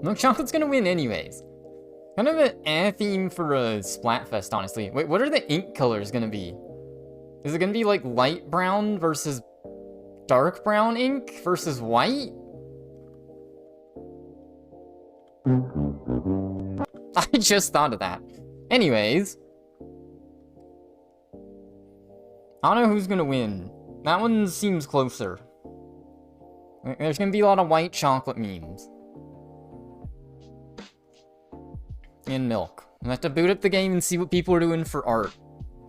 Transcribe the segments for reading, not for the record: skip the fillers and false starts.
Milk chocolate's gonna win anyways. Kind of an theme for a Splatfest, honestly. Wait, what are the ink colors gonna be? Is it gonna be like light brown versus dark brown ink versus white? I just thought of that. Anyways. I don't know who's gonna win. That one seems closer. There's gonna be a lot of white chocolate memes. And milk. I have to boot up the game and see what people are doing for art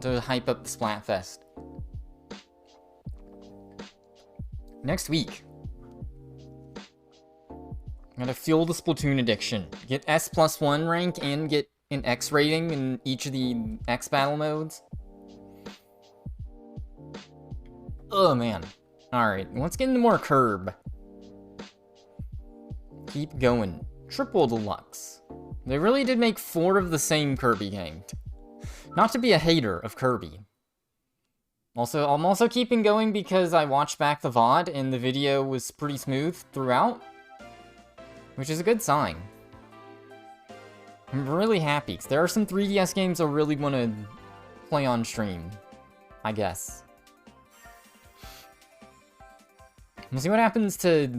to hype up the Splatfest. Next week. I'm gonna fuel the Splatoon addiction. Get S+1 rank and get an X rating in each of the X battle modes. Oh man. Alright, let's get into more Kirby. Keep going. Triple Deluxe. They really did make 4 of the same Kirby game. Not to be a hater of Kirby. Also, I'm also keeping going because I watched back the VOD and the video was pretty smooth throughout. Which is a good sign. I'm really happy, because there are some 3DS games I really want to play on stream. I guess. We'll see what happens to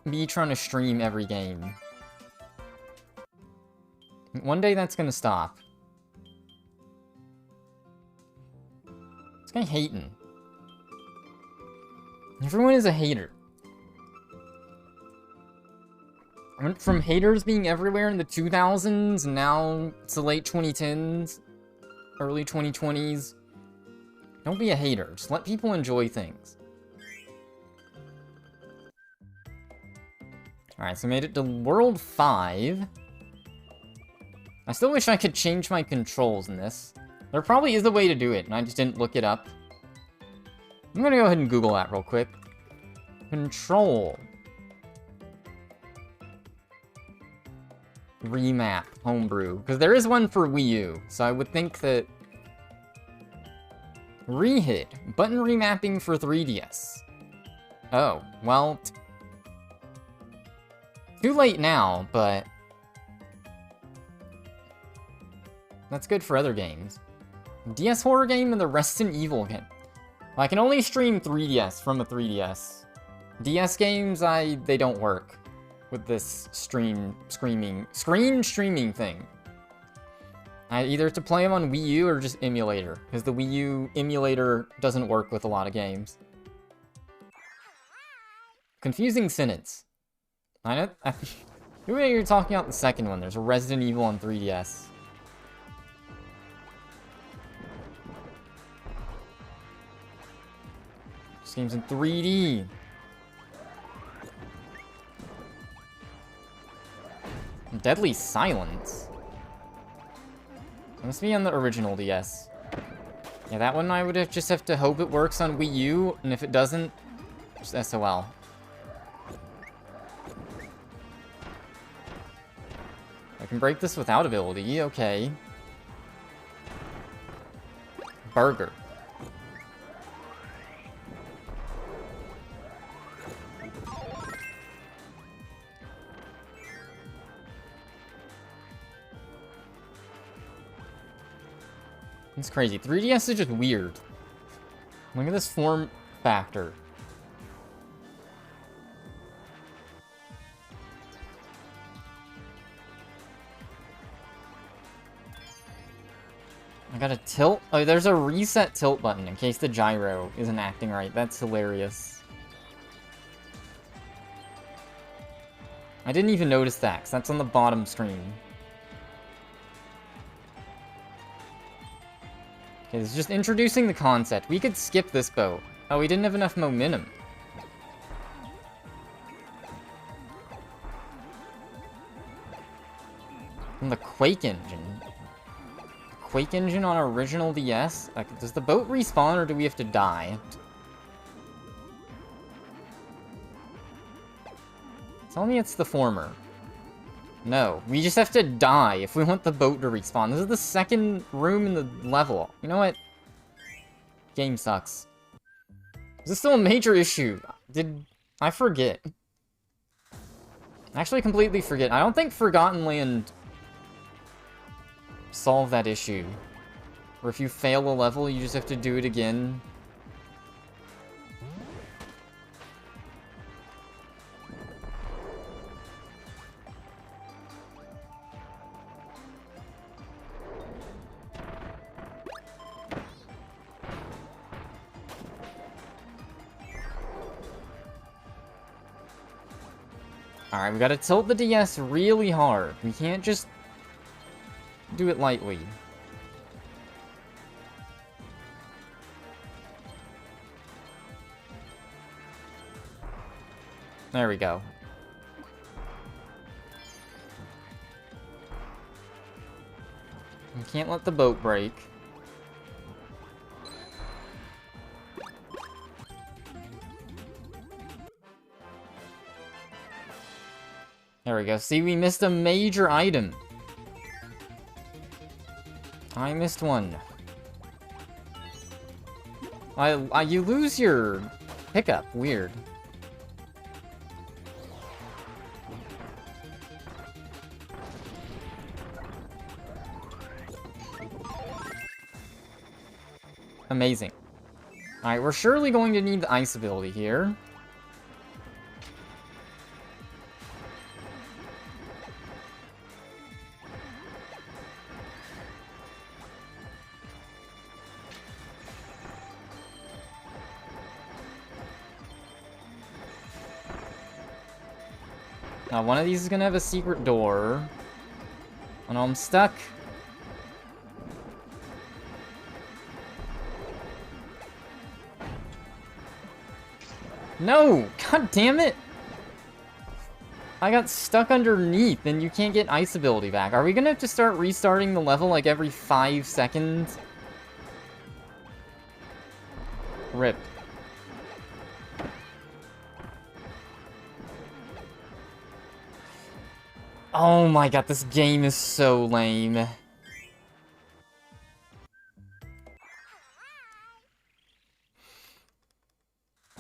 me trying to stream every game. One day that's gonna stop. This guy hating. Everyone is a hater. I went from haters being everywhere in the 2000s, and now it's the late 2010s, early 2020s. Don't be a hater, just let people enjoy things. Alright, so I made it to World 5. I still wish I could change my controls in this. There probably is a way to do it, and I just didn't look it up. I'm gonna go ahead and Google that real quick. Control. Remap homebrew. Because there is one for Wii U, so I would think that... Rehit. Button remapping for 3DS. Oh, well... Too late now, but... That's good for other games. DS horror game and the Resident Evil game. I can only stream 3DS from a 3DS. DS games, they don't work with this screen streaming thing. I either have to play them on Wii U or just emulator, because the Wii U emulator doesn't work with a lot of games. Confusing sentence. I know. You're talking about the second one. There's a Resident Evil on 3DS. This game's in 3D. Deadly Silence. It must be on the original DS. Yeah, that one I would just have to hope it works on Wii U, and if it doesn't, just SOL. I can break this without ability, okay. Burger. It's crazy. 3DS is just weird. Look at this form factor. I got a tilt. Oh, there's a reset tilt button in case the gyro isn't acting right. That's hilarious. I didn't even notice that, because that's on the bottom screen. Okay, this is just introducing the concept. We could skip this boat. Oh, we didn't have enough momentum. From the Quake engine. Quake engine on original DS? Like, does the boat respawn or do we have to die? Tell me it's the former. No, we just have to die if we want the boat to respawn. This is the second room in the level. You know what? Game sucks. Is this still a major issue? I forget. I actually completely forget. I don't think Forgotten Land solved that issue. Where if you fail a level, you just have to do it again. Alright, we gotta tilt the DS really hard. We can't just do it lightly. There we go. We can't let the boat break. There we go. See, we missed a major item. I missed one. You lose your pickup. Weird. Amazing. Alright, we're surely going to need the ice ability here. Now, one of these is gonna have a secret door. Oh no, I'm stuck. No! God damn it! I got stuck underneath, and you can't get ice ability back. Are we gonna have to start restarting the level like every 5 seconds? Rip. Oh my god, this game is so lame.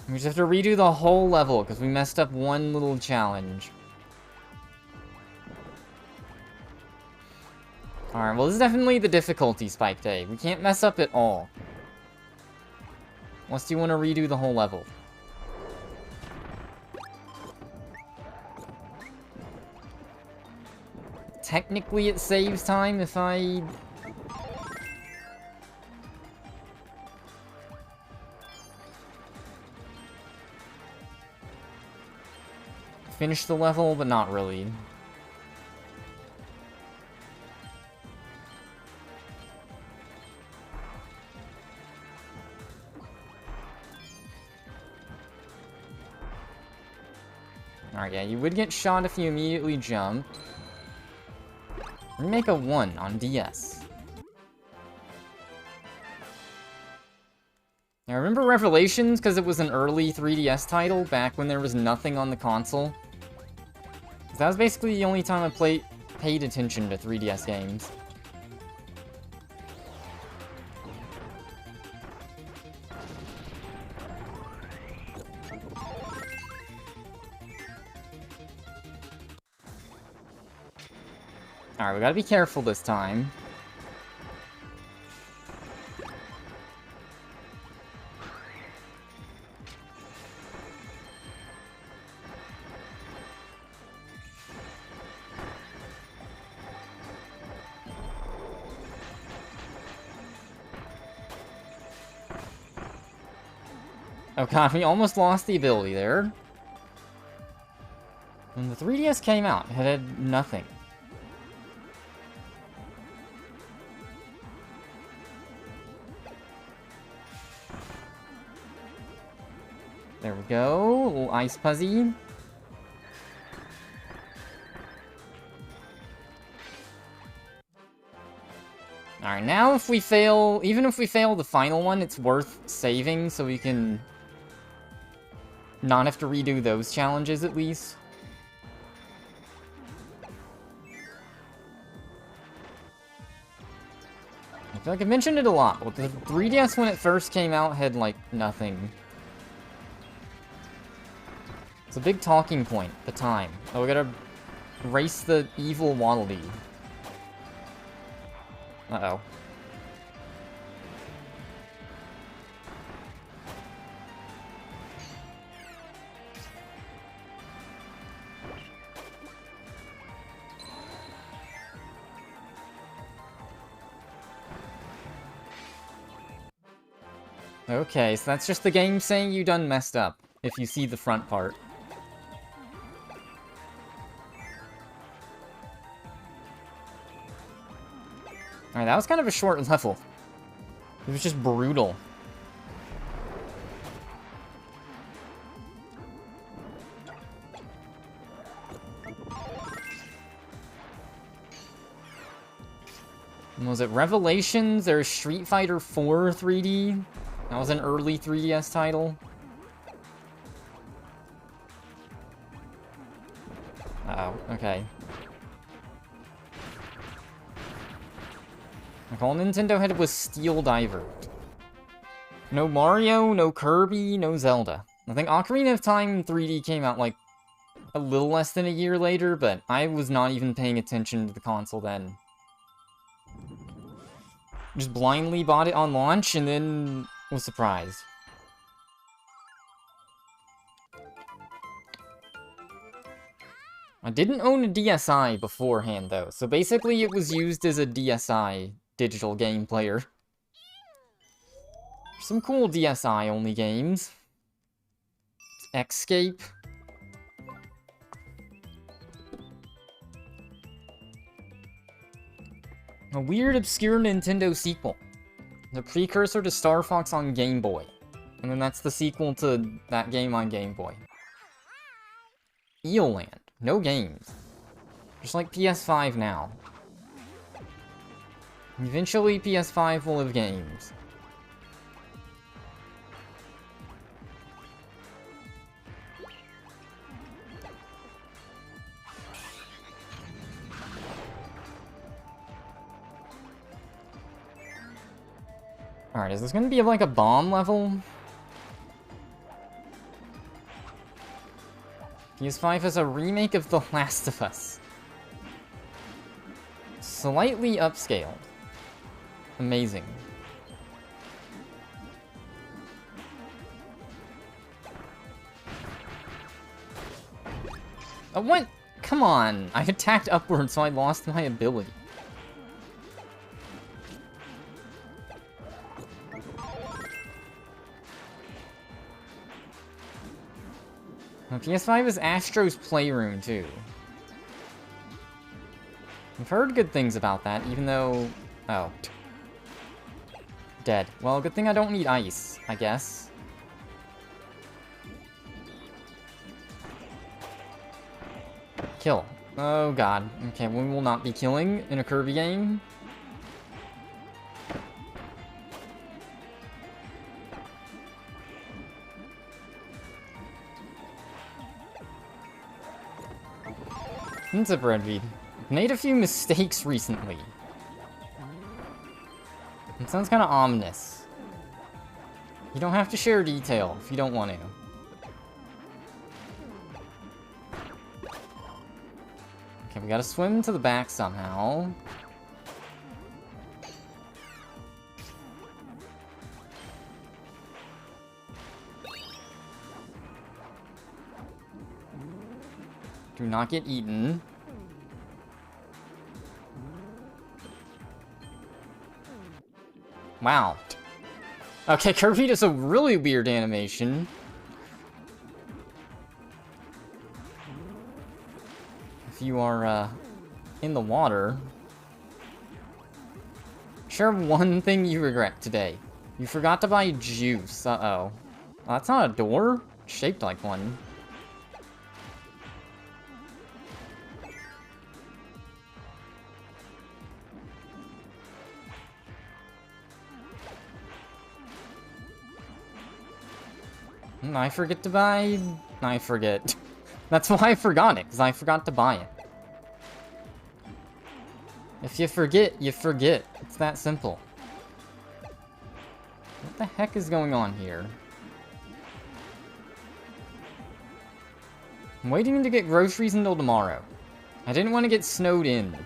We just have to redo the whole level because we messed up one little challenge. Alright, well this is definitely the difficulty spike day. We can't mess up at all. Unless you want to redo the whole level. Technically it saves time if I... finish the level, but not really. Alright, yeah, you would get shot if you immediately jump. Remake a 1 on DS. Now, remember Revelations, because it was an early 3DS title, back when there was nothing on the console? 'Cause that was basically the only time I paid attention to 3DS games. Alright, we gotta be careful this time. Oh god, we almost lost the ability there. When the 3DS came out, it had nothing. There we go, a little ice puzzy. Alright, now if we fail, even if we fail the final one, it's worth saving so we can not have to redo those challenges at least. I feel like I mentioned it a lot, but the 3DS when it first came out had like nothing. It's a big talking point at the time. Oh, we gotta Race the evil Waddle Dee. Uh-oh. Okay, so that's just the game saying you done messed up, if you see the front part. Alright, that was kind of a short level. It was just brutal. Was it Revelations? There's Street Fighter 4 3D. That was an early 3DS title. Uh-oh, okay. Like, all Nintendo had was Steel Diver. No Mario, no Kirby, no Zelda. I think Ocarina of Time 3D came out, like, a little less than a year later, but I was not even paying attention to the console then. Just blindly bought it on launch, and then was surprised. I didn't own a DSi beforehand, though, so basically it was used as a DSi digital game player. Some cool DSi-only games. Escape. A weird, obscure Nintendo sequel. The precursor to Star Fox on Game Boy. And then that's the sequel to that game on Game Boy. Eelland. No games. Just like PS5 now. Eventually, PS5 will have games. Alright, is this gonna be like a bomb level? PS5 has a remake of The Last of Us. Slightly upscaled. Amazing. Oh, what? Come on! I attacked upward, so I lost my ability. PS5 is Astro's Playroom, too. I've heard good things about that, even though... Oh. Dead. Well, good thing I don't need ice, I guess. Kill. Oh god. Okay, we will not be killing in a Kirby game. What's up, Redbead? Made a few mistakes recently. It sounds kind of ominous. You don't have to share detail if you don't want to. Okay, we gotta swim to the back somehow. Do not get eaten. Wow. Okay, Kirby does a really weird animation. If you are, in the water. Share one thing you regret today. You forgot to buy juice. Uh-oh. That's not a door? It's shaped like one. I forget to buy... I forget. That's why I forgot it, because I forgot to buy it. If you forget, you forget. It's that simple. What the heck is going on here? I'm waiting to get groceries until tomorrow. I didn't want to get snowed in.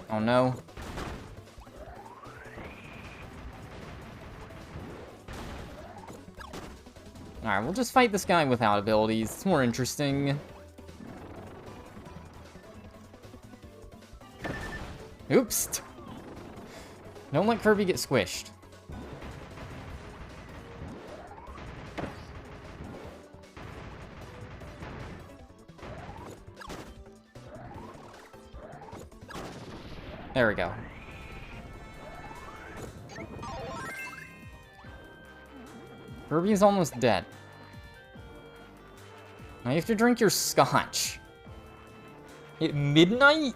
Oh no. Alright, we'll just fight this guy without abilities. It's more interesting. Oops! Don't let Kirby get squished. There we go. Kirby is almost dead. Now you have to drink your scotch. At midnight?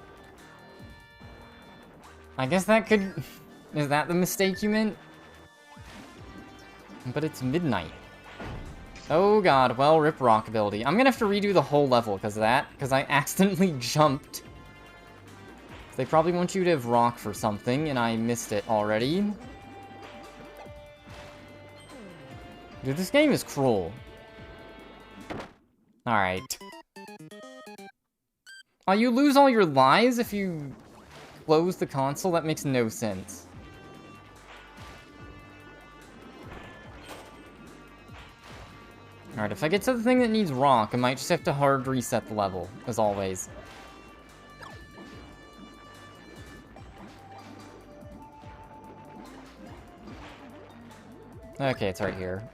I guess that could... Is that the mistake you meant? But it's midnight. Oh god, well, rip rock ability. I'm gonna have to redo the whole level because of that, because I accidentally jumped. They probably want you to have rock for something, and I missed it already. Dude, this game is cruel. Alright. Oh, you lose all your lives if you close the console? That makes no sense. Alright, if I get to the thing that needs rock, I might just have to hard reset the level, as always. Okay, it's right here.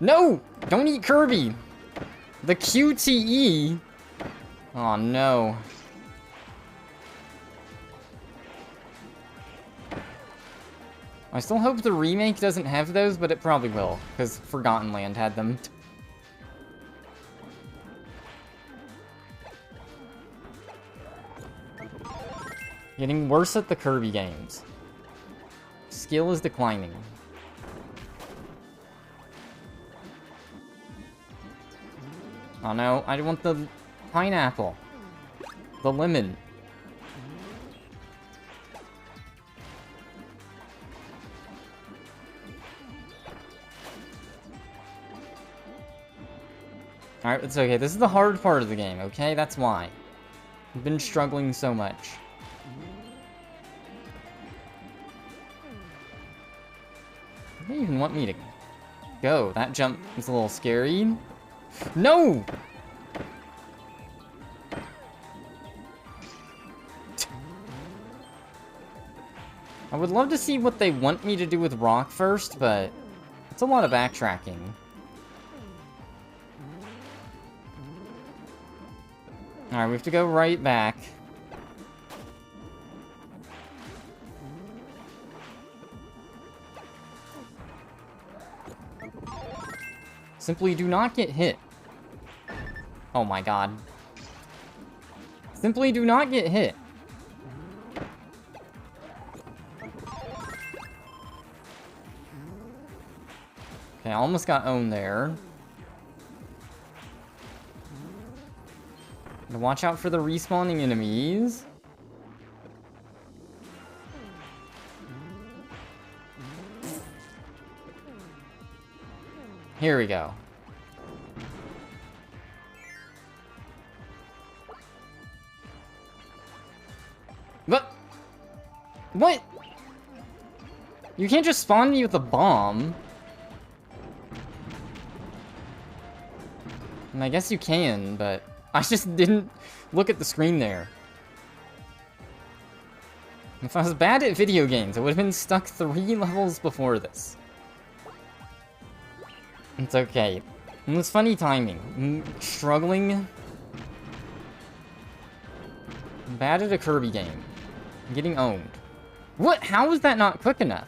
No! Don't eat Kirby! The QTE! Oh no. I still hope the remake doesn't have those, but it probably will, because Forgotten Land had them. Getting worse at the Kirby games. Skill is declining. Oh no, I want the pineapple. The lemon. Alright, it's okay. This is the hard part of the game, okay? That's why. I've been struggling so much. They even want me to go. That jump is a little scary. No! I would love to see what they want me to do with rock first, but it's a lot of backtracking. Alright, we have to go right back. Simply do not get hit. Oh my god. Simply do not get hit. Okay, I almost got owned there. Watch out for the respawning enemies. Here we go. What? What? You can't just spawn me with a bomb. And I guess you can, but I just didn't look at the screen there. If I was bad at video games, I would have been stuck 3 levels before this. It's okay. It was funny timing. Struggling. Bad at a Kirby game. Getting owned. What? How is that not quick enough?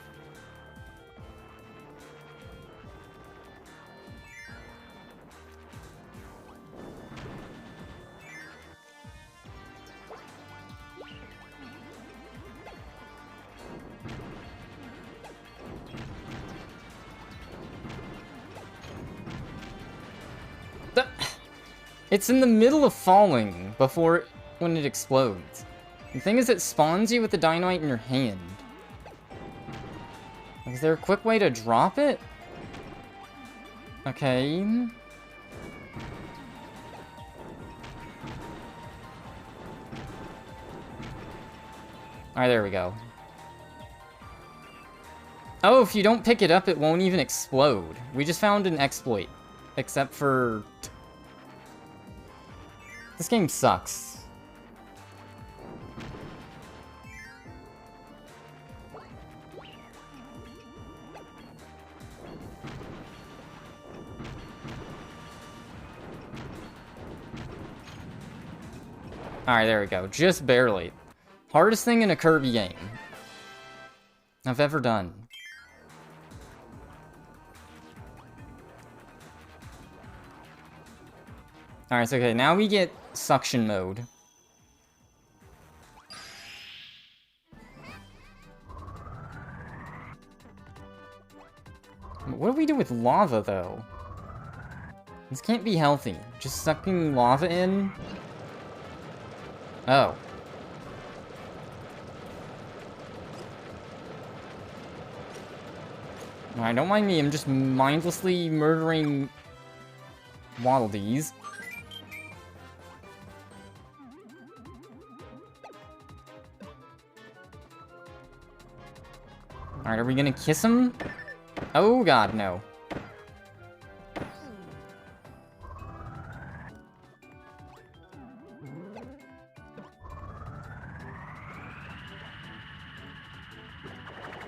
It's in the middle of falling before when it explodes. The thing is, it spawns you with the dynamite in your hand. Is there a quick way to drop it? Okay. Alright, there we go. Oh, if you don't pick it up, it won't even explode. We just found an exploit. Except for... This game sucks. Alright, there we go. Just barely. Hardest thing in a Kirby game I've ever done. Alright, so okay, now we get suction mode. What do we do with lava, though? This can't be healthy. Just sucking lava in? Oh. Alright, don't mind me, I'm just mindlessly murdering Waddle Dees. Alright, are we gonna kiss him? Oh god, no.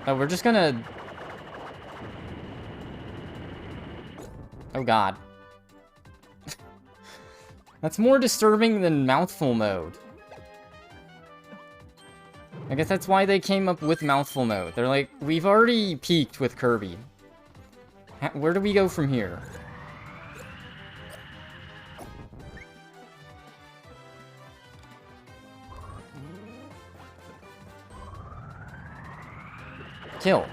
Oh, we're just gonna... Oh god. That's more disturbing than mouthful mode. I guess that's why they came up with mouthful mode. They're like, we've already peaked with Kirby. Where do we go from here? Kill.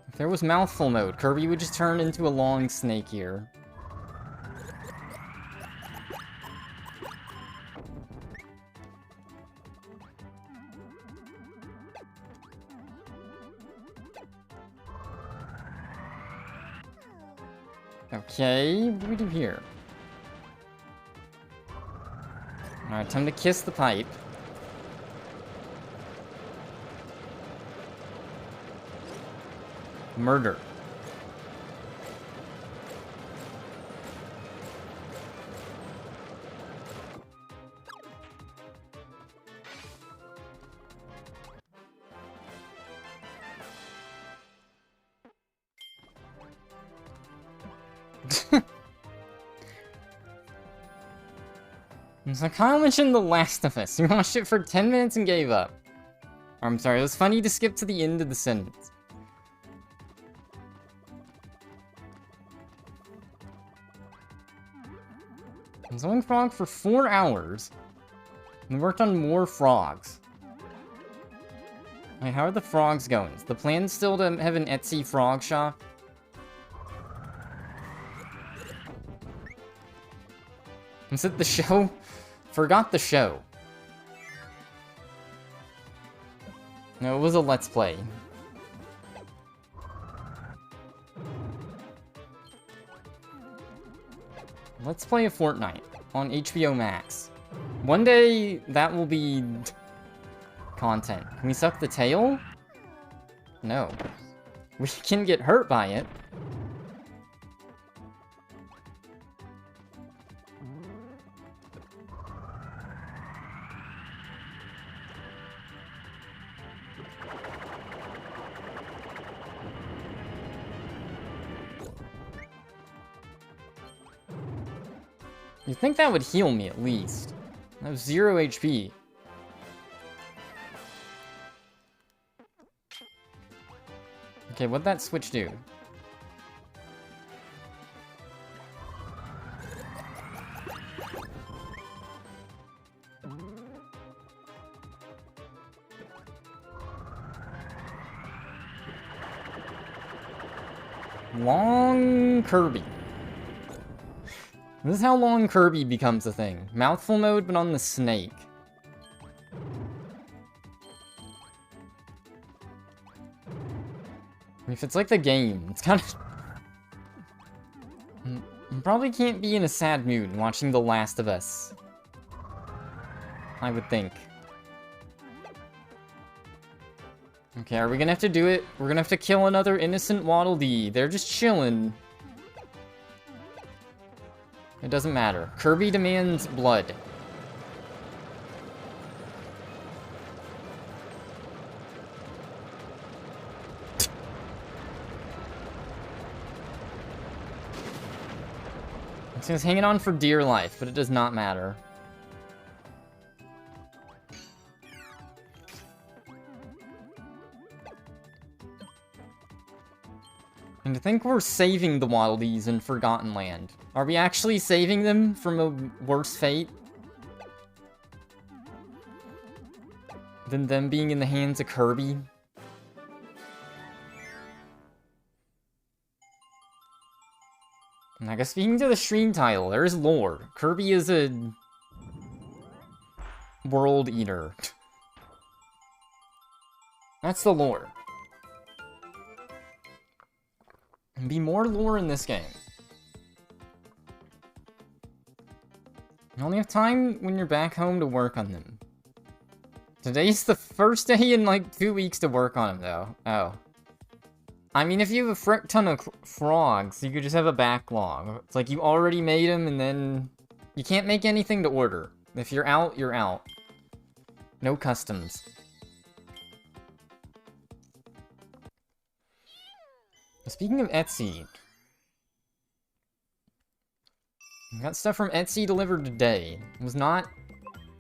If there was mouthful mode, Kirby would just turn into a long snake here. Okay, what do we do here? Alright, time to kiss the pipe. Murder. So Kyle mentioned The Last of Us. You watched it for 10 minutes and gave up. Or, I'm sorry, it was funny to skip to the end of the sentence. I was on Frog for 4 hours and worked on more frogs. Wait, how are the frogs going? Is the plan still to have an Etsy frog shop? Is it the show? Forgot the show. No, it was a Let's Play. Let's play a Fortnite on HBO Max. One day, that will be content. Can we suck the tail? No. We can get hurt by it. You'd think that would heal me, at least. I have 0 HP. Okay, what'd that switch do? Long Kirby. This is how long Kirby becomes a thing. Mouthful mode, but on the snake. If it's like the game, it's kind of... I probably can't be in a sad mood watching The Last of Us. I would think. Okay, are we gonna have to do it? We're gonna have to kill another innocent Waddle Dee. They're just chilling. It doesn't matter. Kirby demands blood. He's hanging on for dear life, but it does not matter. And I think we're saving the Waddle Dees in Forgotten Land. Are we actually saving them from a worse fate than them being in the hands of Kirby? And I guess speaking to the stream title, there is lore. Kirby is a world eater. That's the lore. And be more lore in this game. You only have time when you're back home to work on them. Today's the first day in like 2 weeks to work on them, though. Oh. I mean, if you have a frick ton of frogs, you could just have a backlog. It's like you already made them, and then you can't make anything to order. If you're out, you're out. No customs. Speaking of Etsy, I got stuff from Etsy delivered today. It was not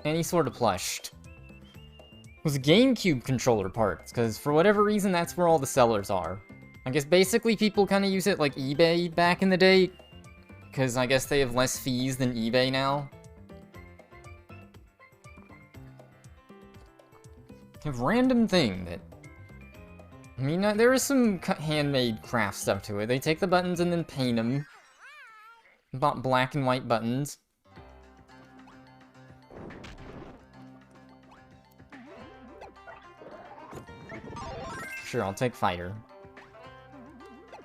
any sort of plush. It was GameCube controller parts, because for whatever reason, that's where all the sellers are. I guess basically people kind of use it like eBay back in the day, because I guess they have less fees than eBay now. A random thing that... I mean, there is some handmade craft stuff to it. They take the buttons and then paint them. Bought black and white buttons. Sure, I'll take fighter.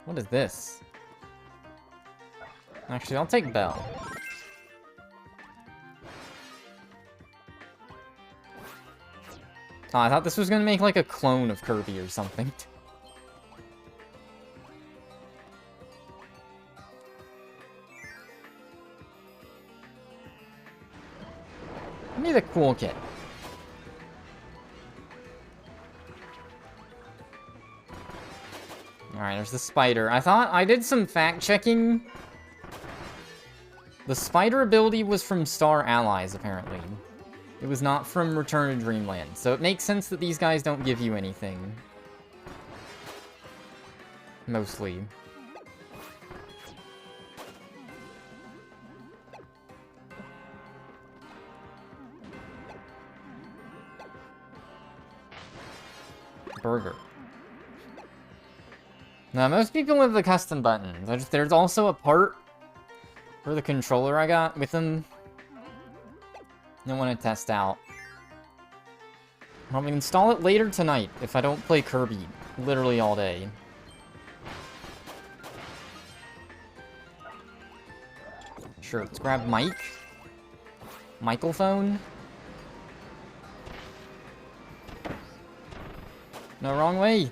What is this? Actually, I'll take bell. Oh, I thought this was gonna make like a clone of Kirby or something. Give me the cool kit. Alright, there's the spider. I did some fact-checking. The spider ability was from Star Allies, apparently. It was not from Return to Dreamland, so it makes sense that these guys don't give you anything. Mostly. Burger. Now, most people have the custom buttons. There's also a part for the controller I got with them. I want to test out. I'll install it later tonight if I don't play Kirby literally all day. Sure, let's grab Mike. Microphone. No, wrong way.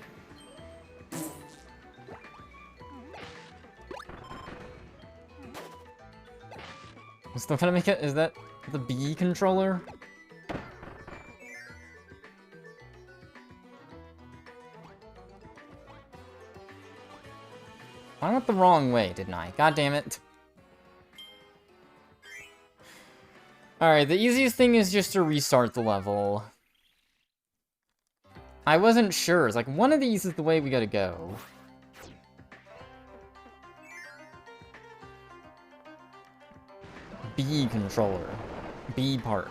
I'm still gonna make it. Is that the B controller? I went the wrong way, didn't I? God damn it. Alright, the easiest thing is just to restart the level. I wasn't sure. It's like, one of these is the way we gotta go. B controller. B part.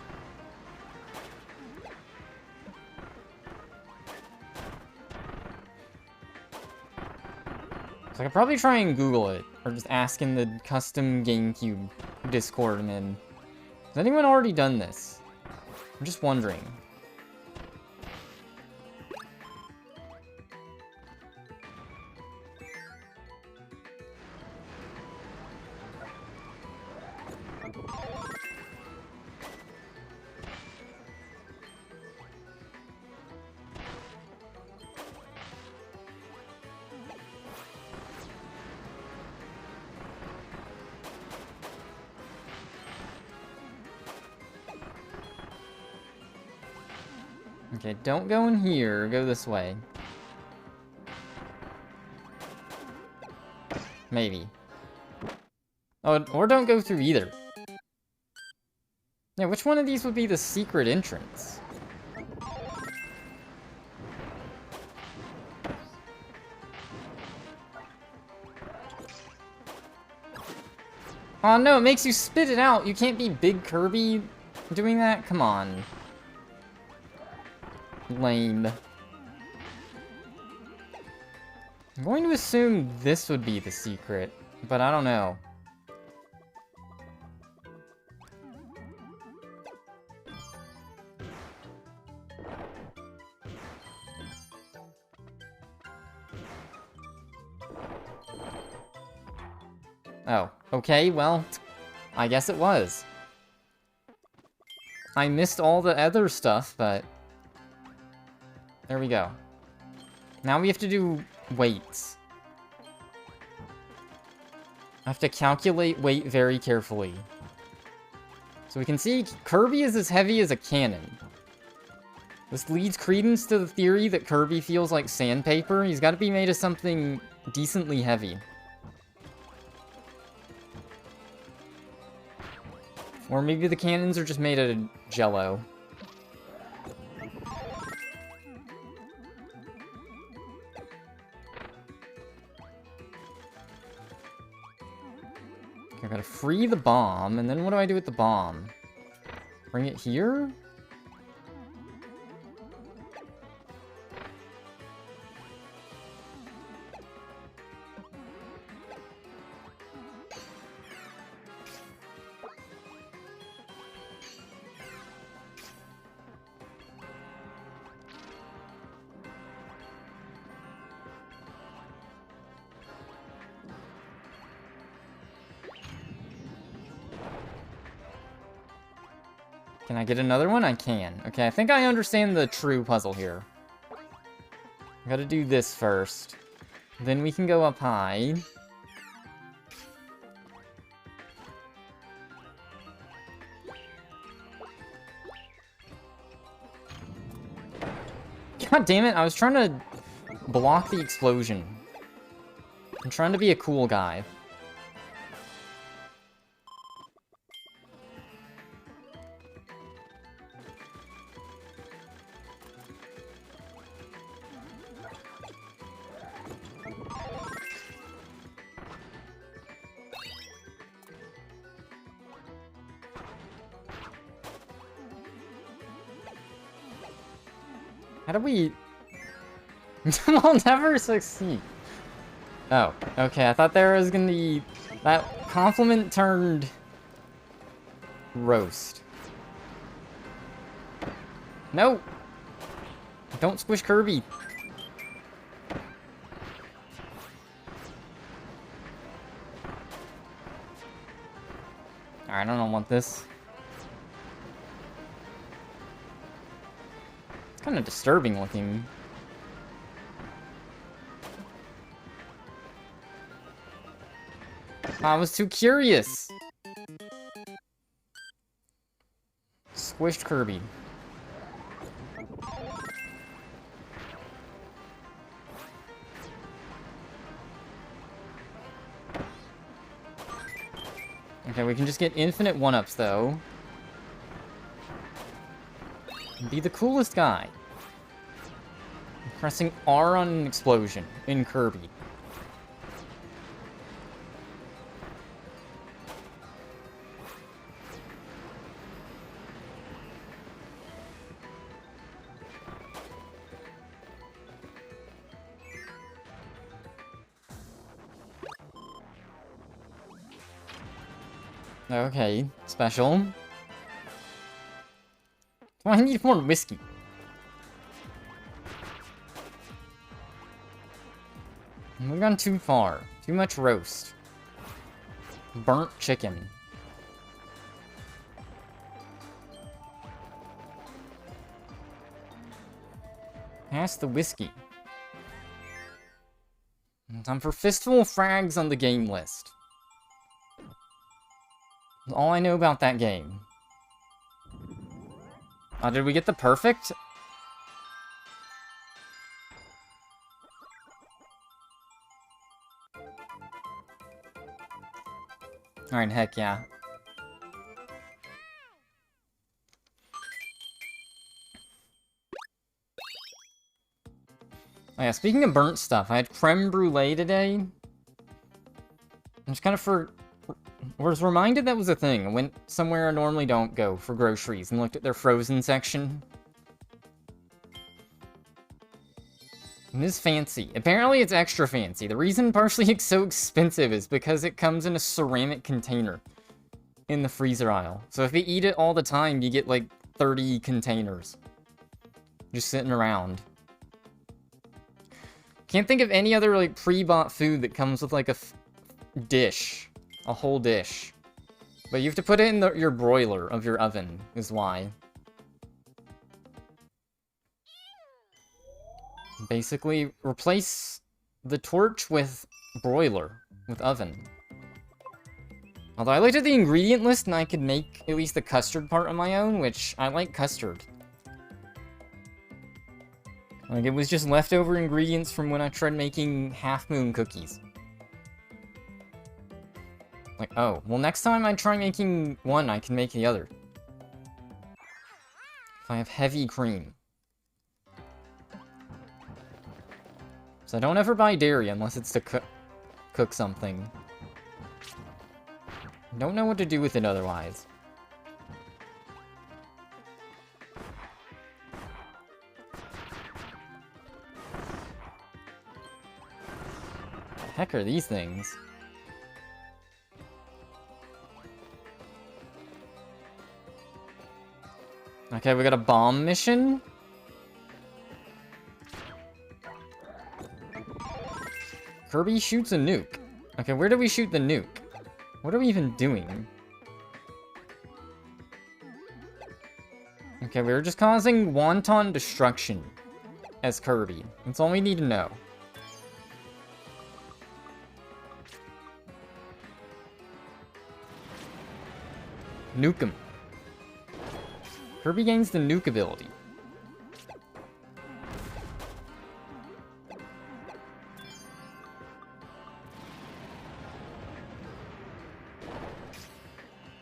So I could probably try and Google it, or just ask in the custom GameCube Discord I'm in. Has anyone already done this? I'm just wondering. Okay, don't go in here. Go this way. Maybe. Oh, or don't go through either. Yeah, which one of these would be the secret entrance? Oh no, it makes you spit it out. You can't be Big Kirby doing that? Come on. Lame. I'm going to assume this would be the secret, but I don't know. Oh, okay, well, I guess it was. I missed all the other stuff, but... there we go. Now we have to do weights. I have to calculate weight very carefully. So we can see Kirby is as heavy as a cannon. This leads credence to the theory that Kirby feels like sandpaper. He's got to be made of something decently heavy. Or maybe the cannons are just made out of jello. Okay, I gotta free the bomb, and then what do I do with the bomb? Bring it here? Can I get another one? I can. Okay, I think I understand the true puzzle here. I gotta do this first. Then we can go up high. God damn it, I was trying to block the explosion. I'm trying to be a cool guy. How do we... I'll never succeed. Oh, okay, I thought there was gonna be... that compliment turned... roast. No! Don't squish Kirby! Alright, I don't want this. It's kind of disturbing looking. I was too curious. Squished Kirby. Okay, we can just get infinite one-ups though. Be the coolest guy. Pressing R on an explosion in Kirby. Okay, special. Oh, I need more whiskey. We've gone too far. Too much roast. Burnt chicken. Pass the whiskey. Time for Fistful of Frags on the game list. All I know about that game. Oh, did we get the perfect? Alright, heck yeah. Oh yeah, speaking of burnt stuff, I had creme brulee today. I just kind of was reminded that was a thing. I went somewhere I normally don't go for groceries and looked at their frozen section. It is fancy. Apparently it's extra fancy. The reason partially it's so expensive is because it comes in a ceramic container in the freezer aisle. So if you eat it all the time, you get like 30 containers just sitting around. Can't think of any other like pre-bought food that comes with like a dish. A whole dish. But you have to put it in your broiler of your oven, is why. Basically, replace the torch with broiler, with oven. Although I looked at the ingredient list and I could make at least the custard part on my own, which I like custard. Like, it was just leftover ingredients from when I tried making Half Moon cookies. Like, oh, well next time I try making one, I can make the other. If I have heavy cream. So I don't ever buy dairy unless it's to cook something. Don't know what to do with it otherwise. The heck are these things? Okay, we got a bomb mission. Kirby shoots a nuke. Okay, where do we shoot the nuke? What are we even doing? Okay, we're just causing wanton destruction as Kirby. That's all we need to know. Nuke him. Kirby gains the nuke ability.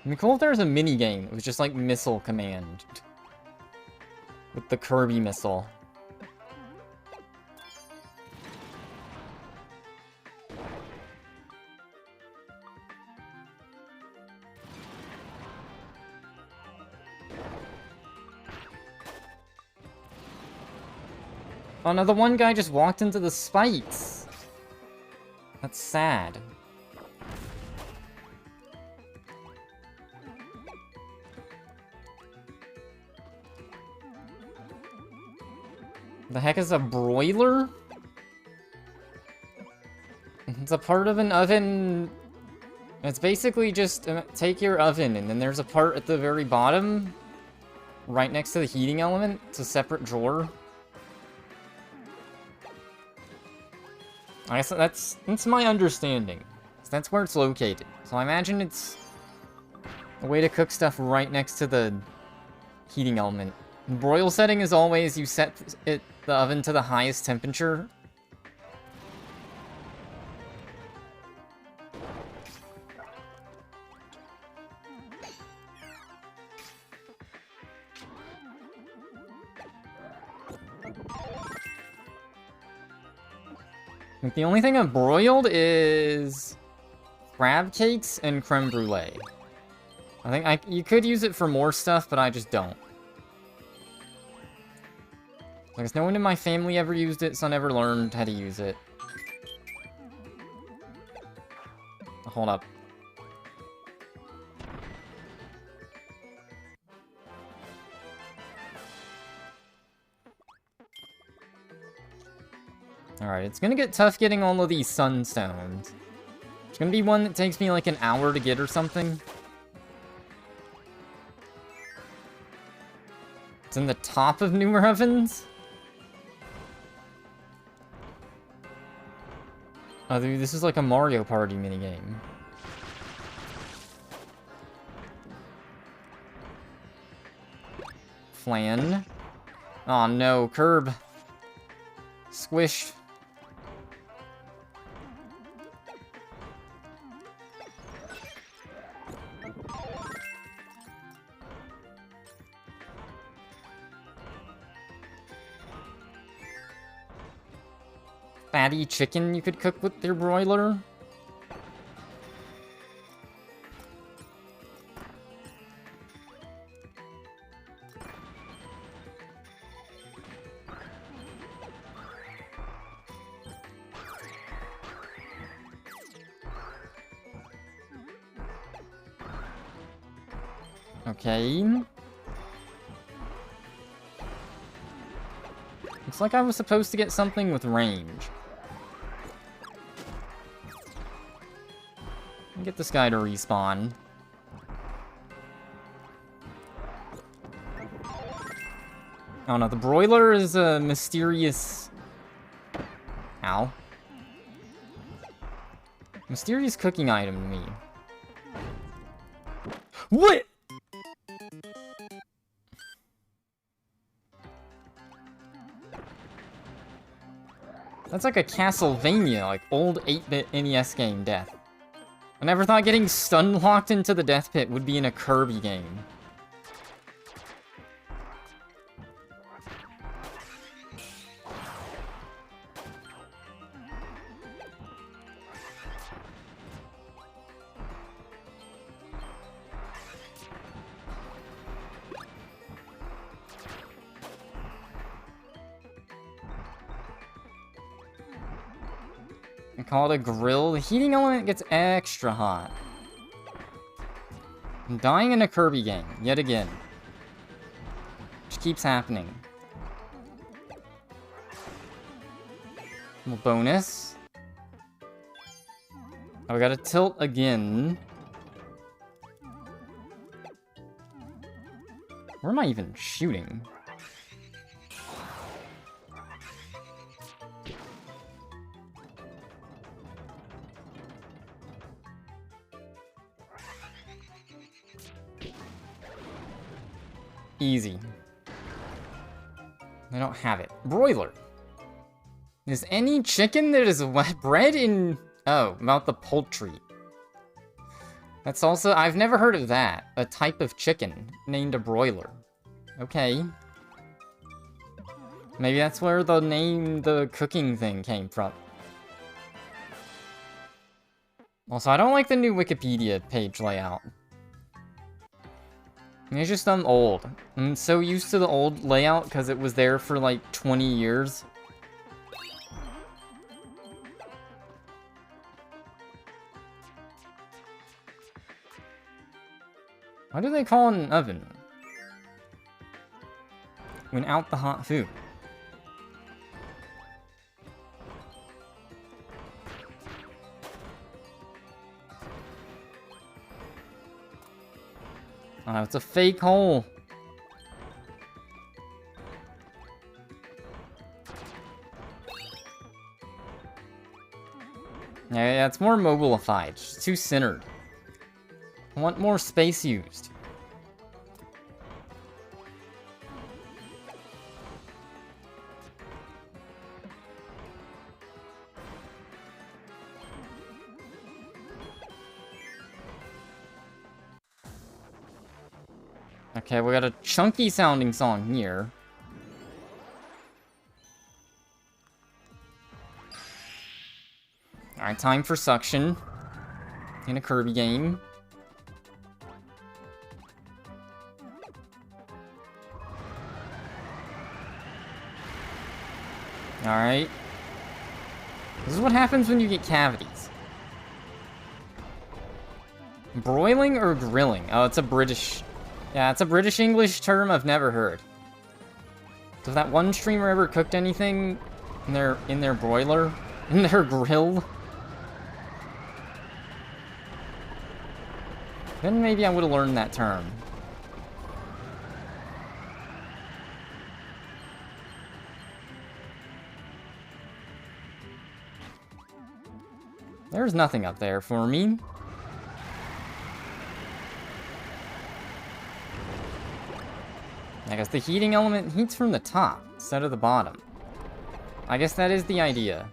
It'd be cool if there was a mini-game. It was just like Missile Command. With the Kirby missile. Oh no, the one guy just walked into the spikes. That's sad. The heck is a broiler? It's a part of an oven. It's basically just take your oven, and then there's a part at the very bottom, right next to the heating element. It's a separate drawer. I guess that's my understanding. So that's where it's located. So I imagine it's a way to cook stuff right next to the heating element. Broil setting is always you set the oven to the highest temperature. Like, the only thing I've broiled is crab cakes and creme brulee. I think you could use it for more stuff, but I just don't. Like, no one in my family ever used it, so I never learned how to use it. Hold up. Alright, it's gonna get tough getting all of these sunstones. It's gonna be one that takes me like an hour to get or something. It's in the top of New Heavens? Oh, dude, this is like a Mario Party minigame. Flan. Oh no, Curb. Squish. Fatty chicken you could cook with your broiler. Okay. Looks like I was supposed to get something with range. Get this guy to respawn. Oh no, the broiler is a mysterious... Ow. Mysterious cooking item to me. What?! That's like a Castlevania, like old 8-bit NES game death. I never thought getting stun-locked into the death pit would be in a Kirby game. I call it a grill. The heating element gets extra hot. I'm dying in a Kirby game, yet again. Which keeps happening. Little bonus. Oh, we gotta tilt again. Where am I even shooting? Easy. I don't have it. Broiler. Is any chicken that is bred in... Oh, about the poultry. That's also... I've never heard of that. A type of chicken named a broiler. Okay. Maybe that's where the name, the cooking thing came from. Also, I don't like the new Wikipedia page layout. It's just I'm old. I'm so used to the old layout because it was there for like 20 years. Why do they call it an oven? When out the hot food. Oh, it's a fake hole. Yeah, it's more mobilified. It's just too centered. I want more space used. Okay, we got a chunky sounding song here. Alright, time for suction. In a Kirby game. Alright. This is what happens when you get cavities. Broiling or grilling? Oh, it's a British... Yeah, it's a British English term I've never heard. So if that one streamer ever cooked anything In their broiler? In their grill? Then maybe I would have learned that term. There's nothing up there for me. I guess the heating element heats from the top instead of the bottom. I guess that is the idea.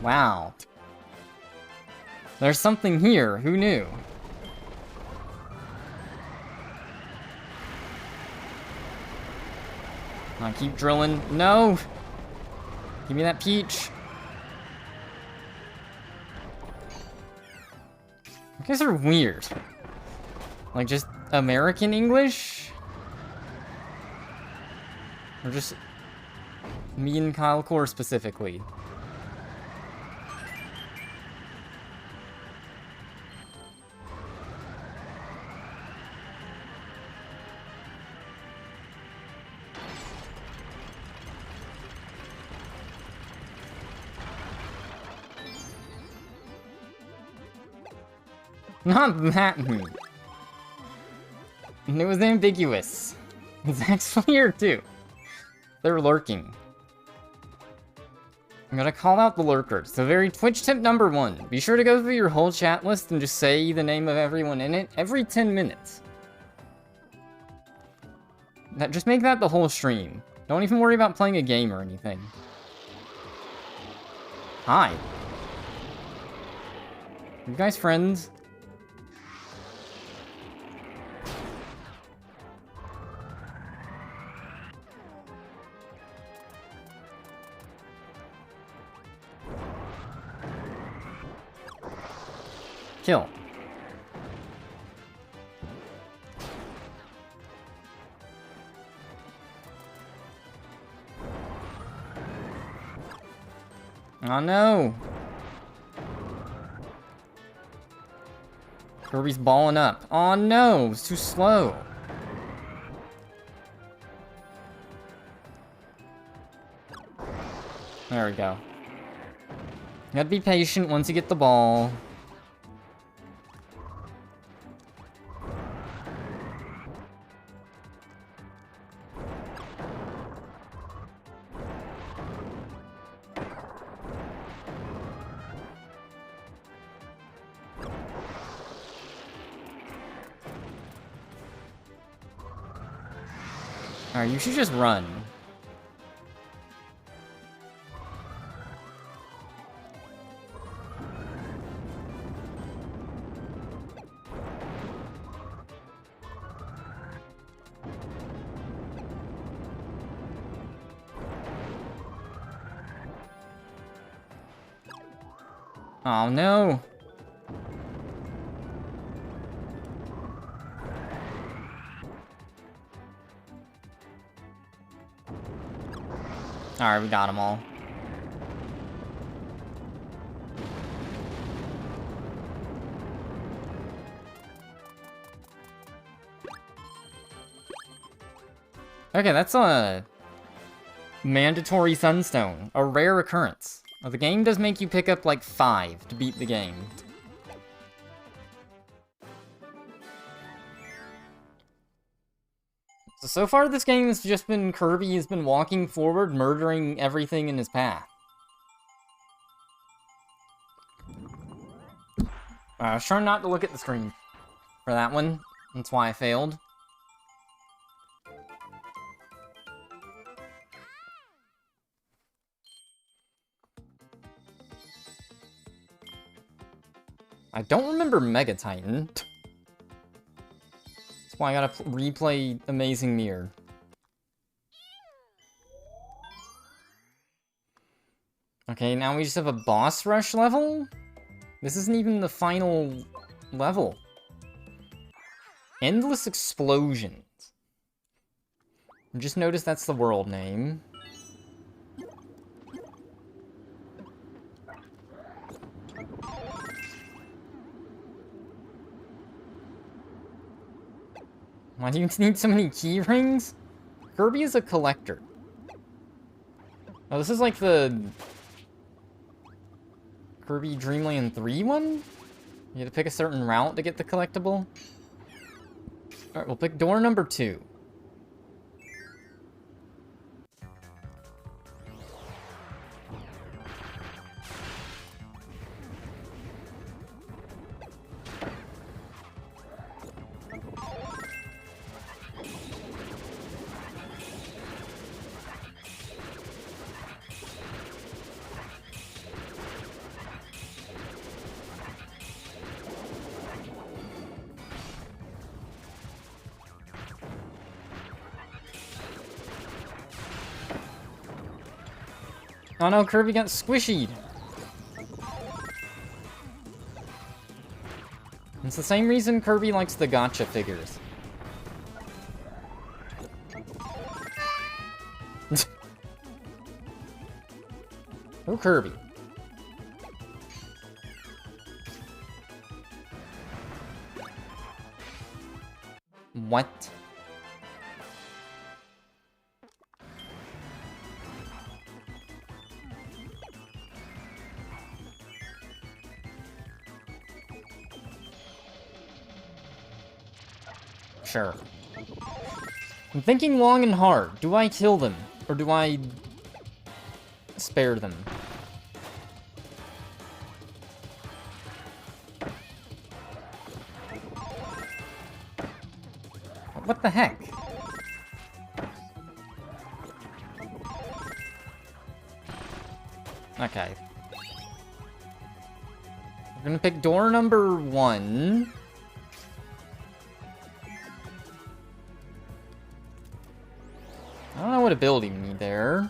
Wow. There's something here. Who knew? I keep drilling. No! Give me that peach. You guys are weird. Like, just American English? Or just me and Kyle Core specifically? Not that me. And it was ambiguous. It's actually here too. They're lurking. I'm gonna call out the lurkers. So very Twitch tip number 1. Be sure to go through your whole chat list and just say the name of everyone in it every 10 minutes. Just make that the whole stream. Don't even worry about playing a game or anything. Hi. You guys friends? Kill. Oh no! Kirby's balling up. Oh no! It's too slow. There we go. You gotta be patient once you get the ball. Alright, you should just run. Oh no! Alright, we got them all. Okay, that's a mandatory sunstone, a rare occurrence. The game does make you pick up like 5 to beat the game. So far this game has just been Kirby has been walking forward, murdering everything in his path. I was trying not to look at the screen for that one. That's why I failed. I don't remember Mega Titan. That's why I gotta replay Amazing Mirror. Okay, now we just have a boss rush level? This isn't even the final level. Endless Explosions. Just notice that's the world name. Why do you need so many key rings? Kirby is a collector. Oh, this is like the Kirby Dream Land 3 one? You had to pick a certain route to get the collectible? Alright, we'll pick door number 2. Oh no, Kirby got squishied. It's the same reason Kirby likes the gacha figures. Oh, Kirby. What? Sure. I'm thinking long and hard. Do I kill them? Or do I spare them? What the heck? Okay. We're gonna pick door number 1. I don't know what ability we need there.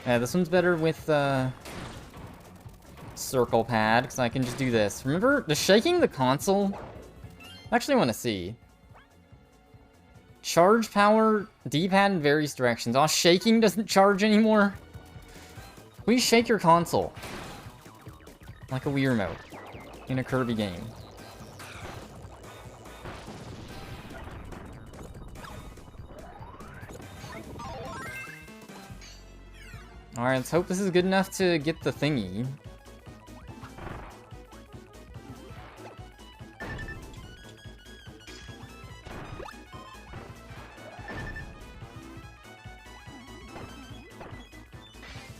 Yeah, this one's better with circle pad, because I can just do this. Remember, the shaking the console? I actually want to see. Charge power, D-pad in various directions. Oh, shaking doesn't charge anymore? Please shake your console. Like a Wii in a Kirby game. Alright, let's hope this is good enough to get the thingy.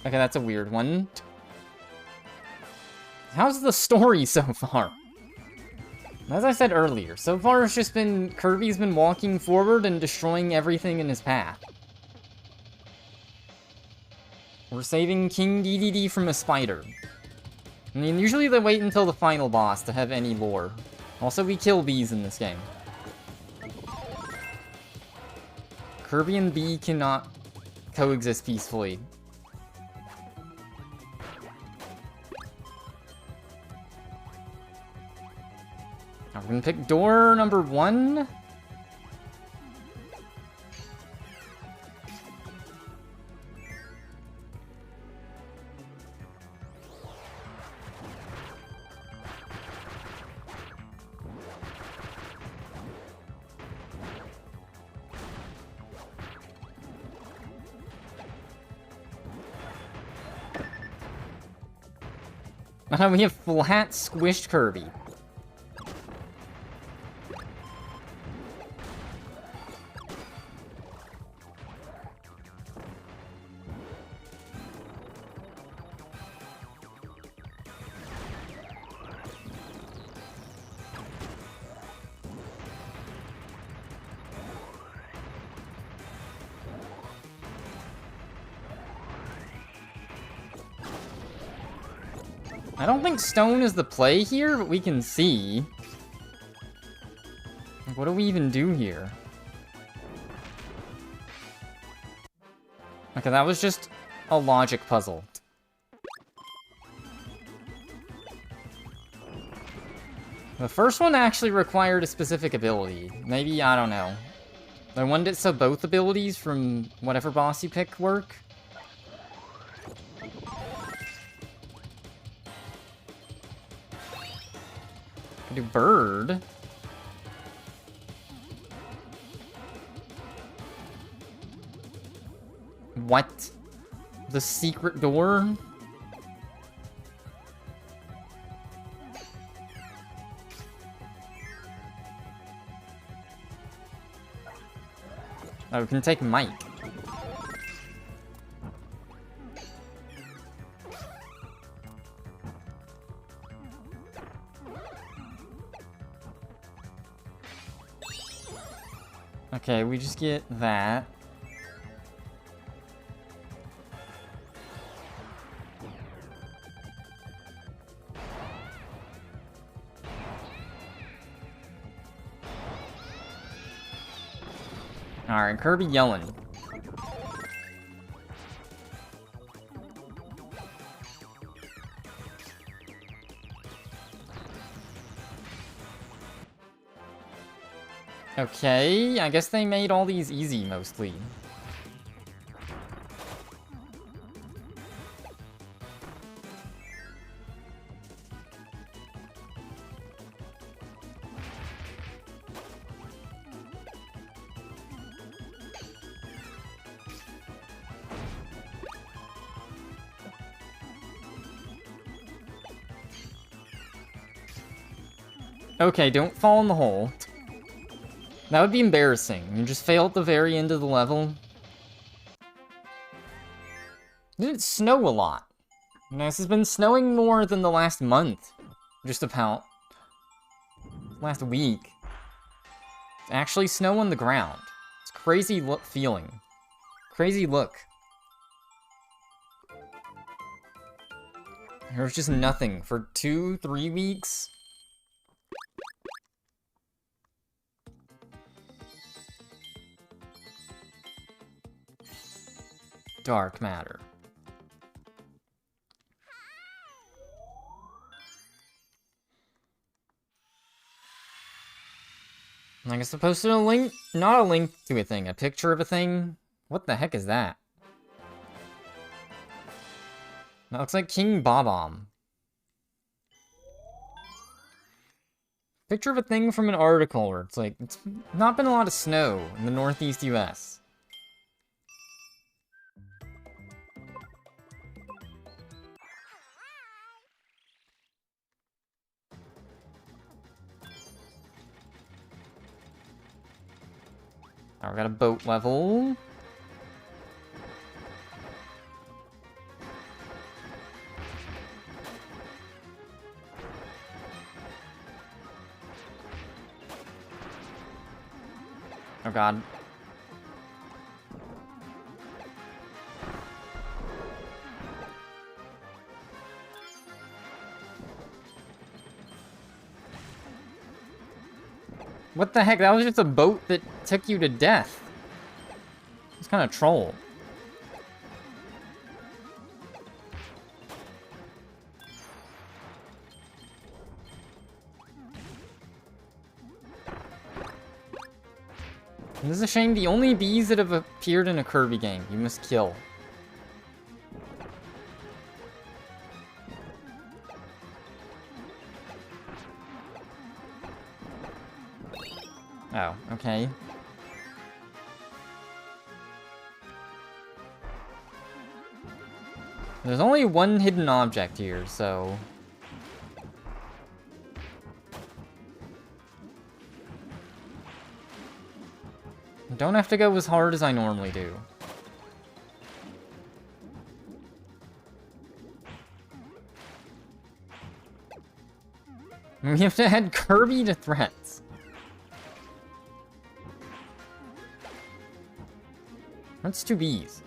Okay, that's a weird one. How's the story so far? As I said earlier, so far it's just been Kirby's been walking forward and destroying everything in his path. We're saving King DDD from a spider. I mean, usually they wait until the final boss to have any lore. Also, we kill bees in this game. Kirby and Bee cannot coexist peacefully. Now we're gonna pick door number 1. We have flat squished Kirby. I don't think stone is the play here, but we can see. What do we even do here? Okay, that was just a logic puzzle. The first one actually required a specific ability. Maybe, I don't know. I wanted it so both abilities from whatever boss you pick work. Do bird. What? The secret door? Oh, we can take Mike. Okay, we just get that. Alright, Kirby yelling. Okay, I guess they made all these easy, mostly. Okay, don't fall in the hole. That would be embarrassing. You just fail at the very end of the level. It didn't snow a lot. This has been snowing more than the last month. Just about. Last week. It's actually snow on the ground. It's crazy look feeling. Crazy look. There's just nothing for 2-3 weeks. Dark matter. Like, it's supposed to link, not a link to a thing, a picture of a thing? What the heck is that? That looks like King Bob-omb. Picture of a thing from an article where it's like, it's not been a lot of snow in the northeast US. Now we got a boat level. Oh god. What the heck? That was just a boat that took you to death. It's kind of troll. And this is a shame, the only bees that have appeared in a Kirby game you must kill. Oh, okay. There's only one hidden object here, so... Don't have to go as hard as I normally do. We have to add Kirby to threats. What's two B's?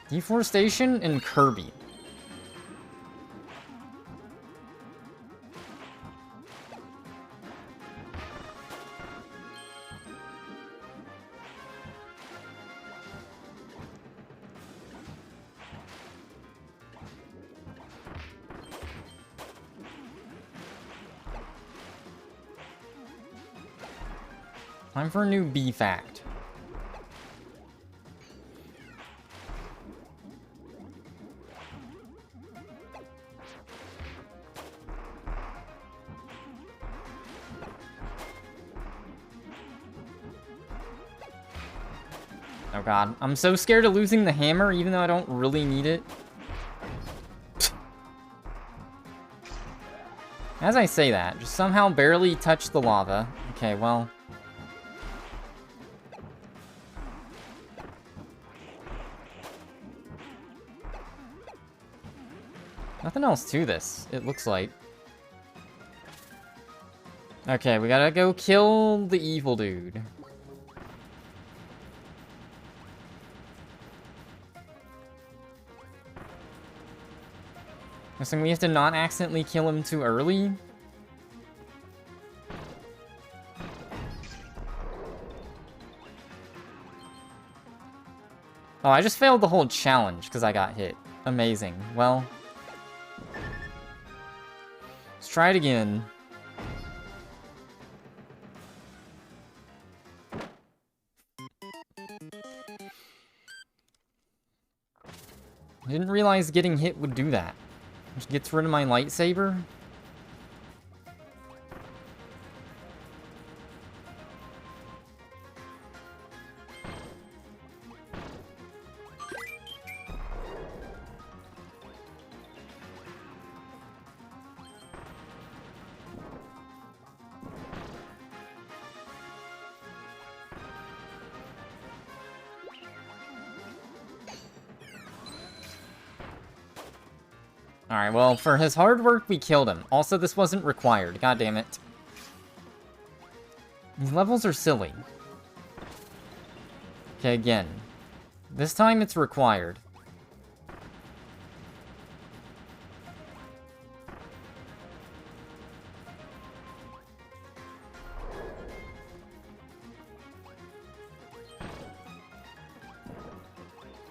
Deforestation and Kirby. Time for a new bee fact. Oh god. I'm so scared of losing the hammer, even though I don't really need it. As I say that, just somehow barely touch the lava. Okay, well. Nothing else to this, it looks like. Okay, we gotta go kill the evil dude. Guessing we have to not accidentally kill him too early? Oh, I just failed the whole challenge because I got hit. Amazing. Well, let's try it again. I didn't realize getting hit would do that. Which gets rid of my lightsaber. Alright, well, for his hard work, we killed him. Also, this wasn't required. God damn it. These levels are silly. Okay, again. This time, it's required.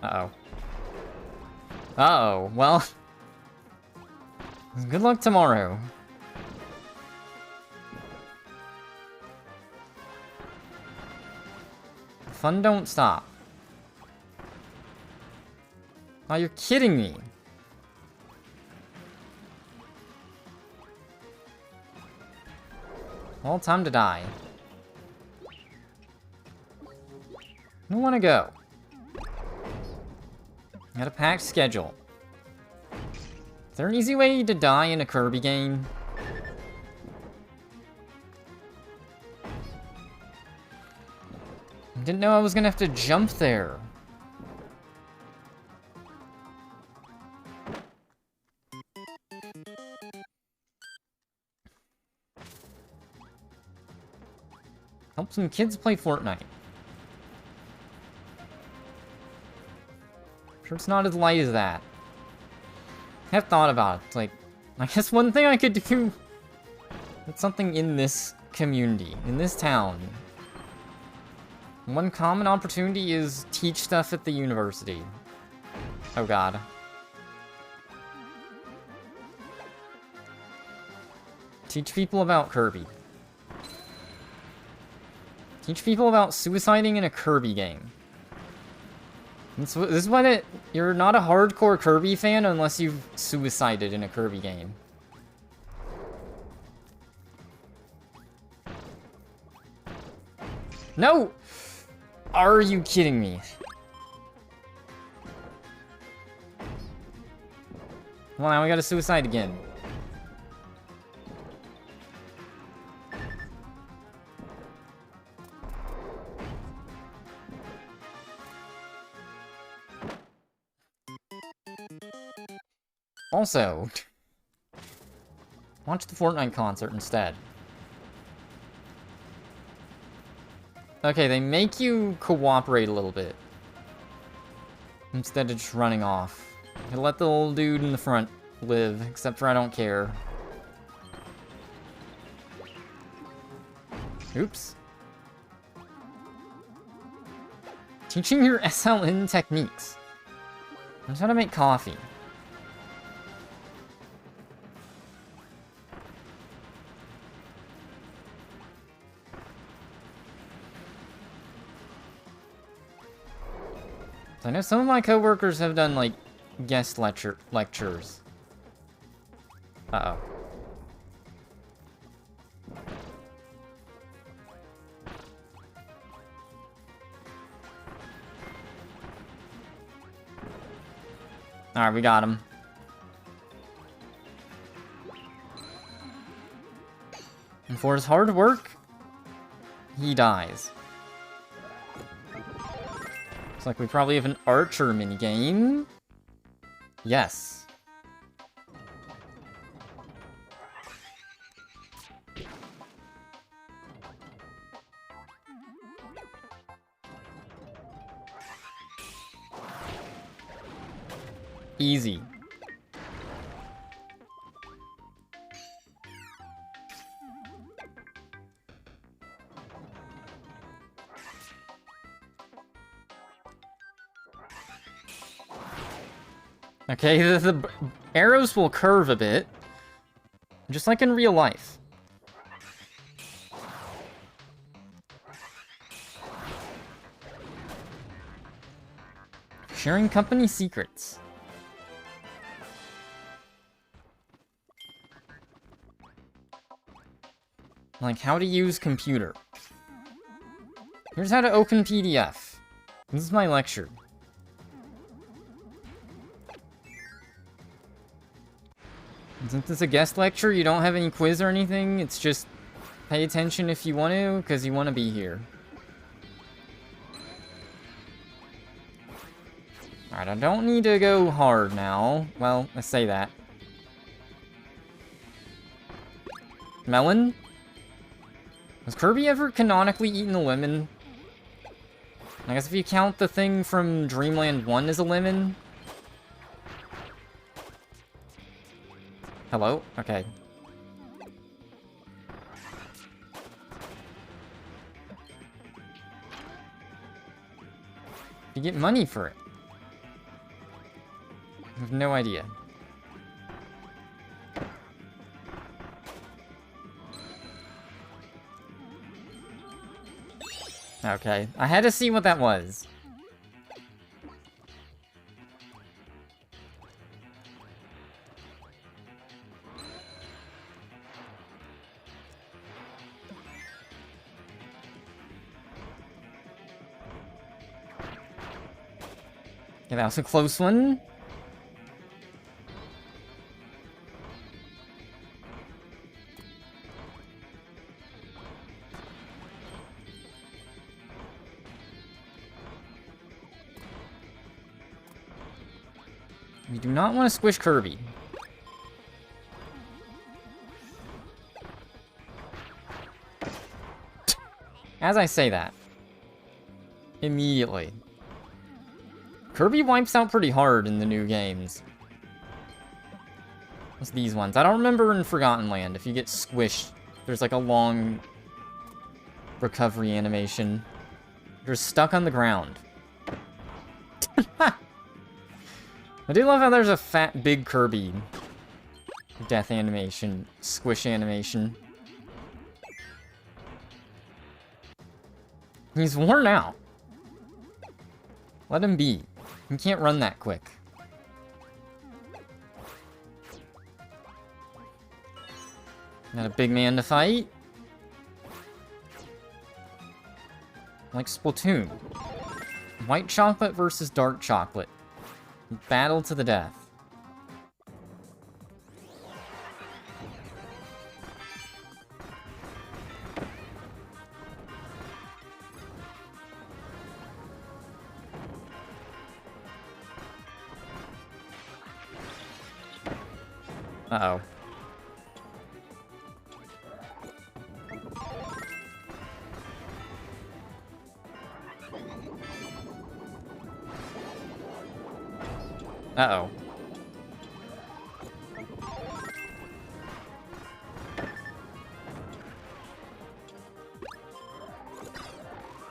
Uh-oh. Uh-oh, well... Good luck tomorrow. Fun don't stop. Oh, you're kidding me. Well, time to die. I don't want to go. Got a packed schedule. Is there an easy way to die in a Kirby game? I didn't know I was gonna have to jump there. Help some kids play Fortnite. Sure it's not as light as that. I have thought about it. Like, I guess one thing I could do... It's something in this community, in this town. One common opportunity is teach stuff at the university. Oh god. Teach people about Kirby. Teach people about suiciding in a Kirby game. This is why you're not a hardcore Kirby fan unless you've suicided in a Kirby game. No! Are you kidding me? Well, now we gotta suicide again. Also, watch the Fortnite concert instead. Okay, they make you cooperate a little bit. Instead of just running off. They let the old dude in the front live, except for I don't care. Oops. Teaching your SLN techniques. I'm trying to make coffee. I know some of my coworkers have done, like, guest lectures. Uh-oh. Alright, we got him. And for his hard work, he dies. Looks like we probably have an archer minigame. Yes. Easy. Okay, the arrows will curve a bit, just like in real life. Sharing company secrets. Like how to use computer. Here's how to open PDF. This is my lecture. Since it's a guest lecture, you don't have any quiz or anything. It's just pay attention if you want to, because you want to be here. Alright, I don't need to go hard now. Well, I say that. Melon? Has Kirby ever canonically eaten a lemon? I guess if you count the thing from Dreamland 1 as a lemon. Hello? Okay. You get money for it. I have no idea. Okay, I had to see what that was. Okay, that was a close one. We do not want to squish Kirby. As I say that, immediately. Kirby wipes out pretty hard in the new games. What's these ones? I don't remember in Forgotten Land. If you get squished, there's like a long recovery animation. You're stuck on the ground. I do love how there's a fat, big Kirby death animation, squish animation. He's worn out. Let him be. He can't run that quick. Got a big man to fight. Like Splatoon. White chocolate versus dark chocolate. Battle to the death. Uh-oh. Uh-oh.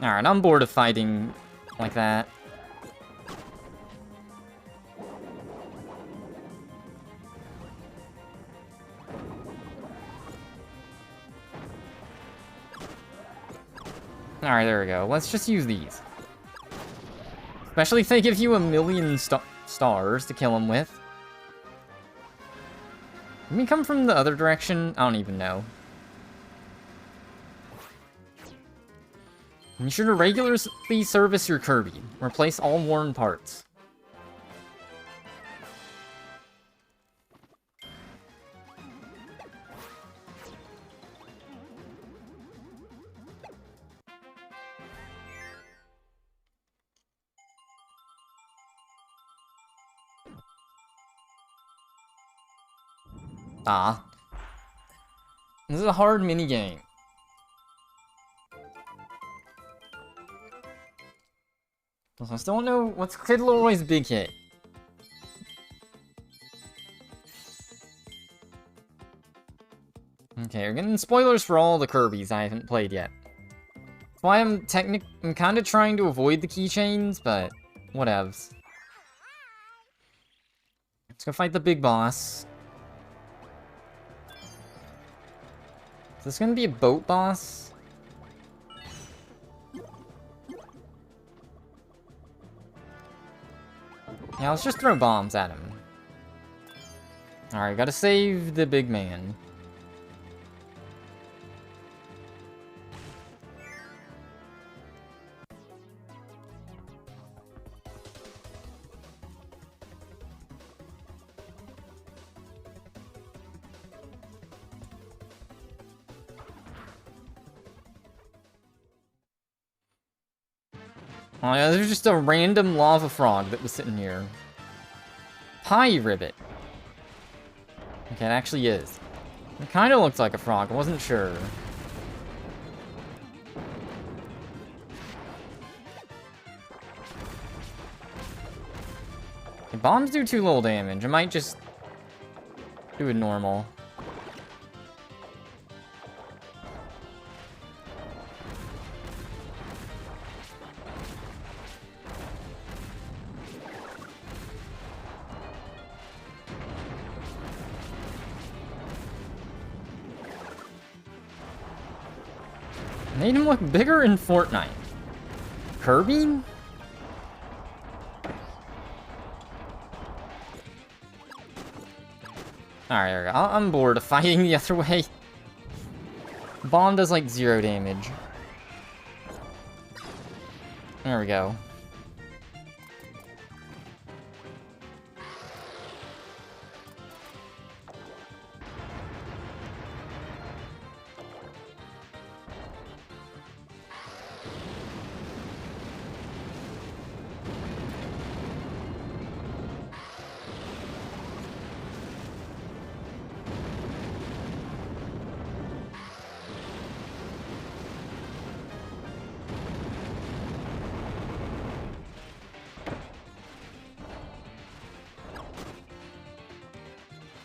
Alright, I'm bored of fighting like that. Alright, there we go. Let's just use these. Especially if they give you a million stars to kill him with. Can we come from the other direction? I don't even know. Be sure to regularly service your Kirby. Replace all worn parts. Ah. This is a hard minigame. I still don't know what's Kid Leroy's big hit. Okay, we're getting spoilers for all the Kirbys I haven't played yet. That's why I'm kind of trying to avoid the keychains, but whatevs. Let's go fight the big boss. Is this gonna be a boat boss? Yeah, let's just throw bombs at him. Alright, gotta save the big man. Oh yeah, there's just a random lava frog that was sitting here. Pie ribbit. Okay, it actually is. It kind of looks like a frog, I wasn't sure. Okay, bombs do too little damage. I might just do it normal. Made him look bigger in Fortnite. Kirby? Alright, I'm bored of fighting the other way. Bomb does like 0 damage. There we go.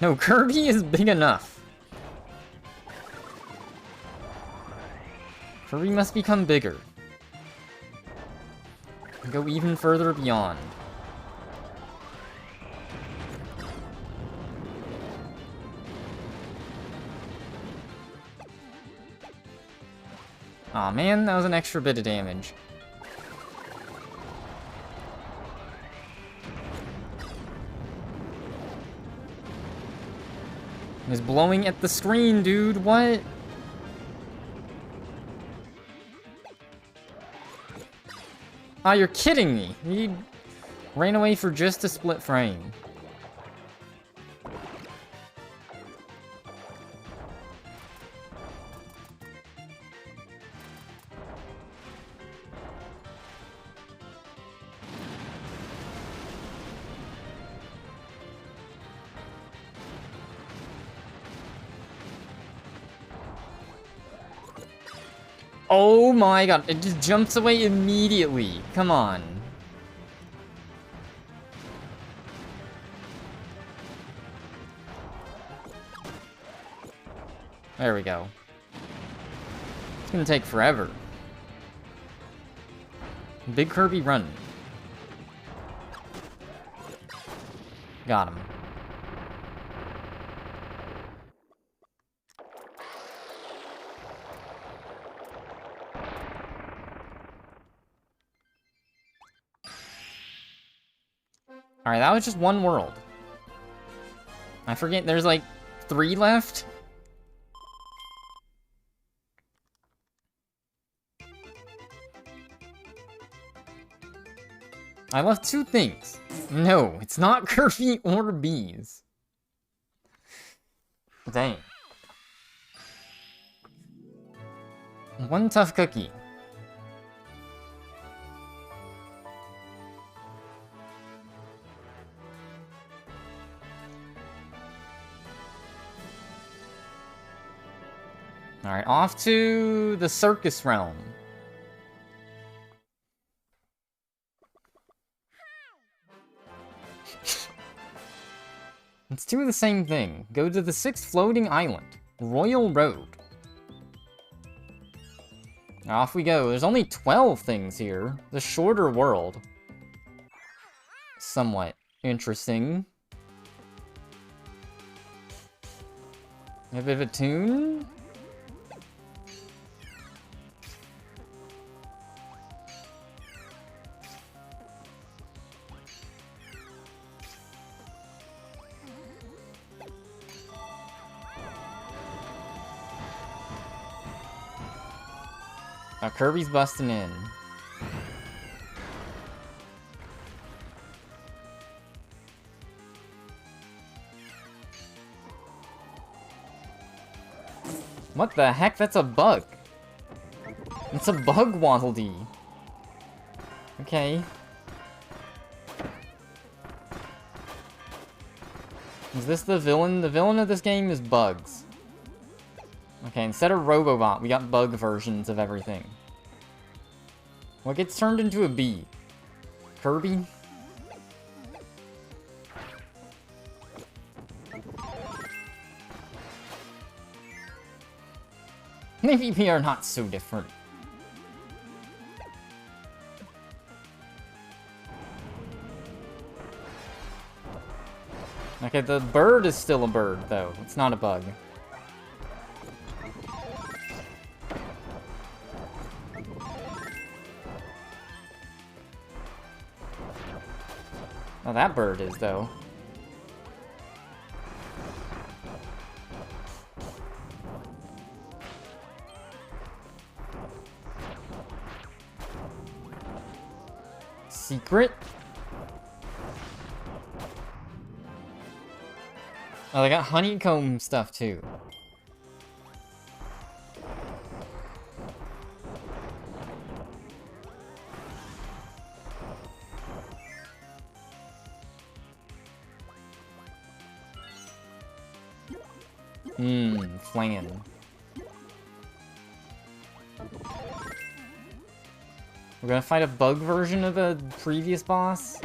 No, Kirby is big enough. Kirby must become bigger. Go even further beyond. Aw, man, that was an extra bit of damage. He's blowing at the screen, dude. What? Ah, you're kidding me. He ran away for just a split frame. Oh my god, it just jumps away immediately. Come on. There we go. It's gonna take forever. Big Kirby run. Got him. Alright, that was just one world. I forget, there's like 3 left? I left 2 things. No, it's not Kirby or bees. Dang. 1 tough cookie. Alright, off to the circus realm. Let's do the same thing. Go to the 6th floating island, Royal Road. Off we go. There's only 12 things here. The shorter world. Somewhat interesting. A bit of a tune. Now Kirby's busting in. What the heck? That's a bug. It's a bug Waddle Dee. Okay. Is this the villain? The villain of this game is bugs. Okay, instead of Robobot, we got bug versions of everything. What gets turned into a bee? Kirby? Maybe we are not so different. Okay, the bird is still a bird, though. It's not a bug. Oh, that bird is, though. Secret? Oh, they got honeycomb stuff, too. Flan. We're gonna fight a bug version of the previous boss?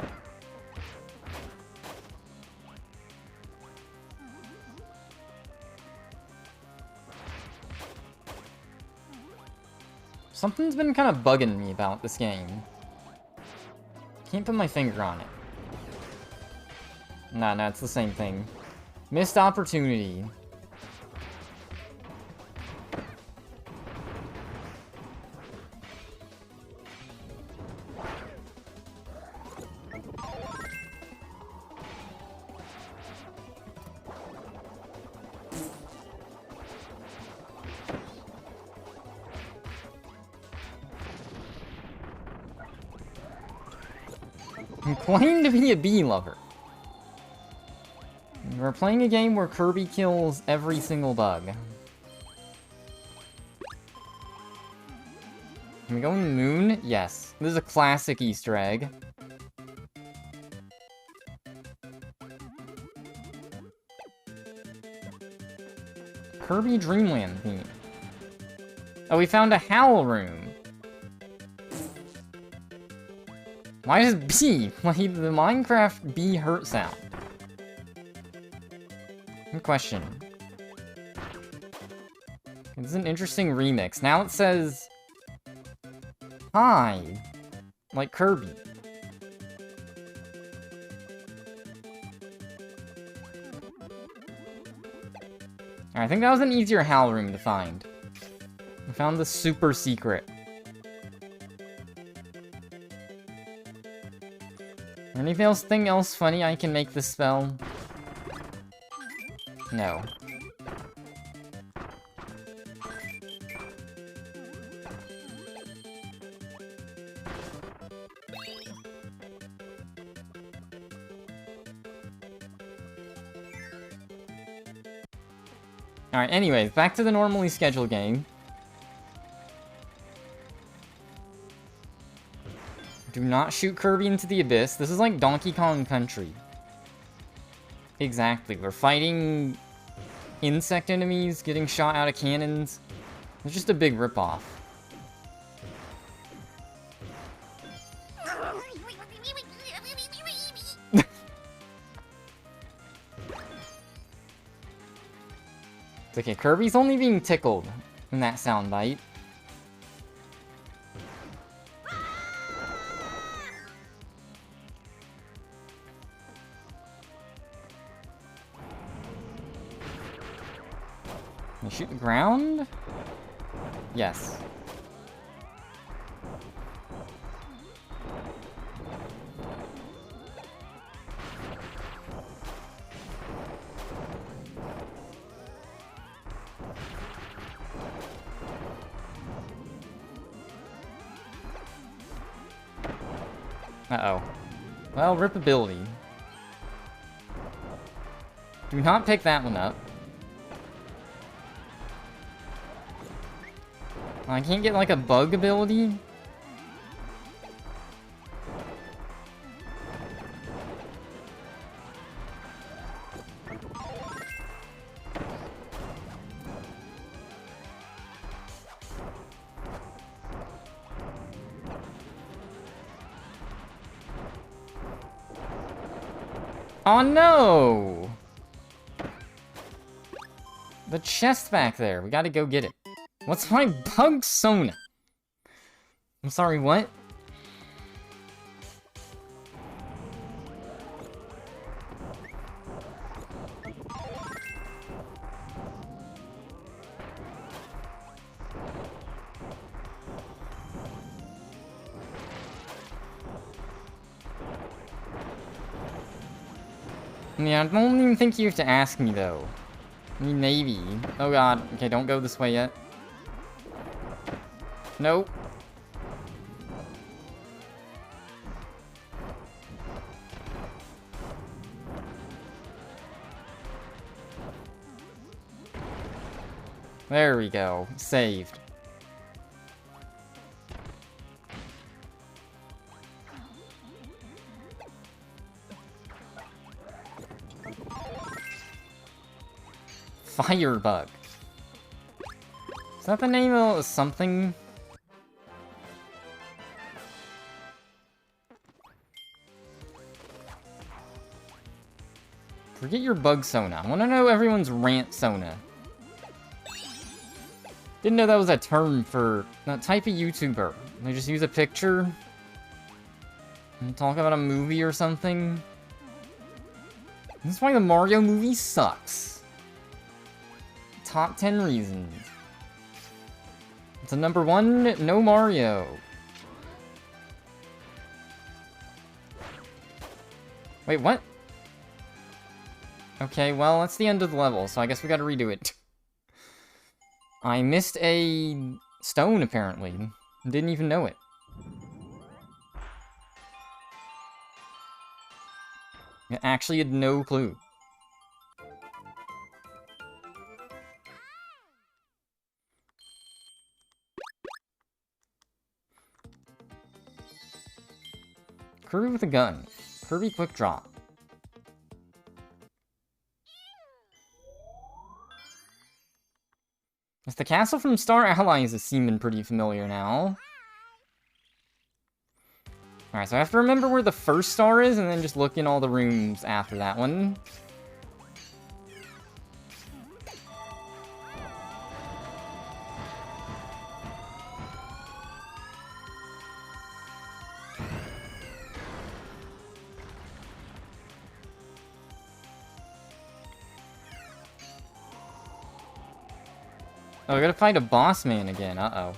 Something's been kind of bugging me about this game. Can't put my finger on it. Nah, it's the same thing. Missed opportunity. I'm claiming to be a bee lover. We're playing a game where Kirby kills every single bug. Can we go in the moon? Yes. This is a classic Easter egg. Kirby Dreamland theme. Oh, we found a howl room. Why does B? Like, the Minecraft B hurt sound. Good question. This is an interesting remix. Now it says... Hi. Like Kirby. I think that was an easier howl room to find. We found the super secret. Anything else funny I can make this spell? No. Alright, anyways, back to the normally scheduled game. Do not shoot Kirby into the abyss. This is like Donkey Kong Country. Exactly. We're fighting insect enemies, getting shot out of cannons. It's just a big ripoff. It's okay, Kirby's only being tickled in that soundbite. Can I shoot the ground? Yes. Uh-oh. Well, rip ability. Do not pick that one up. I can't get, like, a bug ability? Oh no! The chest back there. We gotta go get it. What's my bug Sona? I'm sorry, what? Yeah, I don't even think you have to ask me, though. I mean, maybe. Oh god. Okay, don't go this way yet. Nope. There we go. Saved. Firebug. Is that the name of something? Forget your bug Sona. I want to know everyone's rant Sona. Didn't know that was a term for that type of YouTuber. They just use a picture and talk about a movie or something. This is why the Mario movie sucks. Top 10 reasons. It's a number 1, no Mario. Wait, what? Okay, well, that's the end of the level, so I guess we gotta redo it. I missed a stone, apparently. Didn't even know it. I actually had no clue. Kirby with a gun. Kirby quick drop. If the castle from Star Allies is seeming pretty familiar now. Alright, so I have to remember where the first star is and then just look in all the rooms after that one. Oh, I gotta fight a boss man again. Uh-oh.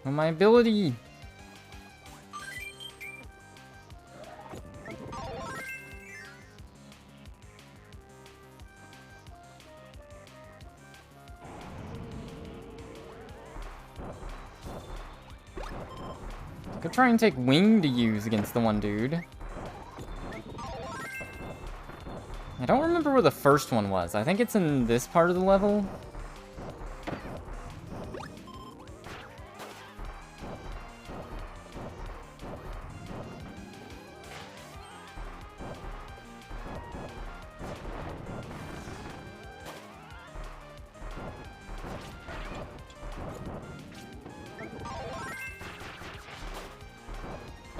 Oh, my ability! I could try and take Wing to use against the one dude. I don't remember where the first one was. I think it's in this part of the level.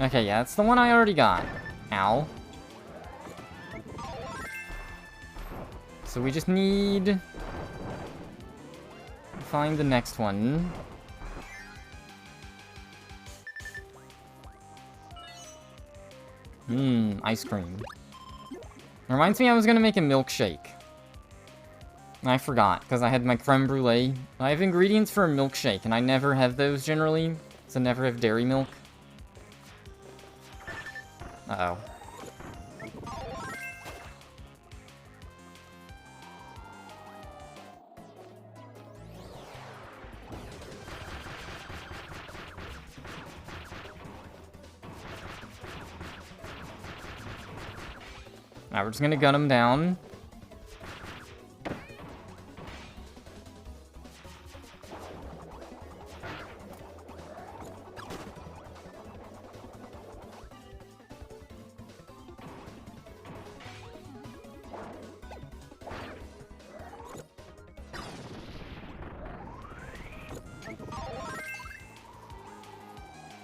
Okay, yeah, it's the one I already got. Ow. So we just need to find the next one. Ice cream. Reminds me I was gonna make a milkshake. I forgot, because I had my creme brulee. I have ingredients for a milkshake, and I never have those generally, so I never have dairy milk. Uh-oh. Alright, we're just gonna gun him down.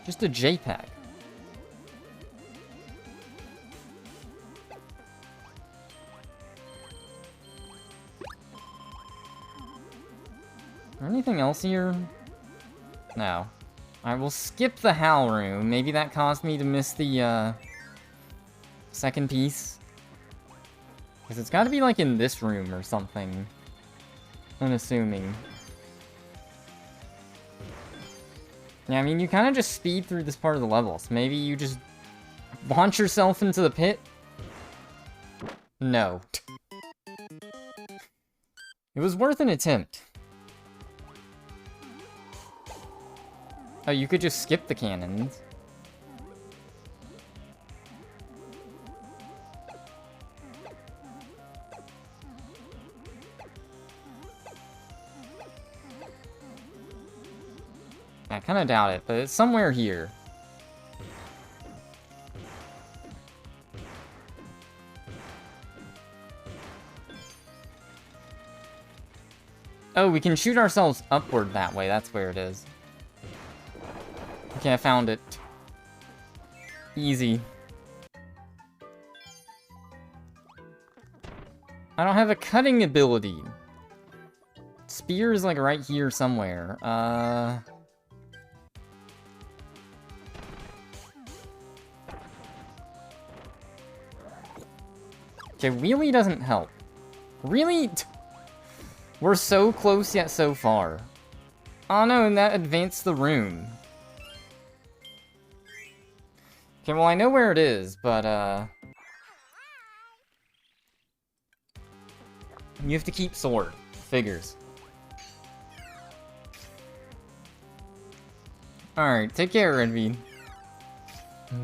Just a JPEG. Is there anything else here? No. I will skip the HAL room. Maybe that caused me to miss the, second piece. Because it's gotta be, like, in this room or something. Unassuming. Yeah, I mean, you kind of just speed through this part of the level, so maybe you just launch yourself into the pit? No. It was worth an attempt. Oh, you could just skip the cannons. I kind of doubt it, but it's somewhere here. Oh, we can shoot ourselves upward that way. That's where it is. Okay, I found it. Easy. I don't have a cutting ability. Spear is like right here somewhere. Okay, wheelie doesn't help. Really? We're so close yet so far. Oh no, and that advanced the room. Okay, well I know where it is, but you have to keep sword. Figures. Alright, take care, Redbean.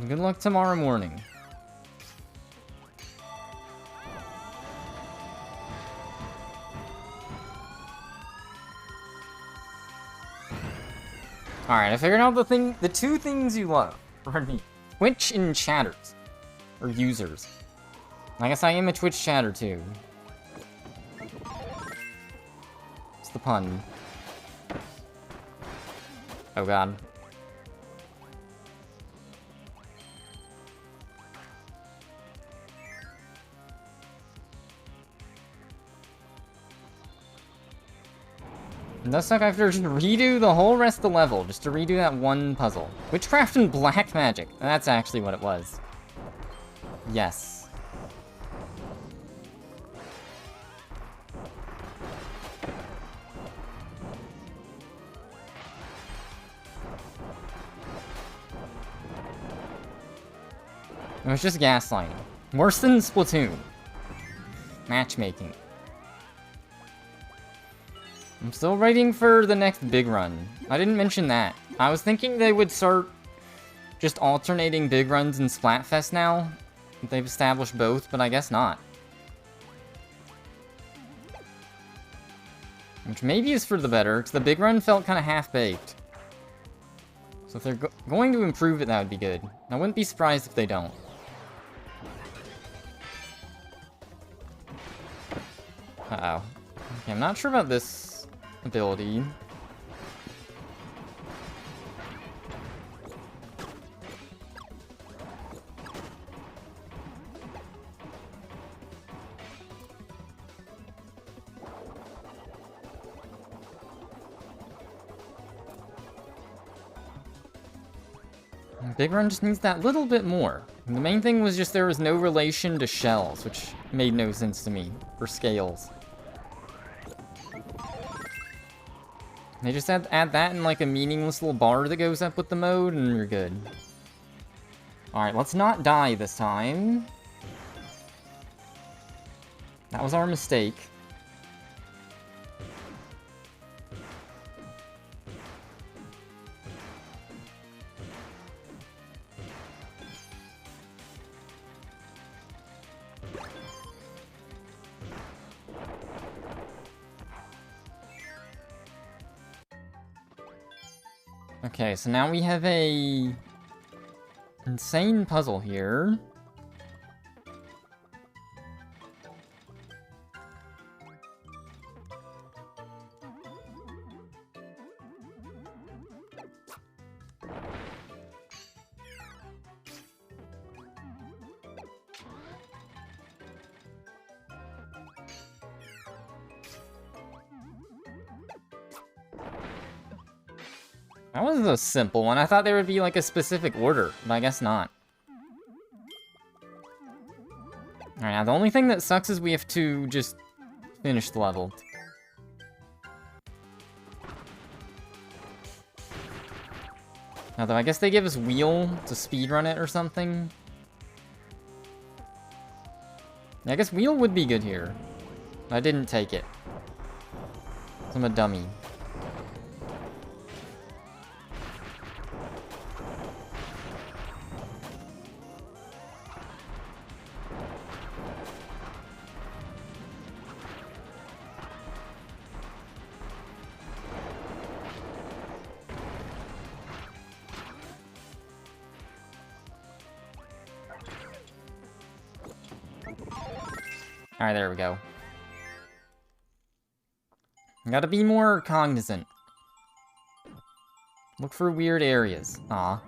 Good luck tomorrow morning. Alright, I figured out the two things you love. Redbean. Twitch and chatters. Or users. I guess I am a Twitch chatter too. What's the pun? Oh god. Thus, like, I have to just redo the whole rest of the level, just to redo that one puzzle. Witchcraft and black magic. That's actually what it was. Yes. It was just gaslighting. Worse than Splatoon. Matchmaking. I'm still waiting for the next big run. I didn't mention that. I was thinking they would start just alternating big runs and Splatfest now. They've established both, but I guess not. Which maybe is for the better, because the big run felt kind of half-baked. So if they're going to improve it, that would be good. I wouldn't be surprised if they don't. Uh-oh. Okay, I'm not sure about this ability. Big Run just needs that little bit more. And the main thing was just there was no relation to shells, which made no sense to me, for scales. They just add that in like a meaningless little bar that goes up with the mode, and you're good. Alright, let's not die this time. That was our mistake. Okay, so now we have a insane puzzle here. That was a simple one. I thought there would be like a specific order, but I guess not. Alright, now the only thing that sucks is we have to just finish the level. Although I guess they give us wheel to speedrun it or something. Yeah, I guess wheel would be good here. I didn't take it. I'm a dummy. Alright, there we go. Gotta be more cognizant. Look for weird areas. Aw.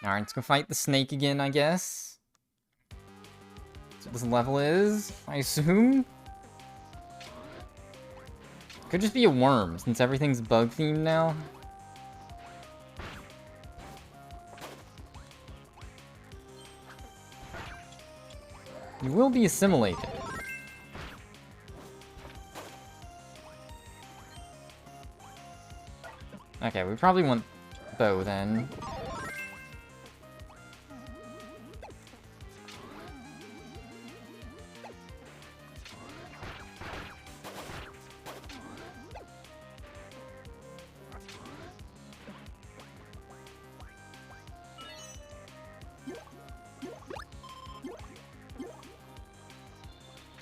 Alright, let's go fight the snake again, I guess. That's what this level is, I assume. Could just be a worm, since everything's bug-themed now. You will be assimilated. Okay, we probably want bow then.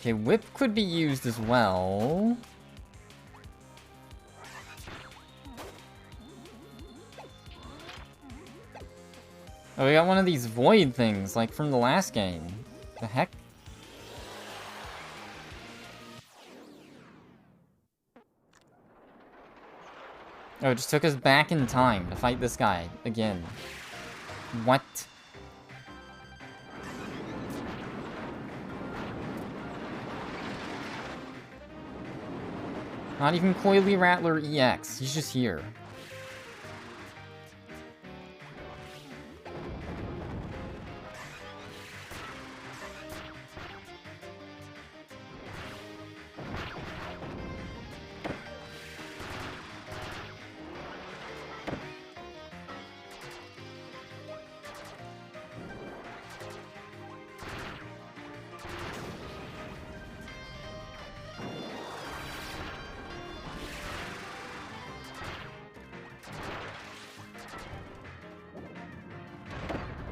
Okay, whip could be used as well. Oh, we got one of these void things, like from the last game. The heck? Oh, it just took us back in time to fight this guy again. What? Not even Coily Rattler EX, he's just here.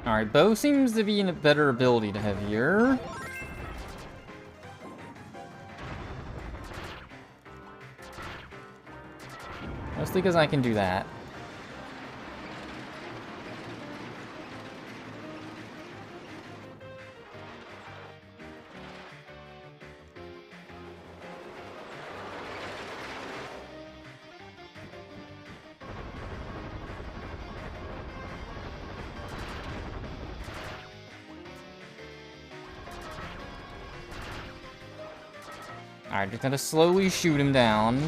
Alright, bow seems to be a better ability to have here. Mostly because I can do that. Alright, just gotta slowly shoot him down.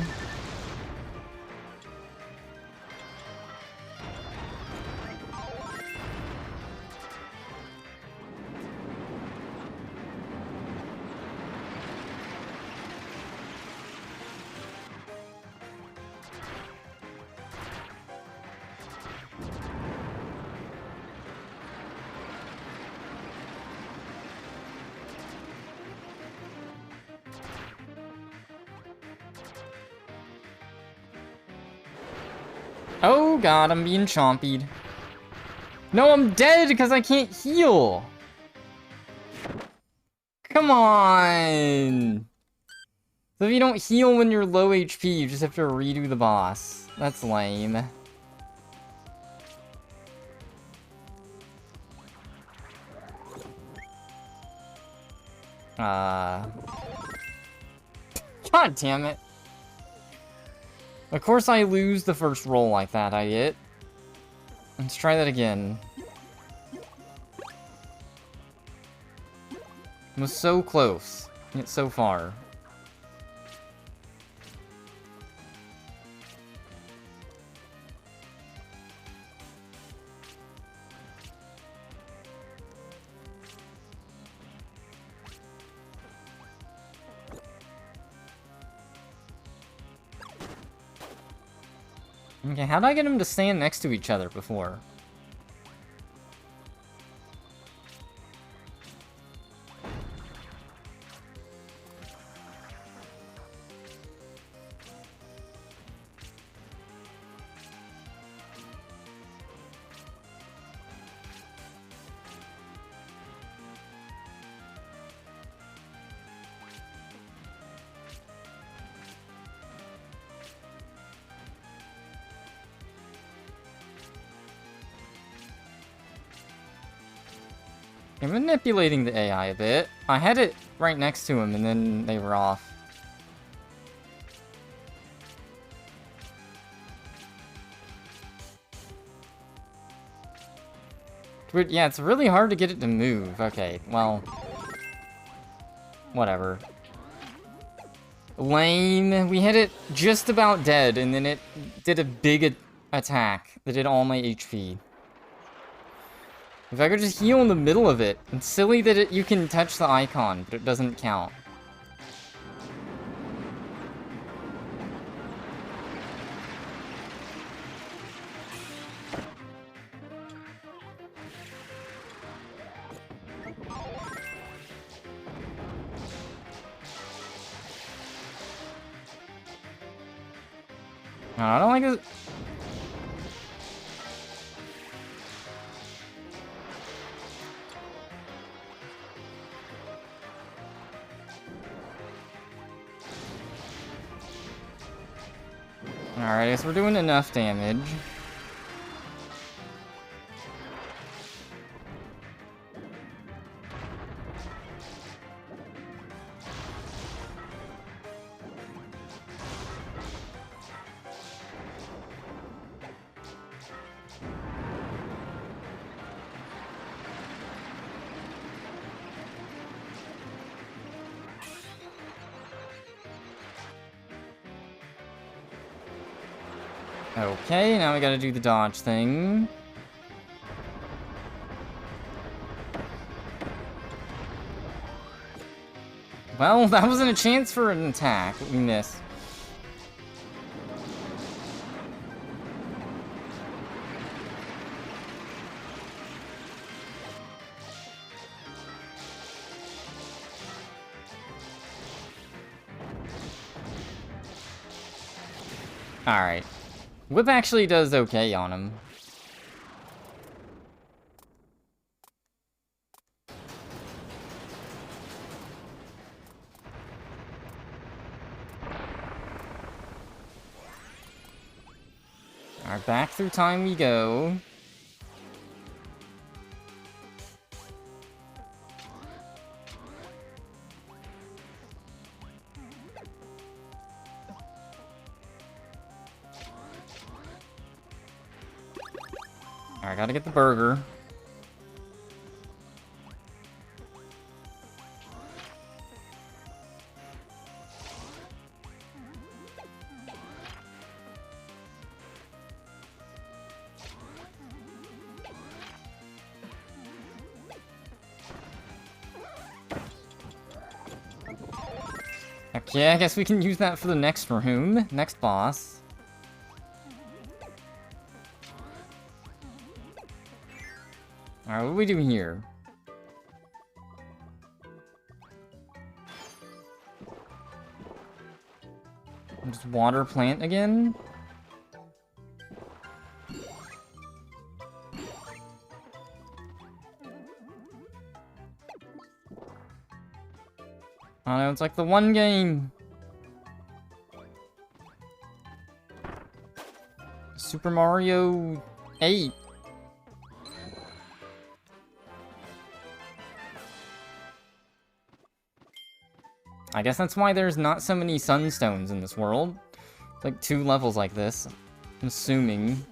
Oh god, I'm being chompied. No, I'm dead because I can't heal. Come on. So if you don't heal when you're low HP, you just have to redo the boss. That's lame. God damn it. Of course I lose the first roll like that, idiot. Let's try that again. It was so close, yet so far. Okay, how did I get them to stand next to each other before? I'm manipulating the AI a bit. I had it right next to him and then they were off. But yeah, it's really hard to get it to move. Okay, well... whatever. Lame. We had it just about dead and then it did a big attack that did all my HP. If I could just heal in the middle of it. It's silly that you can touch the icon, but it doesn't count. No, I don't like it. Alright, I guess we're doing enough damage. Okay, now we gotta do the dodge thing. Well, that wasn't a chance for an attack. We missed. Alright. Whip actually does okay on him. Alright, back through time we go. Alright, gotta get the burger. Yeah, I guess we can use that for the next room, next boss. Alright, what are we doing here? Just water plant again? I don't know, it's like the one game. Super Mario 8. I guess that's why there's not so many sunstones in this world. Like 2 levels like this, I'm assuming.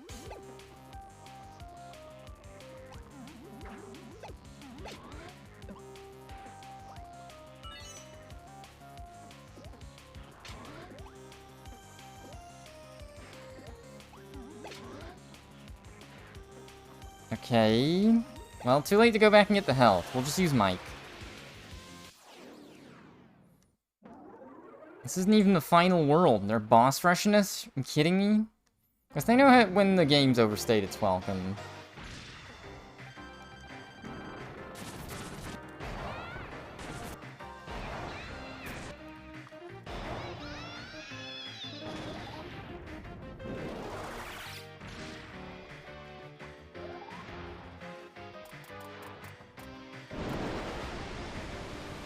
Okay. Well, too late to go back and get the health. We'll just use Mike. This isn't even the final world. Their boss freshness? Are you kidding me? Because they know how, when the game's overstayed its welcome.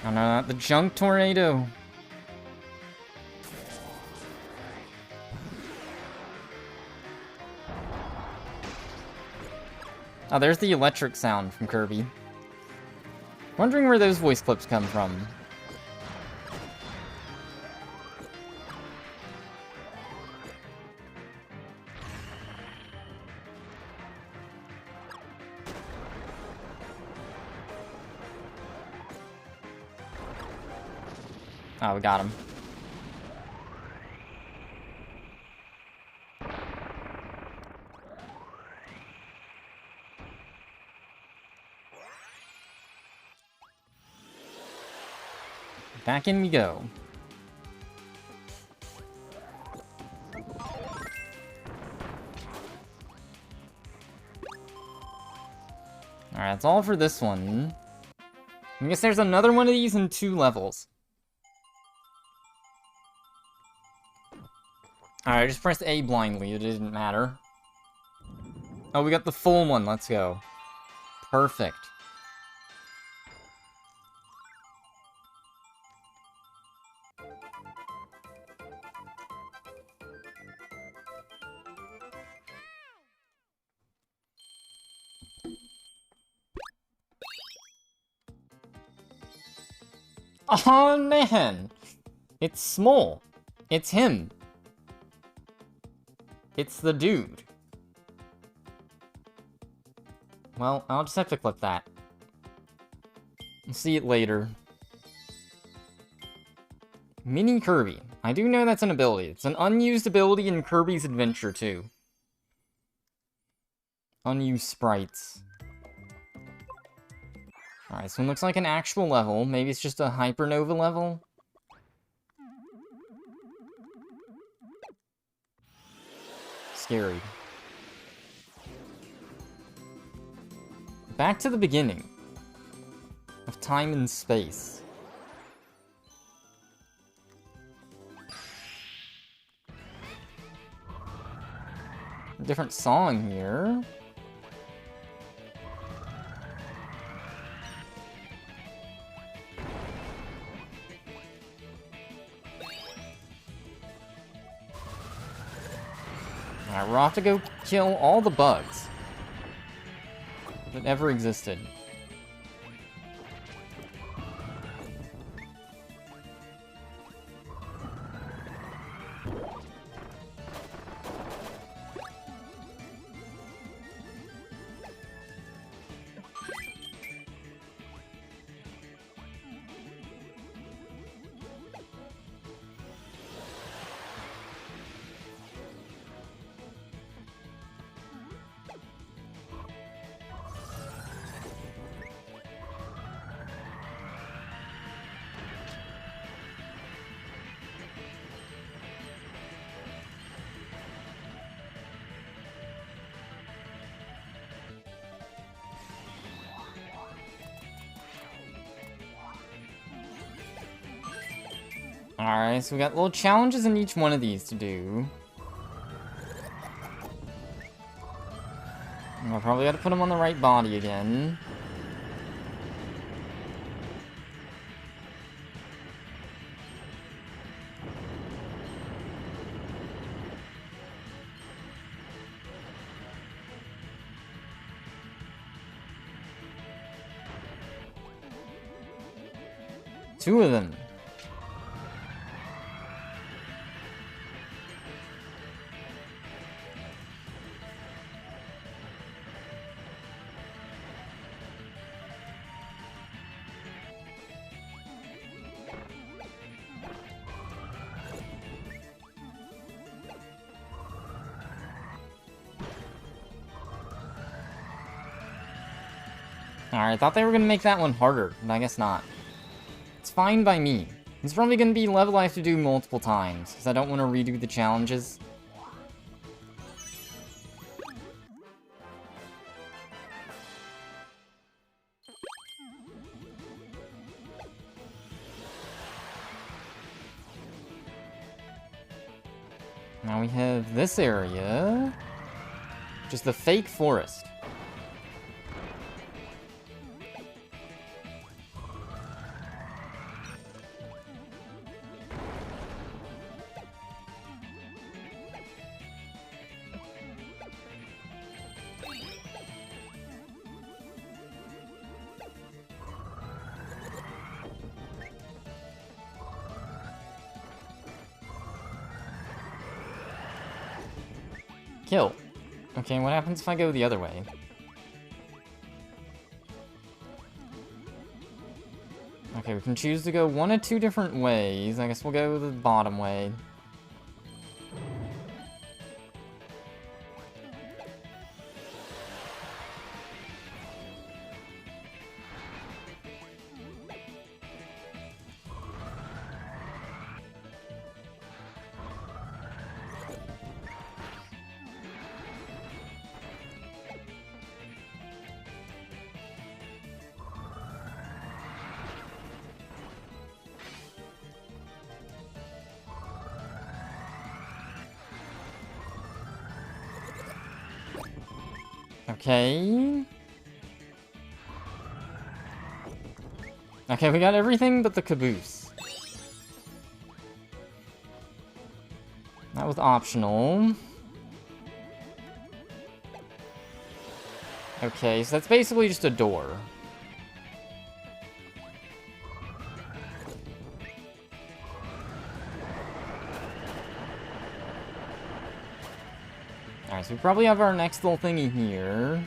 Oh no, not the junk tornado. Oh, there's the electric sound from Kirby. Wondering where those voice clips come from. Oh, we got him. Back in we go. Alright, that's all for this one. I guess there's another one of these in 2 levels. Alright, just press A blindly, it didn't matter. Oh, we got the full one, let's go. Perfect. Oh man! It's Small. It's him. It's the dude. Well, I'll just have to clip that. We'll see it later. Mini Kirby. I do know that's an ability. It's an unused ability in Kirby's Adventure 2. Unused sprites. Alright, so it looks like an actual level. Maybe it's just a Hypernova level? Scary. Back to the beginning of time and space. A different song here. Alright, we're off to go kill all the bugs that ever existed. Alright, so we got little challenges in each one of these to do. I'll probably gotta put him on the right body again. Two of them. Alright, I thought they were gonna make that one harder, but I guess not. It's fine by me. It's probably gonna be a level I have to do multiple times, because I don't want to redo the challenges. Now we have this area, just the fake forest. Kill. Okay, what happens if I go the other way? Okay, we can choose to go one of two different ways. I guess we'll go the bottom way. Okay. Okay, we got everything but the caboose. That was optional. Okay, so that's basically just a door. Alright, so we probably have our next little thingy here.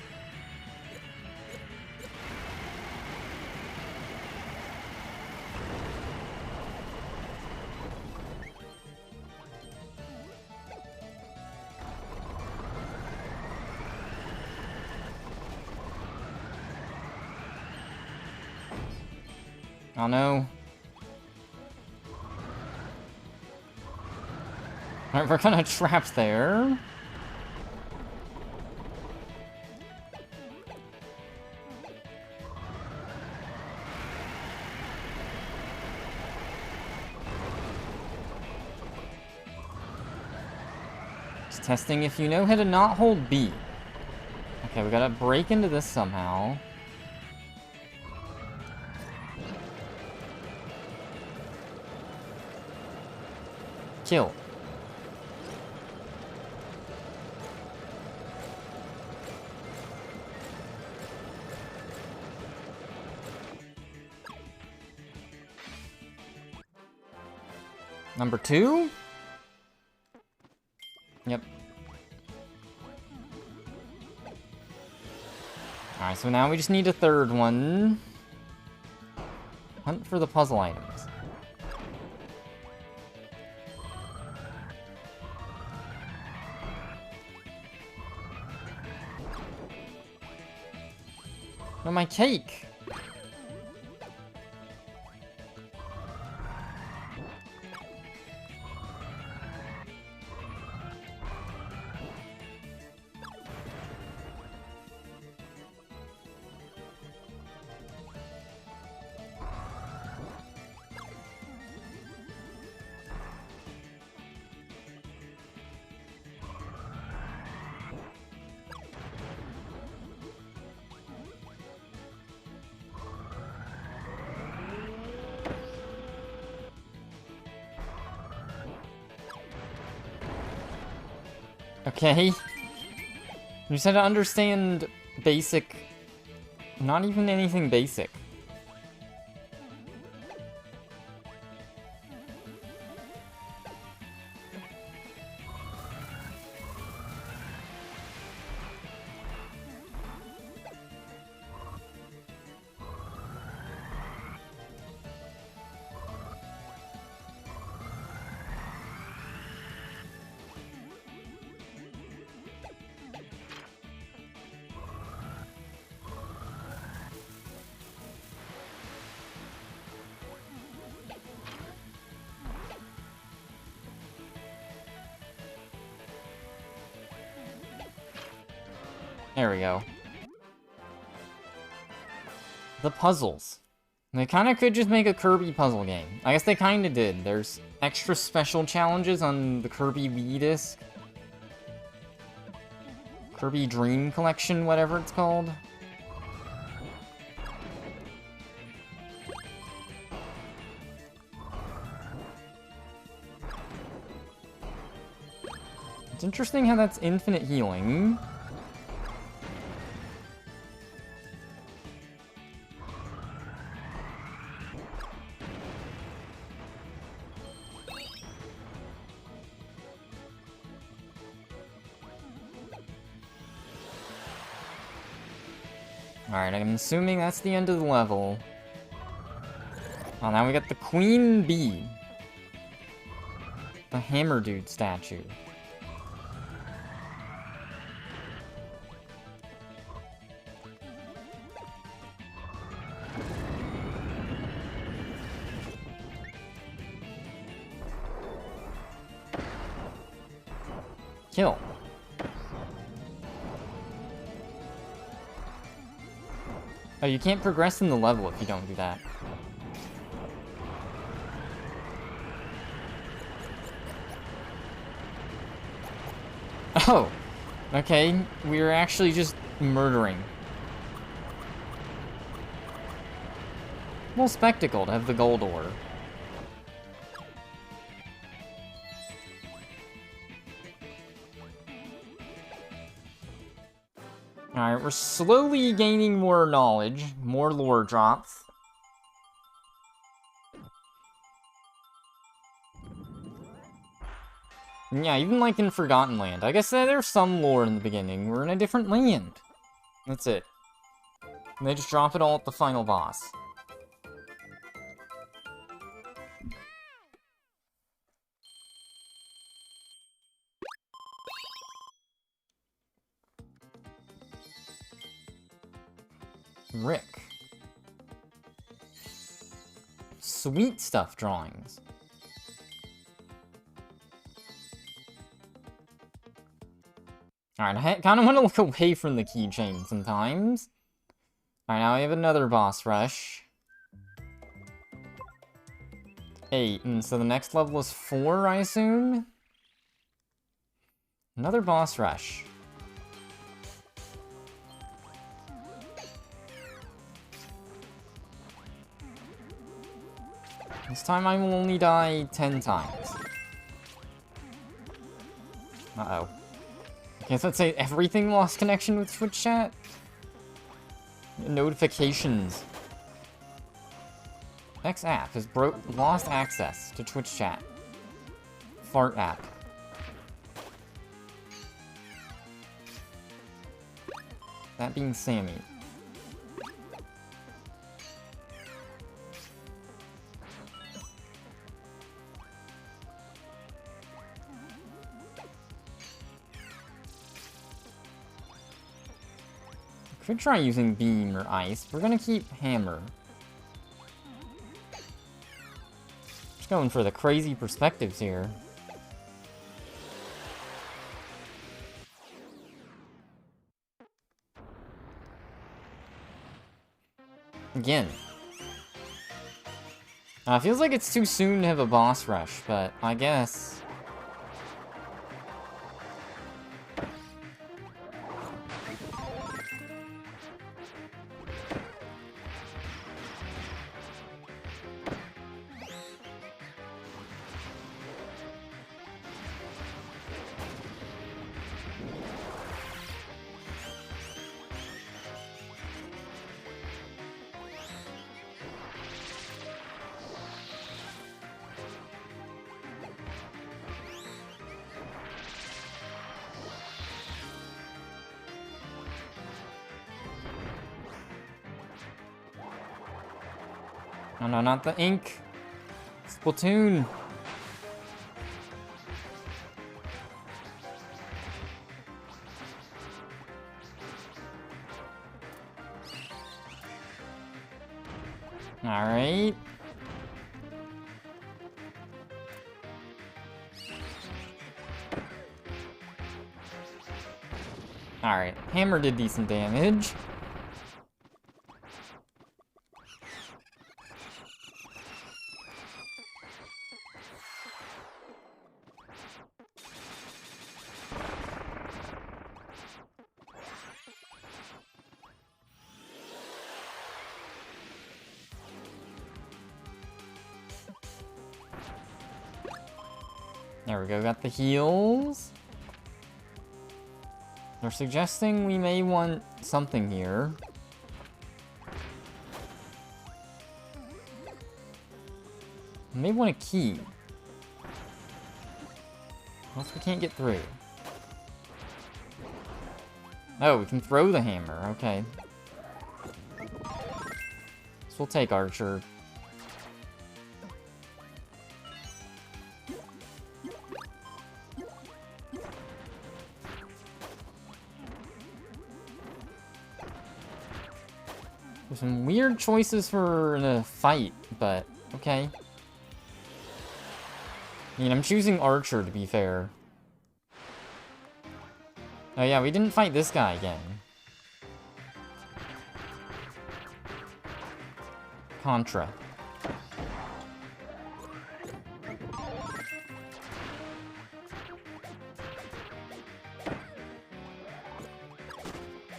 Oh no. Alright, we're kinda trapped there. Just testing if you know how to not hold B. Okay, we gotta break into this somehow. Kill. Number 2? Yep. Alright, so now we just need a third one. Hunt for the puzzle items. Oh, my cake! Okay. You just had to understand basic... Not even anything basic. There we go. The puzzles. They kind of could just make a Kirby puzzle game. I guess they kind of did. There's extra special challenges on the Kirby Wii disc. Kirby Dream Collection, whatever it's called. It's interesting how that's infinite healing. Alright, I'm assuming that's the end of the level. Oh, now we got the Queen Bee. The Hammer Dude statue. Kill. Oh, you can't progress in the level if you don't do that. Oh! Okay, we're actually just murdering. Well, spectacle to have the gold ore. Alright, we're slowly gaining more knowledge, more lore drops. And yeah, even like in Forgotten Land. I guess there's some lore in the beginning. We're in a different land. That's it. And they just drop it all at the final boss. Rick. Sweet stuff drawings. Alright, I kind of want to look away from the keychain sometimes. Alright, now we have another boss rush. 8, and so the next level is 4, I assume? Another boss rush. This time I will only die 10 times. Uh-oh. Can't that say everything lost connection with Twitch chat? Notifications. X app has lost access to Twitch chat. Fart app. That being Sammy. Could try using beam or ice. We're gonna keep hammer. Just going for the crazy perspectives here. Again. Feels like it's too soon to have a boss rush, but I guess... Oh no, not the ink. Splatoon. Alright. Alright, hammer did decent damage. There we go, got the heals. They're suggesting we may want something here. We may want a key. Or else we can't get through. Oh, we can throw the hammer, okay. So we'll take Archer. There's some weird choices for the fight, but okay. I mean, I'm choosing Archer, to be fair. Oh yeah, we didn't fight this guy again. Contra.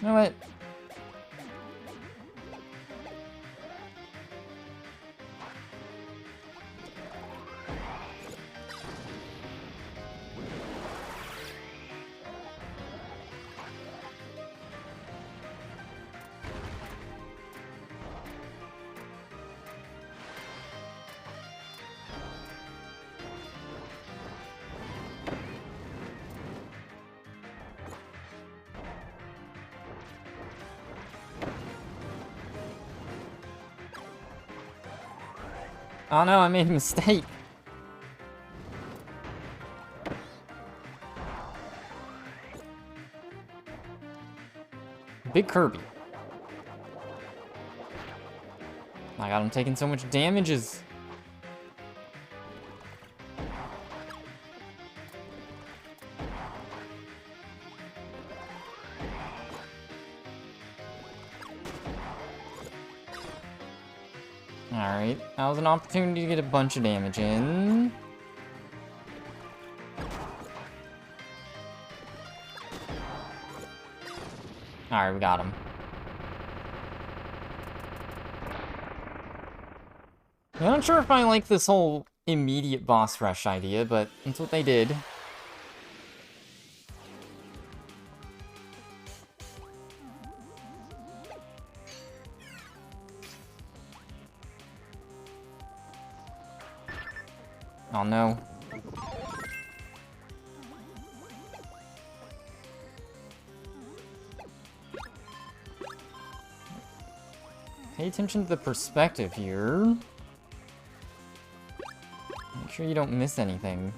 You know what? Oh no, I made a mistake. Big Kirby. My god, I'm taking so much damages. Alright, that was an opportunity to get a bunch of damage in. Alright, we got him. I'm not sure if I like this whole immediate boss rush idea, but that's what they did. Oh no. Pay attention to the perspective here. Make sure you don't miss anything.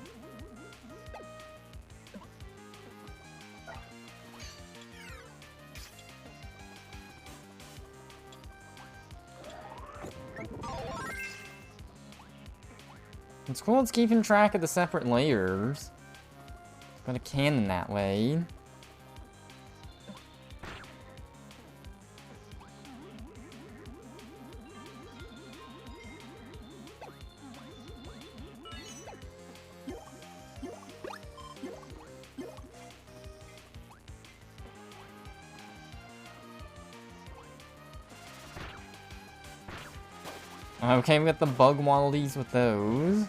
It's cool it's keeping track of the separate layers. It's got a cannon that way. Okay, we got the bug waddlies with those.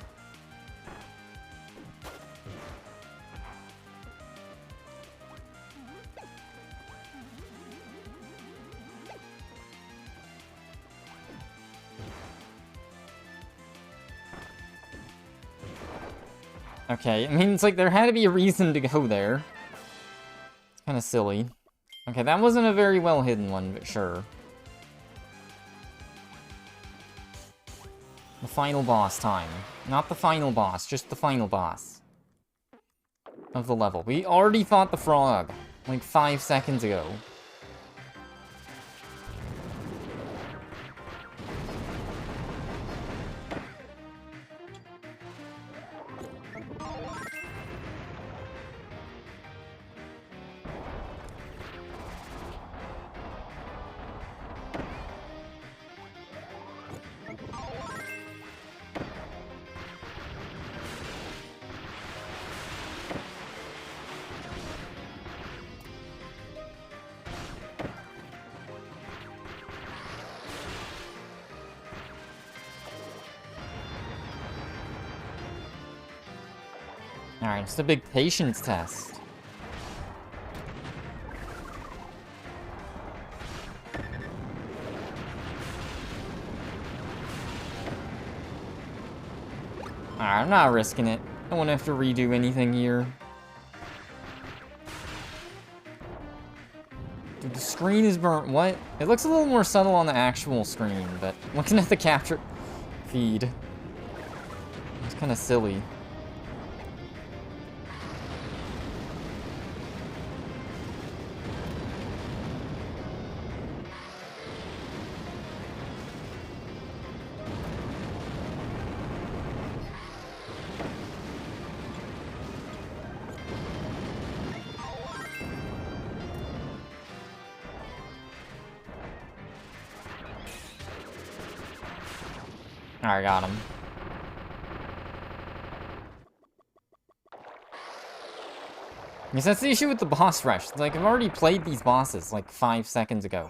Okay, I mean, it's like there had to be a reason to go there. It's kind of silly. Okay, that wasn't a very well hidden one, but sure. The final boss time. Not the final boss, just the final boss of the level. We already fought the frog, like 5 seconds ago. Alright, just a big patience test. Alright, I'm not risking it. I don't want to have to redo anything here. Dude, the screen is burnt. What? It looks a little more subtle on the actual screen, but looking at the capture feed, it's kind of silly. Alright, got him. Because that's the issue with the boss rush. Like, I've already played these bosses, like, 5 seconds ago.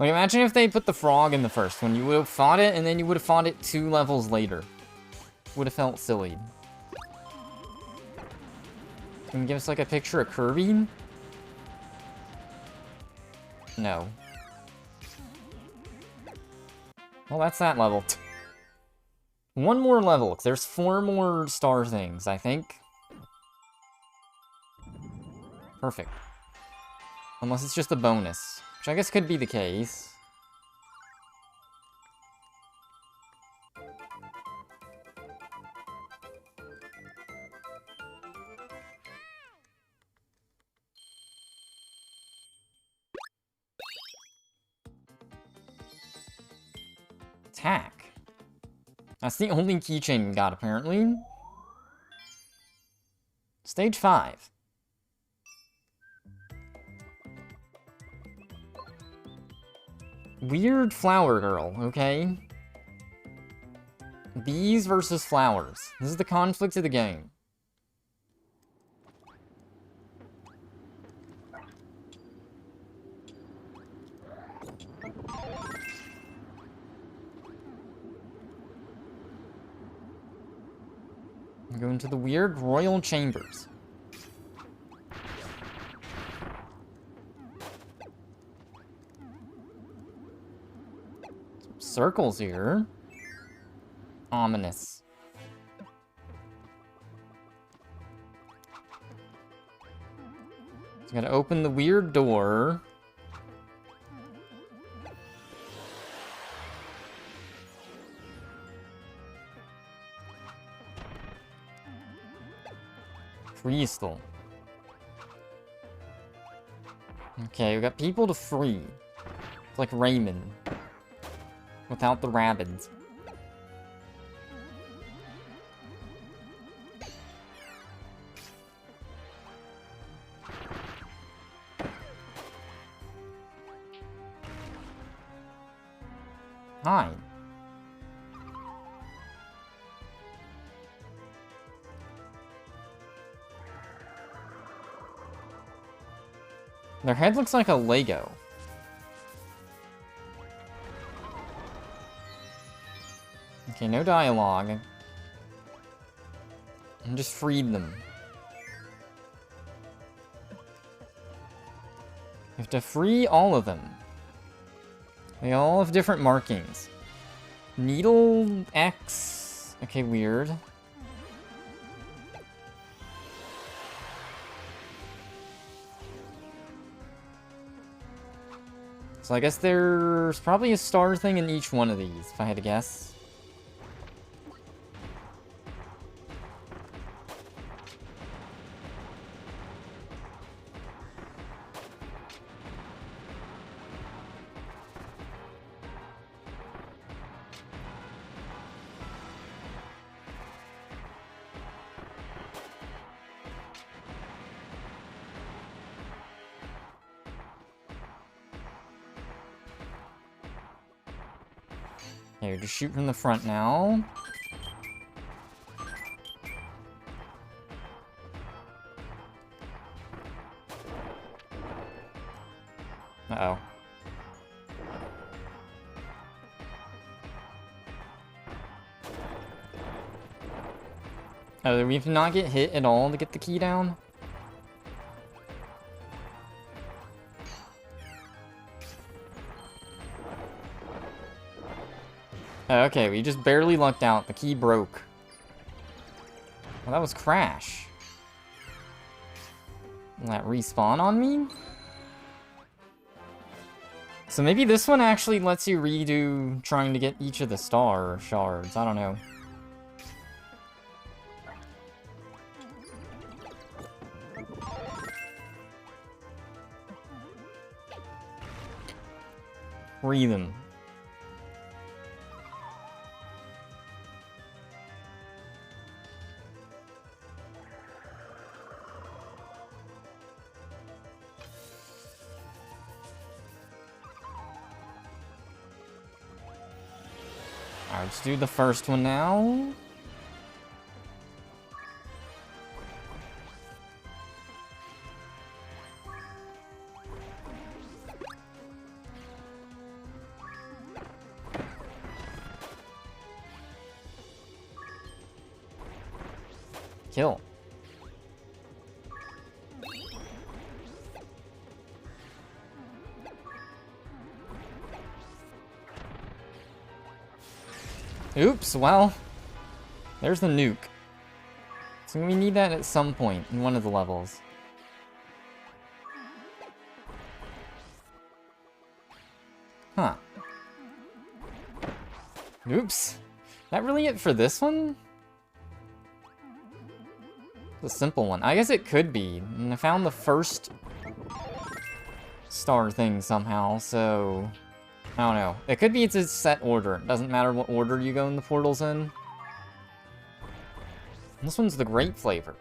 Like, imagine if they put the frog in the first one. You would have fought it, and then you would have fought it 2 levels later. Would have felt silly. Can you give us, like, a picture of Kirby? No. Well, that's that level. One more level, because there's 4 more star things, I think. Perfect. Unless it's just a bonus, which I guess could be the case. Attack. That's the only keychain we got, apparently. Stage 5. Weird flower girl, okay? Bees versus flowers. This is the conflict of the game. Go into the weird royal chambers. Some circles here. Ominous. So gotta open the weird door. Crystal. Okay, we got people to free. It's like Raymond. Without the rabbits. Hi. Their head looks like a Lego. Okay, no dialogue. And just freed them. You have to free all of them. They all have different markings. Needle X. Okay, weird. So I guess there's probably a star thing in each one of these, if I had to guess. Here, just shoot from the front now. Uh-oh. Oh, do we have to not get hit at all to get the key down? Oh, okay, we just barely lucked out. The key broke. Well, that was Crash. Will that respawn on me? So maybe this one actually lets you redo trying to get each of the star shards. I don't know. Free them. Alright, let's do the first one now. Kill. Oops, well, there's the nuke. So we need that at some point in one of the levels. Huh. Oops. That really it for this one? The simple one. I guess it could be. And I found the first star thing somehow, so I don't know. It could be it's a set order. It doesn't matter what order you go in the portals in. This one's the grape flavor.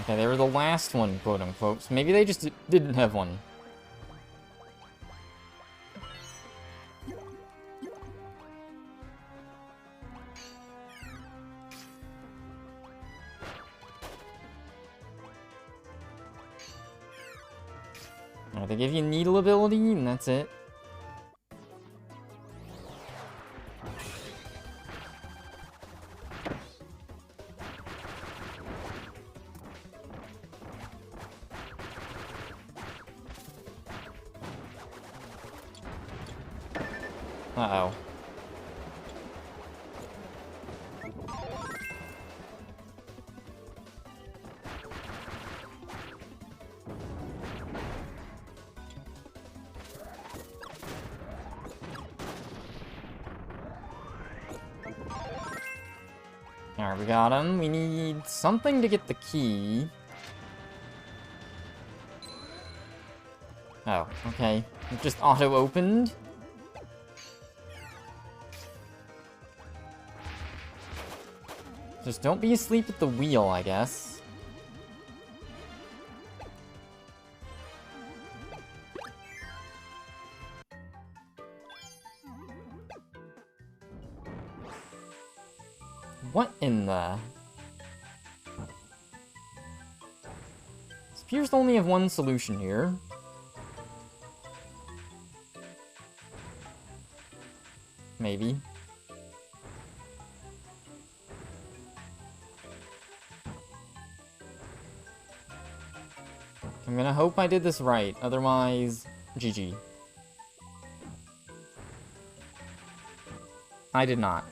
Okay, they were the last one, quote unquote. So maybe they just didn't have one. They give you needle ability, and that's it. Uh-oh. Alright, we got him. We need something to get the key. Oh, okay. It just auto-opened. Just don't be asleep at the wheel, I guess. What in the... It appears to only have one solution here. Maybe. I'm gonna hope I did this right, otherwise, GG. I did not.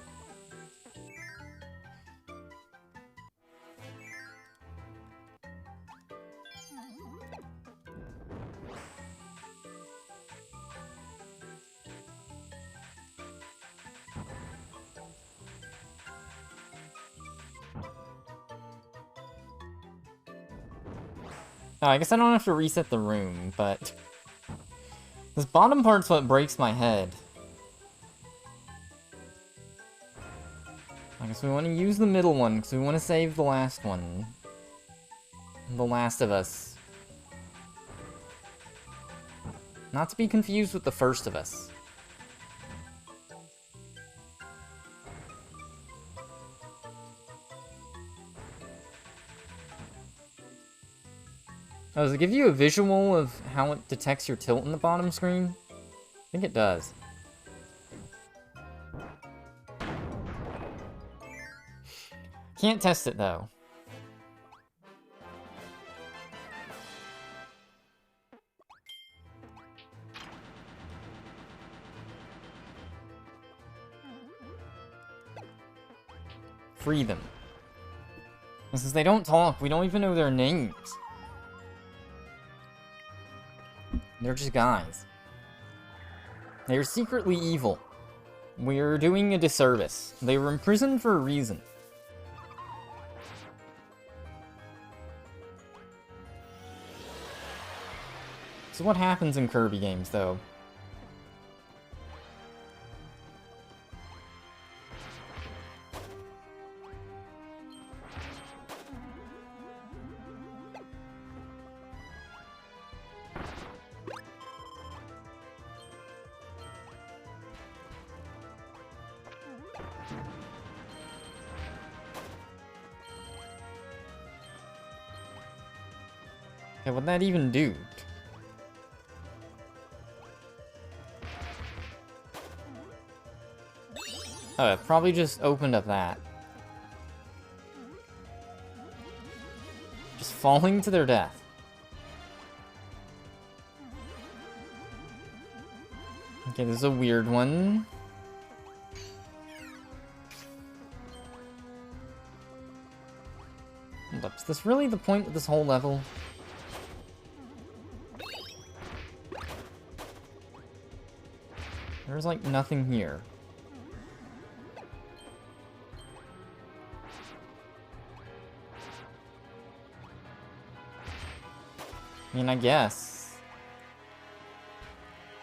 Oh, I guess I don't have to reset the room, but... This bottom part's what breaks my head. I guess we want to use the middle one, because we want to save the last one. The Last of Us. Not to be confused with the First of Us. Oh, does it give you a visual of how it detects your tilt in the bottom screen? I think it does. Can't test it, though. Free them. And since they don't talk, we don't even know their names. They're just guys. They're secretly evil. We're doing a disservice. They were imprisoned for a reason. So what happens in Kirby games, though? Okay, what'd that even do? Oh, it probably just opened up that. Just falling to their death. Okay, this is a weird one. Hold up, is this really the point of this whole level? There's like nothing here. I mean, I guess.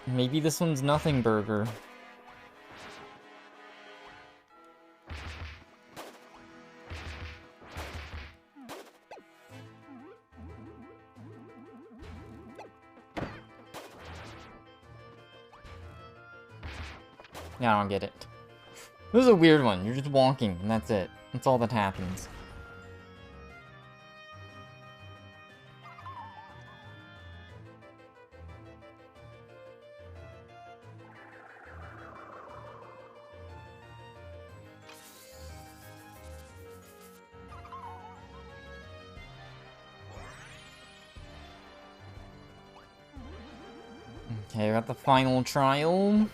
Maybe this one's nothing burger. Yeah, I don't get it. This is a weird one. You're just walking, and that's it. That's all that happens. Okay, we got the final trial.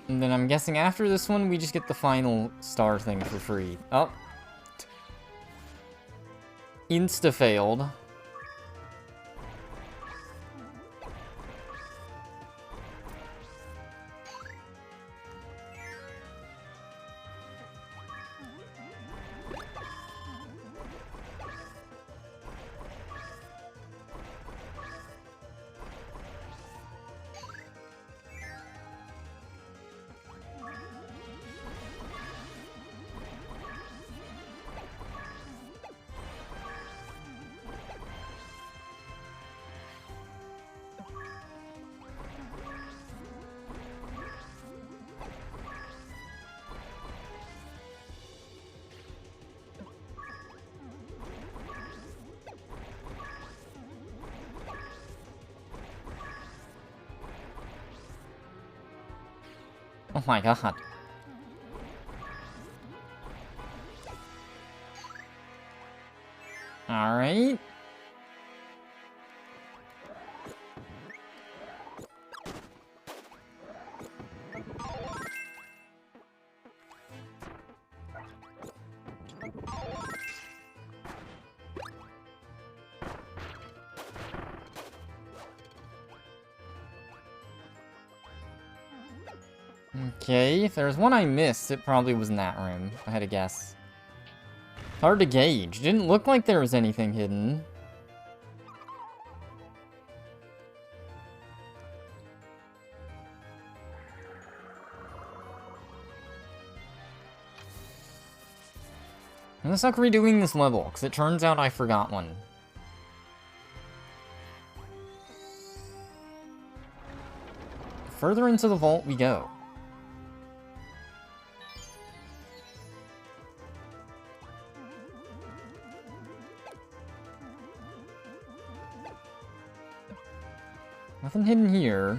And then I'm guessing after this one, we just get the final star thing for free. Oh. Insta-failed. Oh my god. Alright. Okay, if there's one I missed, it probably was in that room, if I had to guess. Hard to gauge. Didn't look like there was anything hidden. I'm gonna suck redoing this level, because it turns out I forgot one. Further into the vault we go. Nothing hidden here.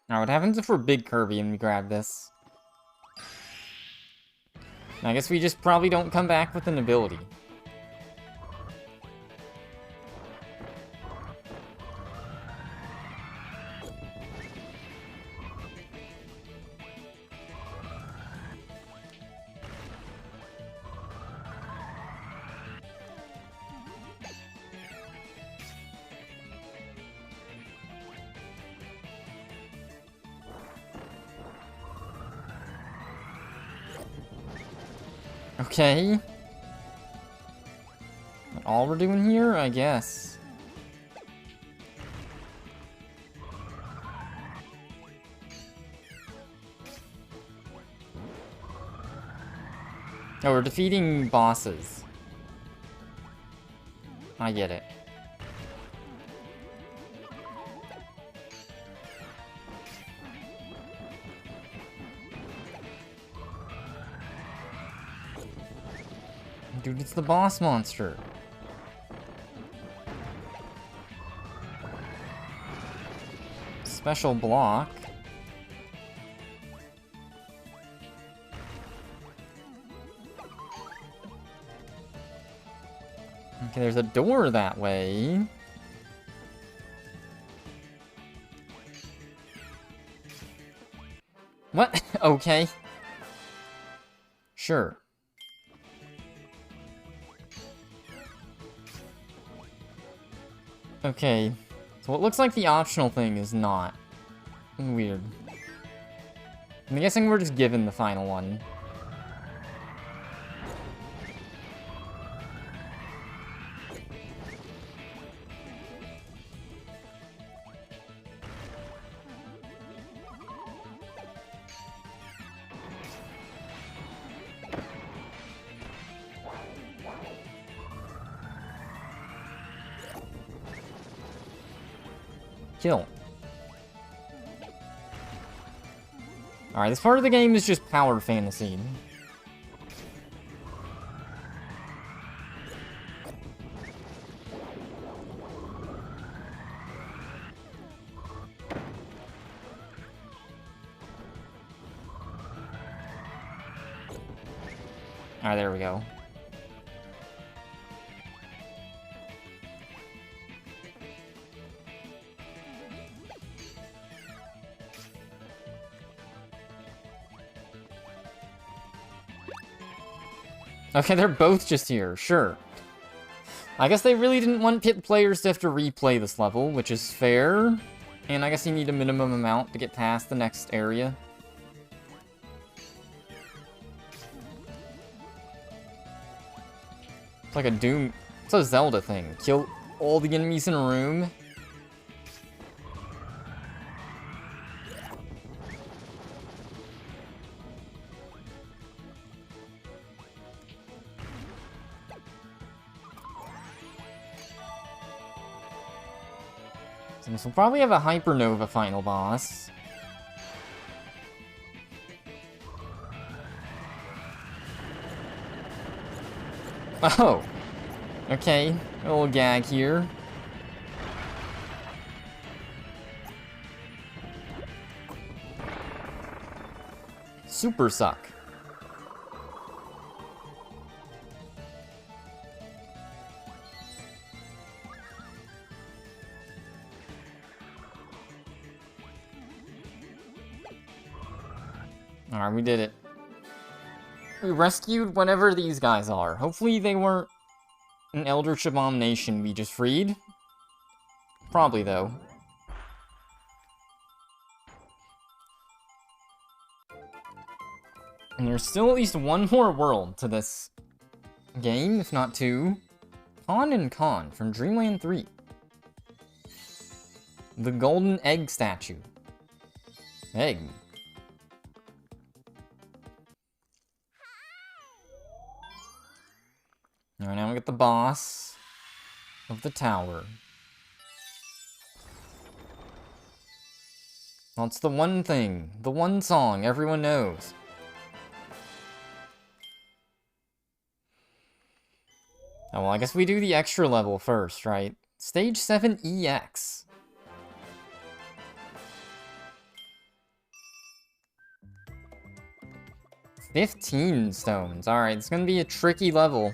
Now, what happens if we're big Kirby and we grab this? I guess we just probably don't come back with an ability. Okay. All we're doing here, I guess. Oh, we're defeating bosses. I get it. Dude, it's the boss monster. Special block. Okay, there's a door that way. What? Okay. Sure. Okay, so what looks like the optional thing is not. Weird. I'm guessing we're just given the final one. Kill. Alright, this part of the game is just power fantasy. Alright, there we go. Okay, they're both just here, sure. I guess they really didn't want players to have to replay this level, which is fair. And I guess you need a minimum amount to get past the next area. It's like a Doom... It's a Zelda thing. Kill all the enemies in a room. So this will probably have a Hypernova final boss. Oh! Okay, a little gag here. Super suck. Alright, we did it. We rescued whatever these guys are. Hopefully they weren't an Eldritch Abomination we just freed. Probably, though. And there's still at least one more world to this game, if not two. Con and Con from Dreamland 3. The golden egg statue. Egg. Alright, now we get the boss of the tower. That's the one thing, the one song everyone knows. Oh, well, I guess we do the extra level first, right? Stage 7 EX. $15 stones. Alright, it's gonna be a tricky level.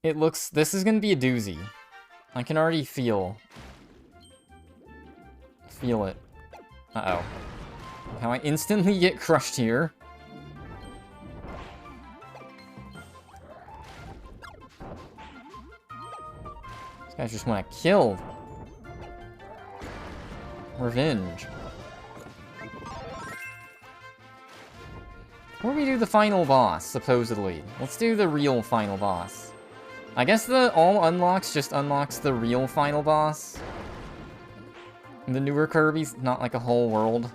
It looks... This is gonna be a doozy. I can already feel it. Uh-oh. How I instantly get crushed here. These guys just want to kill. Revenge. Before we do the final boss, supposedly, let's do the real final boss. I guess the all unlocks just unlocks the real final boss. The newer Kirby's not like a whole world.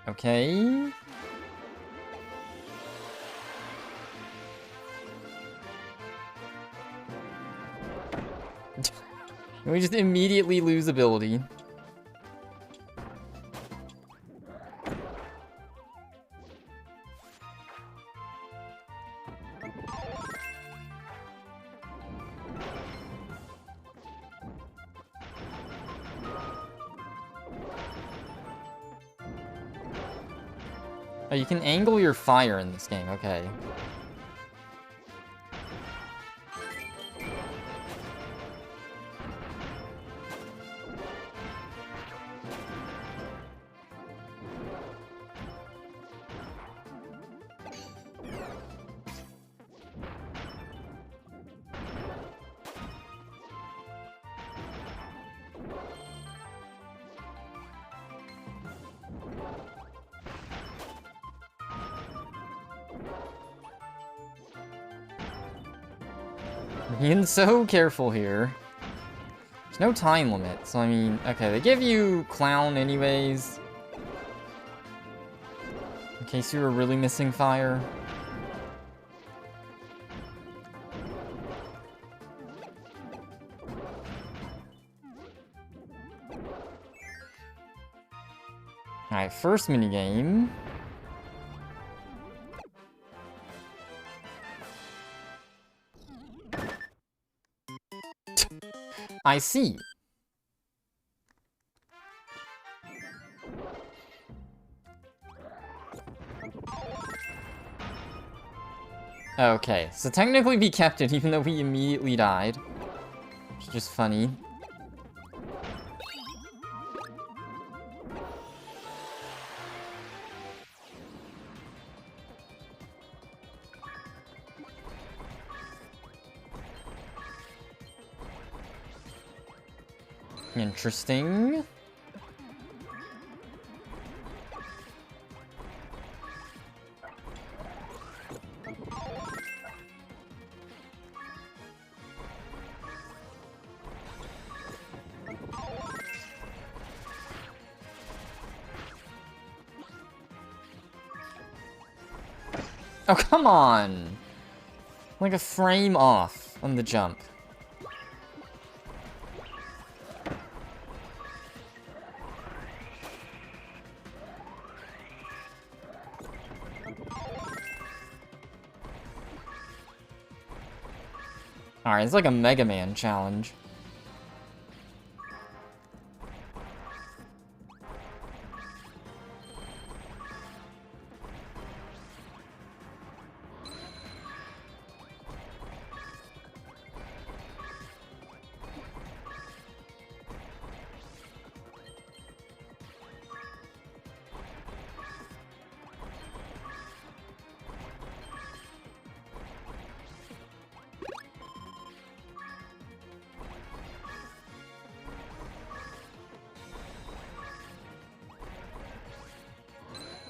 Okay. We just immediately lose ability. Oh, you can angle your fire in this game, okay. Being so careful here. There's no time limit, so I mean, okay, they give you Clown anyways. In case you were really missing fire. Alright, first minigame. I see. Okay, so technically we kept it even though we immediately died. Which is just funny. Interesting. Oh, come on! Like a frame off on the jump. Alright, it's like a Mega Man challenge.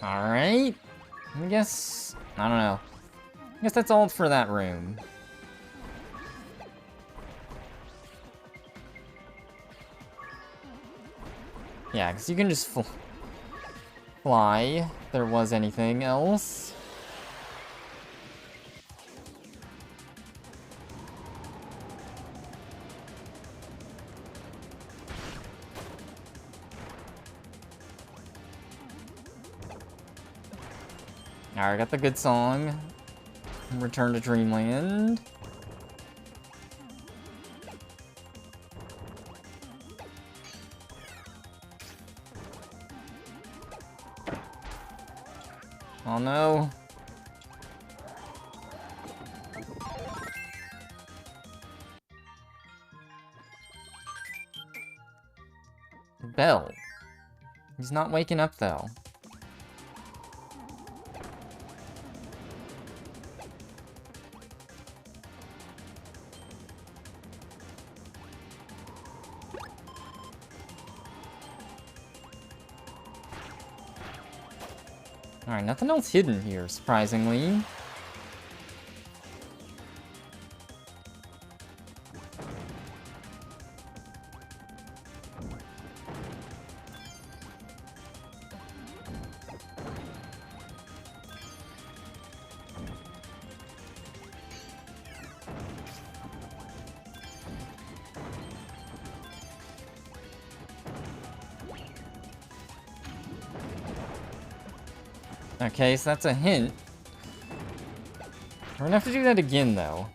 Alright. I guess... I don't know. I guess that's all for that room. Yeah, because you can just fly if there was anything else. Alright, got the good song. Return to Dreamland. Oh no. Bell. He's not waking up though. Alright, nothing else hidden here, surprisingly. Okay, so that's a hint. We're gonna have to do that again, though.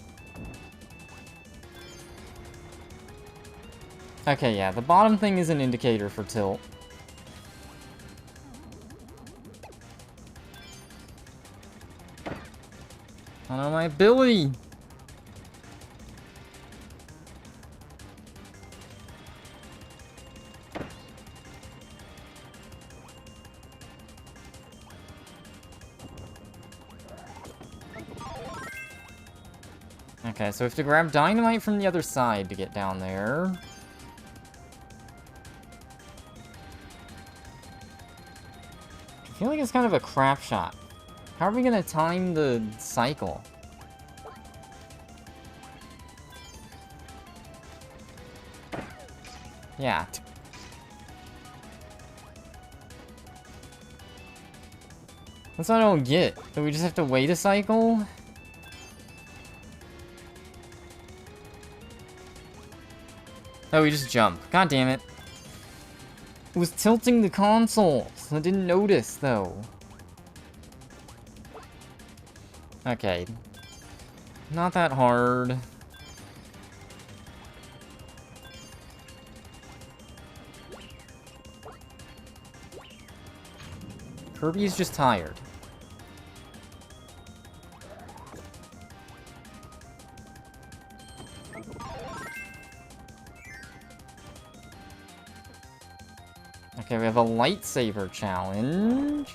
Okay, yeah, the bottom thing is an indicator for tilt. I don't know my ability! Okay, so we have to grab dynamite from the other side to get down there. I feel like it's kind of a crap shot. How are we gonna time the cycle? Yeah. That's what I don't get. Do we just have to wait a cycle? Oh, we just jump. God damn it. It was tilting the consoles. I didn't notice, though. Okay. Not that hard. Kirby's just tired. Okay, we have a lightsaber challenge.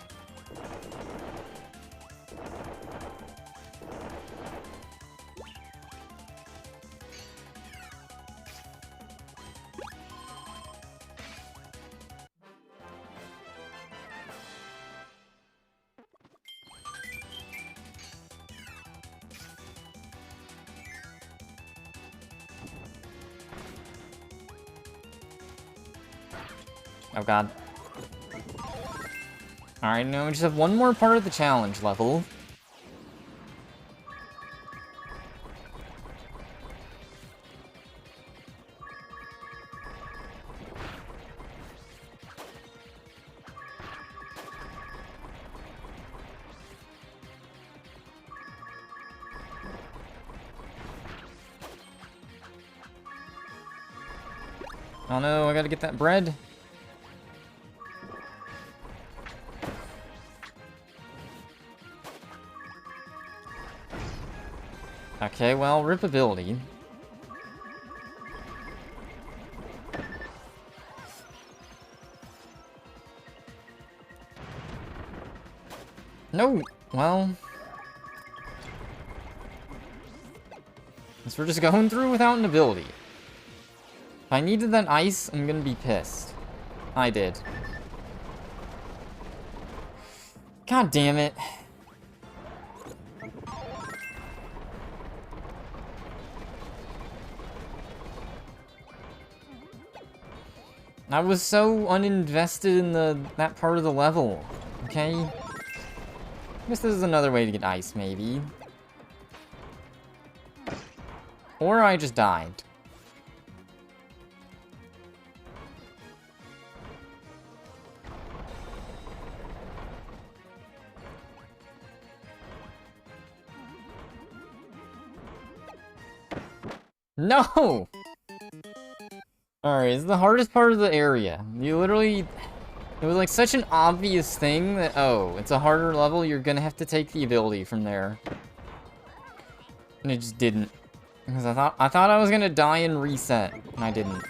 Oh god. Alright, no, we just have one more part of the challenge level. Oh no, I gotta get that bread. Okay, well, rip ability. No, well. Guess we're just going through without an ability. If I needed that ice, I'm gonna be pissed. I did. God damn it. I was so uninvested in that part of the level, okay? I guess this is another way to get ice, maybe. Or I just died. No! Alright, it's the hardest part of the area. You literally... It was like such an obvious thing that, oh, it's a harder level, you're gonna have to take the ability from there. And it just didn't. Because I thought I was gonna die and reset, and I didn't.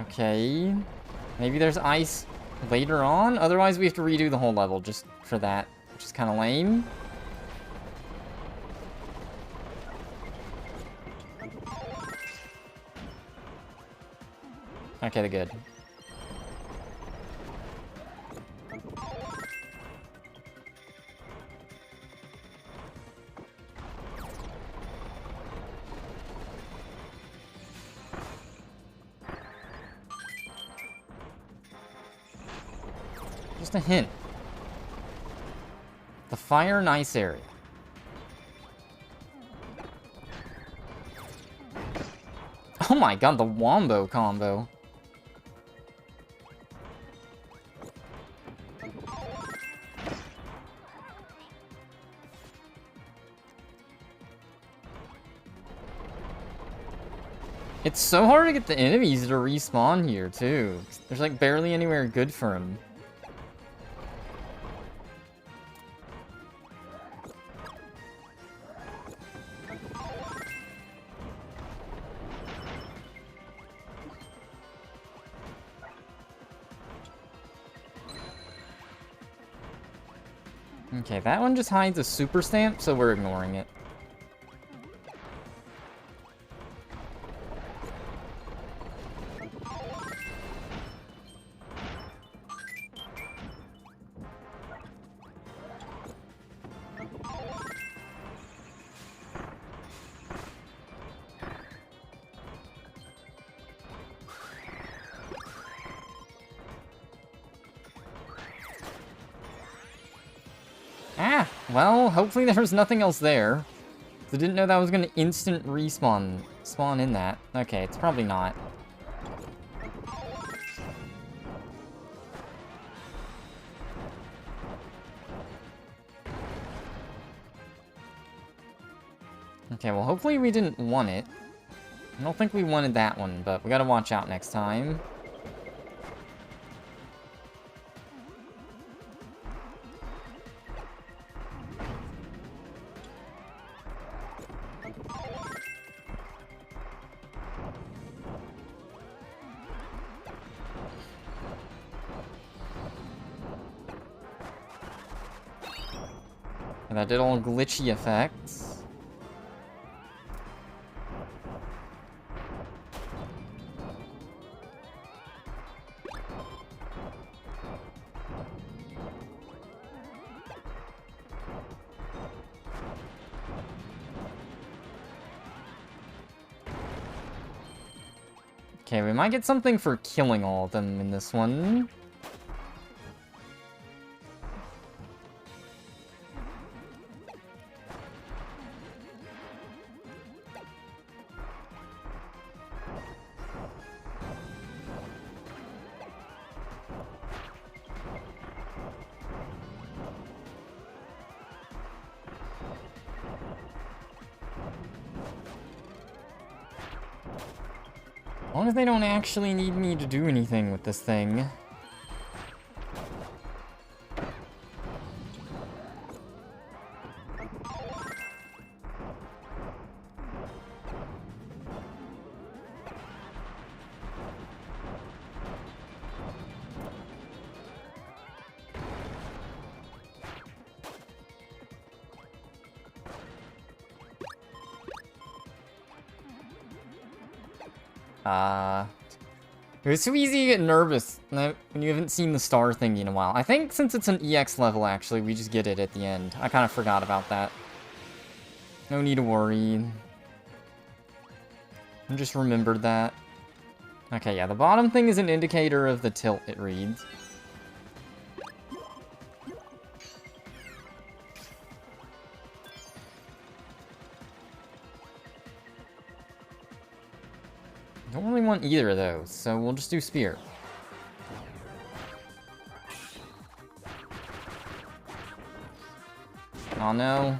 Okay. Maybe there's ice later on? Otherwise we have to redo the whole level just for that, which is kind of lame. Okay, they're good. Just a hint. The fire and ice area. Oh my god, the wombo combo. It's so hard to get the enemies to respawn here, too. There's like barely anywhere good for them. Okay, that one just hides a super stamp, so we're ignoring it. Ah, well, hopefully there was nothing else there. I didn't know that was gonna instant spawn in that. Okay, it's probably not. Okay, well, hopefully we didn't want it. I don't think we wanted that one, but we gotta watch out next time. And that did all glitchy effects. Okay, we might get something for killing all of them in this one. As long as they don't actually need me to do anything with this thing. It was too easy to get nervous when you haven't seen the star thingy in a while. I think since it's an EX level, actually, we just get it at the end. I kind of forgot about that. No need to worry. I just remembered that. Okay, yeah, the bottom thing is an indicator of the tilt it reads. Don't really want either of those, so we'll just do Spear. Oh no.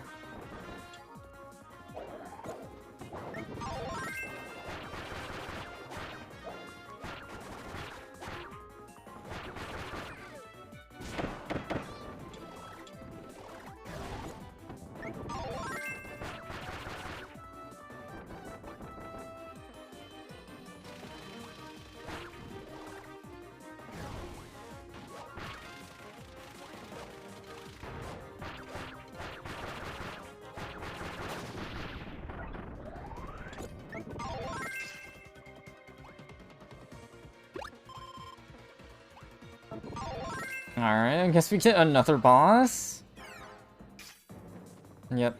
Alright, I guess we get another boss. Yep.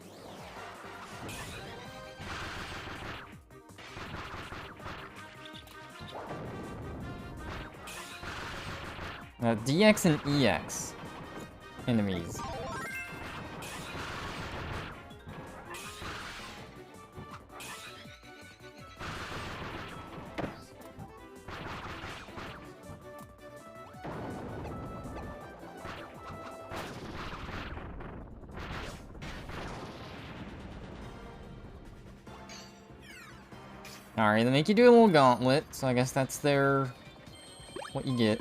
DX and EX enemies. Alright, they make you do a little gauntlet, so I guess that's what you get.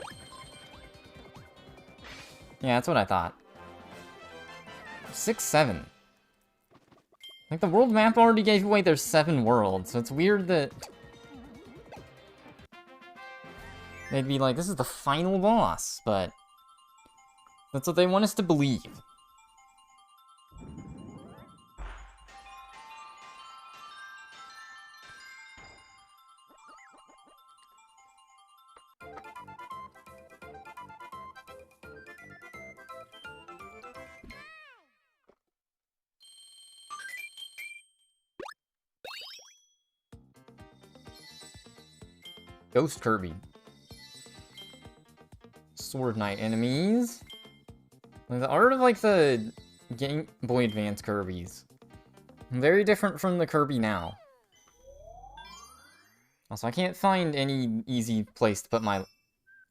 Yeah, that's what I thought. 6-7. Like, the world map already gave away there's 7 worlds, so it's weird that they'd be like, this is the final boss, but that's what they want us to believe. Ghost Kirby. Sword Knight enemies. Like, the art of, like, the Game Boy Advance Kirbys. Very different from the Kirby now. Also, I can't find any easy place to put my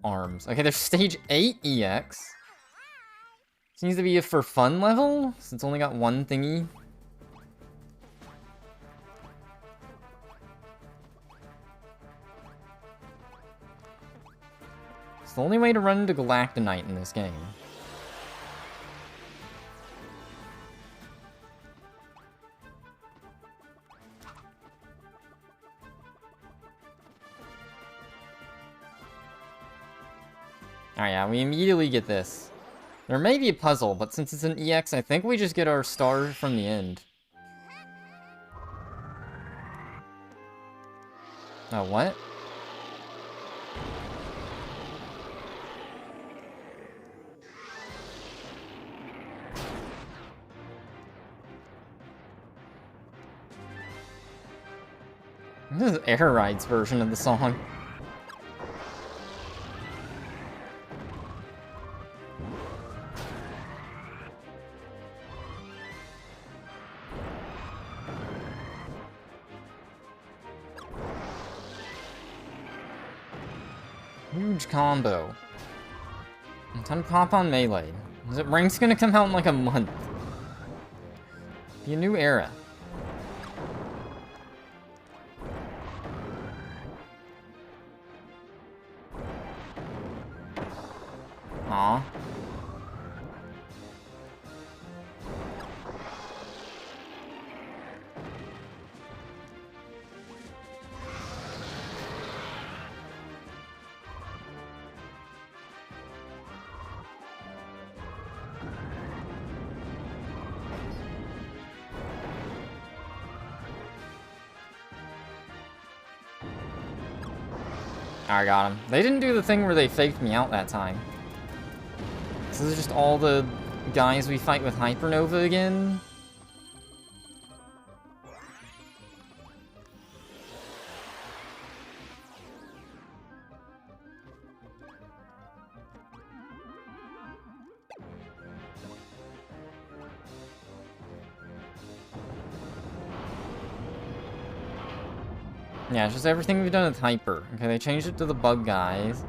arms. Okay, there's stage 8 EX. Seems to be a for fun level, since it's only got one thingy. It's the only way to run into Galactonite in this game. Alright, yeah, we immediately get this. There may be a puzzle, but since it's an EX, I think we just get our star from the end. Oh, what? This is Air Ride's version of the song. Huge combo. Time to pop on Melee. Rank's gonna come out in like a month. Be a new era. Aw. I got him. They didn't do the thing where they faked me out that time. So this is just all the guys we fight with Hypernova again. Yeah, it's just everything we've done with Hyper. Okay, they changed it to the bug guys.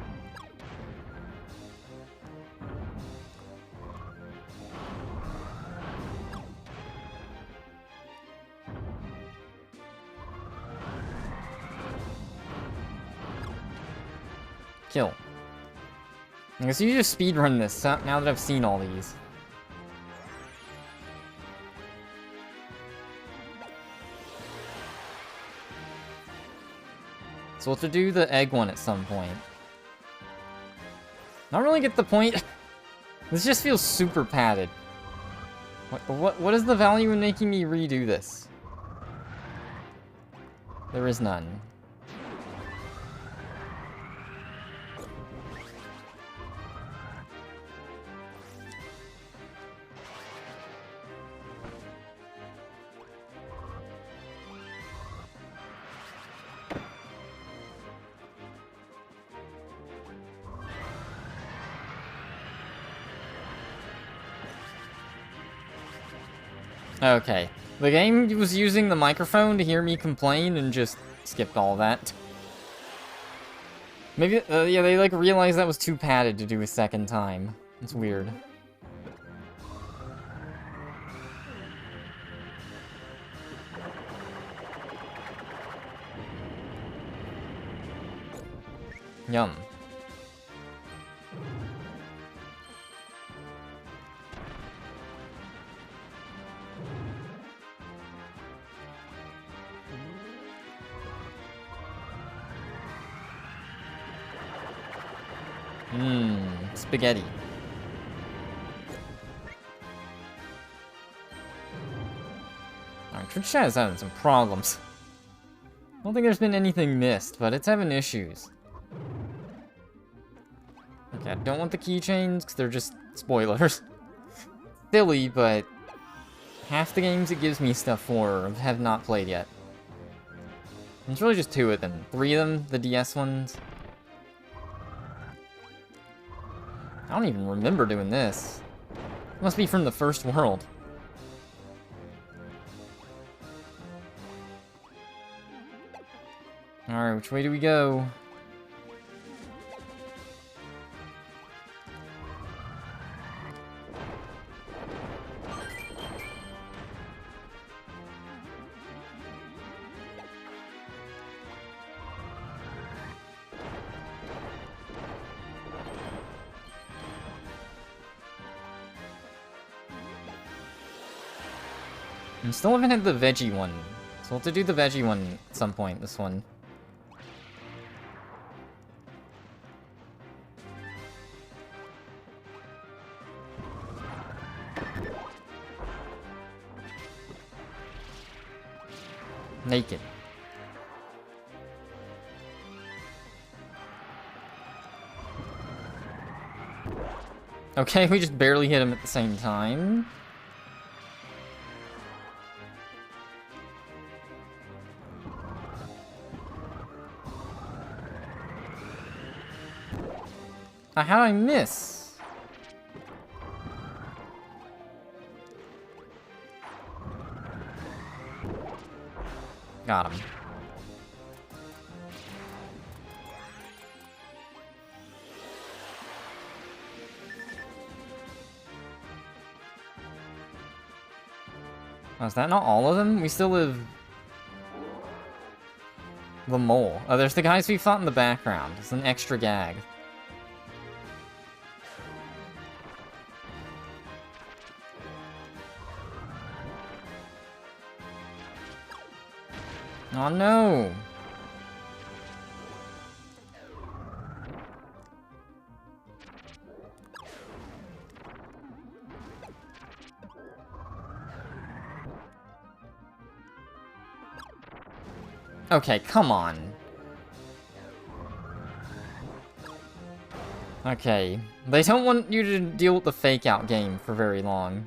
Kill. I guess you just speedrun this now that I've seen all these. So we'll have to do the egg one at some point. I don't really get the point. This just feels super padded. What is the value in making me redo this? There is none. Okay. The game was using the microphone to hear me complain and just skipped all that. Maybe, yeah, they like realized that was too padded to do a second time. It's weird. Yum. Spaghetti. Alright, Twitch chat is having some problems. I don't think there's been anything missed, but it's having issues. Okay, I don't want the keychains, because they're just spoilers. Silly, but half the games it gives me stuff for have not played yet. It's really just 2 of them. 3 of them, the DS ones. I don't even remember doing this. It must be from the first world. Alright, which way do we go? I still haven't had the veggie one, so we'll have to do the veggie one at some point, this one. Naked. Okay, we just barely hit him at the same time. How'd I miss? Got him. Oh, is that not all of them? We still have the mole. Oh, there's the guys we fought in the background. It's an extra gag. Oh no! Okay, come on. Okay. They don't want you to deal with the fake out game for very long.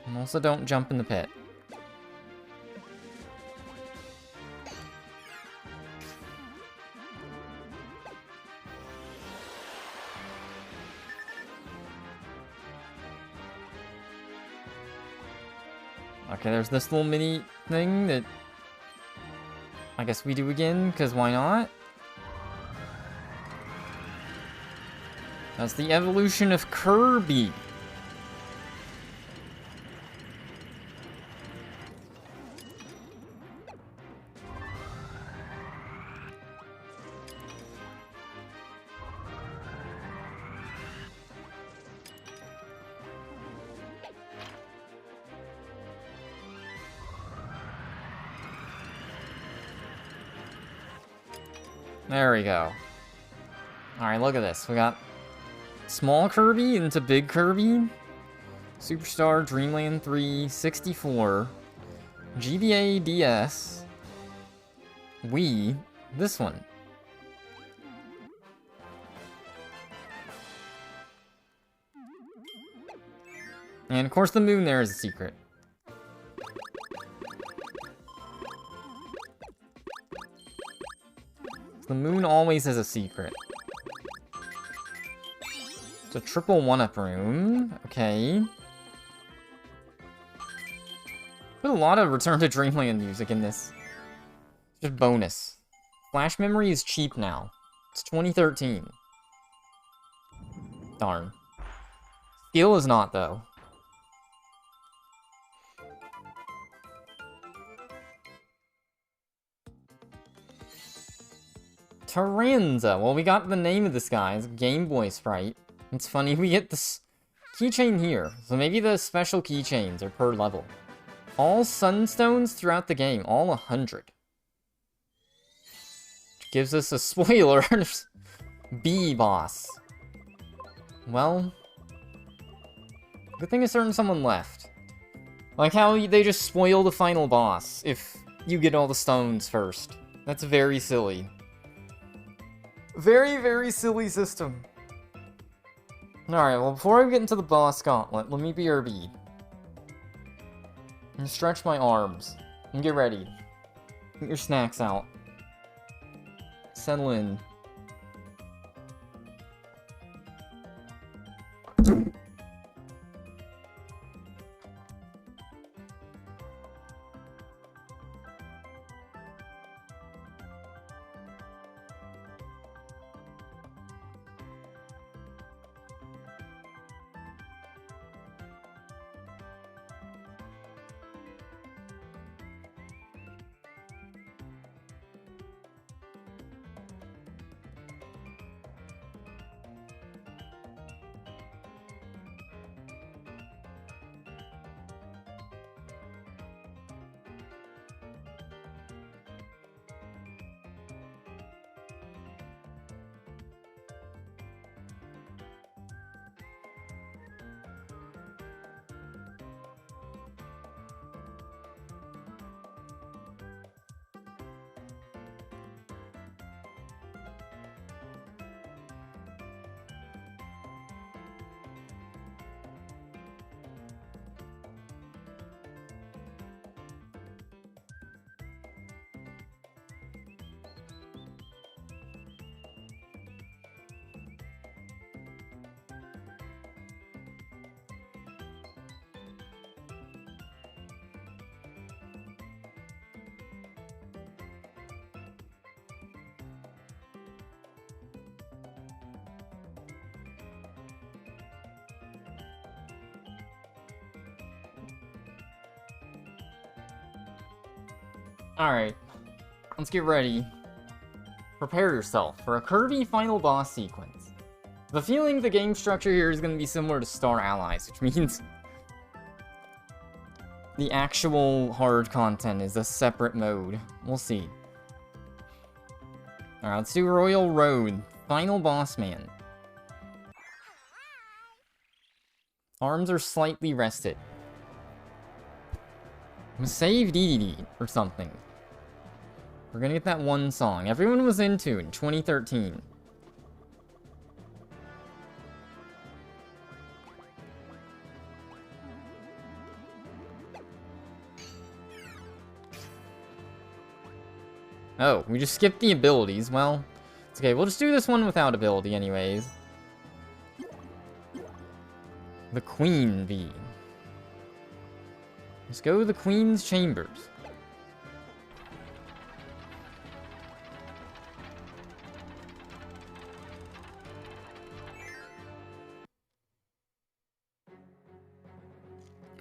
And also don't jump in the pit. Okay, there's this little mini thing that I guess we do again, because why not? That's the evolution of Kirby. There we go. Alright, look at this. We got small Kirby into big Kirby. Superstar Dreamland 3, 64. GBA DS. Wii. This one. And of course the moon there is a secret. The moon always has a secret. It's a triple one-up room. Okay. Put a lot of Return to Dreamland music in this. Just bonus. Flash memory is cheap now. It's 2013. Darn. Skill is not, though. Taranza. Well, we got the name of this guy. It's a Game Boy sprite. It's funny, we get this keychain here. So maybe the special keychains are per level. All sunstones throughout the game. All 100. Which gives us a spoiler. B boss. Well, good thing is certain someone left. Like how they just spoil the final boss if you get all the stones first. That's very silly. Very, very silly system. Alright, well, before I get into the boss gauntlet, let me BRB. And stretch my arms. And get ready. Get your snacks out. Settle in. Alright, let's get ready. Prepare yourself for a Kirby final boss sequence. The feeling the game structure here is going to be similar to Star Allies, which means the actual hard content is a separate mode. We'll see. Alright, let's do Royal Road. Final boss man. Arms are slightly rested. I'm gonna save DDD or something. We're gonna get that one song everyone was into in 2013. Oh, we just skipped the abilities. Well, it's okay. We'll just do this one without ability anyways. The Queen V. Let's go to the Queen's Chambers.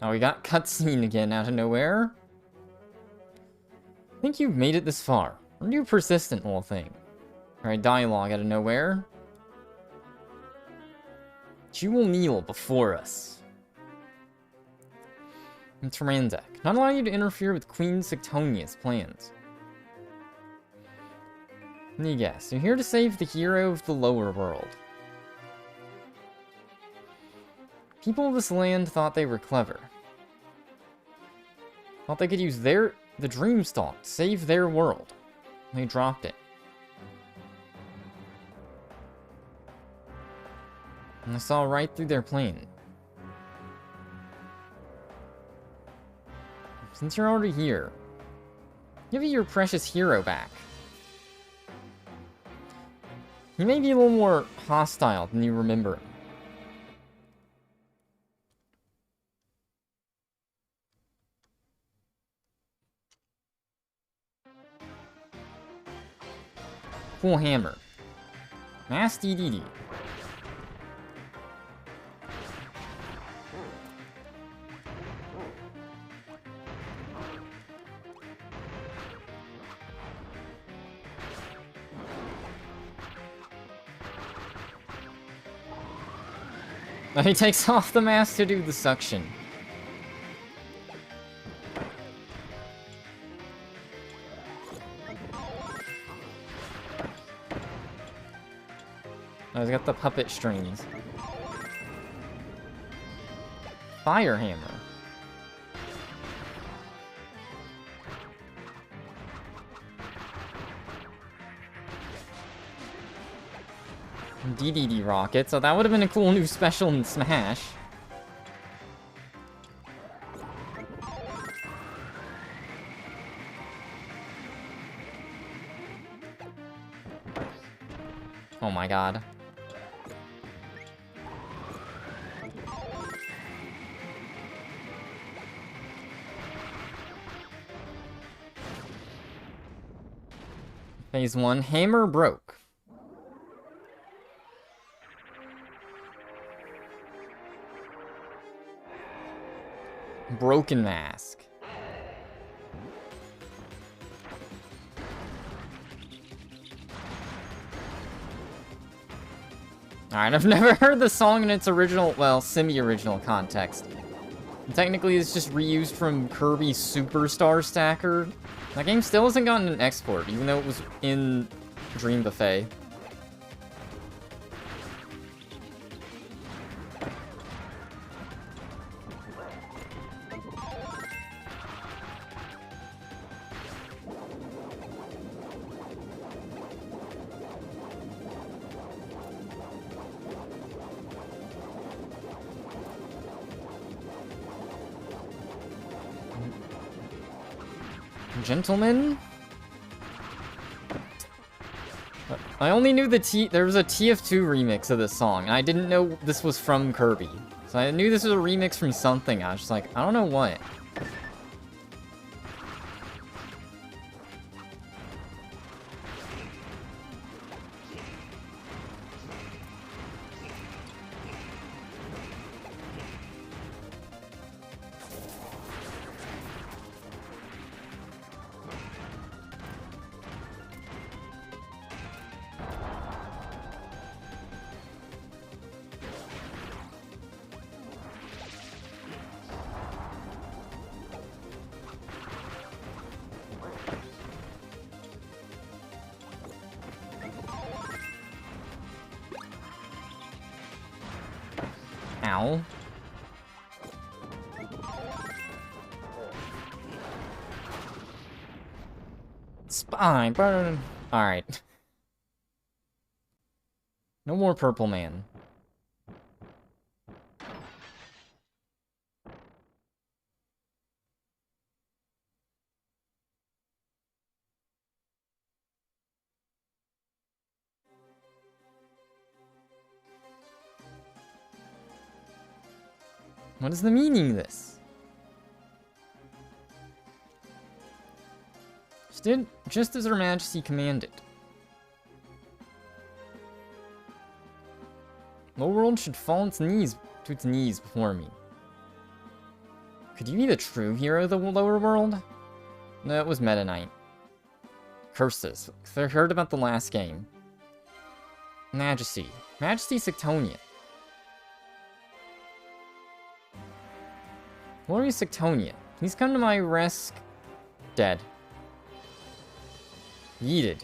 Oh, we got cutscene again out of nowhere. I think you've made it this far. Aren't you persistent, little thing? Alright, dialogue out of nowhere. You will kneel before us. And Tyranzak, not allow you to interfere with Queen Sectonia's plans. Let me guess, you're here to save the hero of the lower world. People of this land thought they were clever. Thought they could use the Dreamstalk to save their world. They dropped it. And I saw right through their plan. Since you're already here, give your precious hero back. He may be a little more hostile than you remember him. Cool hammer. Mass DDD. He takes off the mask to do the suction. Oh, he's got the puppet strings. Fire hammer. DDD rocket, so that would have been a cool new special in Smash. Oh my god. Phase 1, hammer broke. Broken mask. Alright, I've never heard the song in its original, well, semi-original context. And technically, it's just reused from Kirby's Superstar Stacker. That game still hasn't gotten an export, even though it was in Dream Buffet. Gentlemen? I only knew there was a TF2 remix of this song, and I didn't know this was from Kirby. So I knew this was a remix from something, I was just like, I don't know what. Ow. Spine burn. Alright. No more purple man. What is the meaning of this? She did just as Her Majesty commanded. Lower world should fall to its knees before me. Could you be the true hero of the lower world? No, it was Meta Knight. Curses. I heard about the last game. Majesty. Majesty Sectonia. Glorious Sectonia. Please come to my rescue. Dead. Yeeted.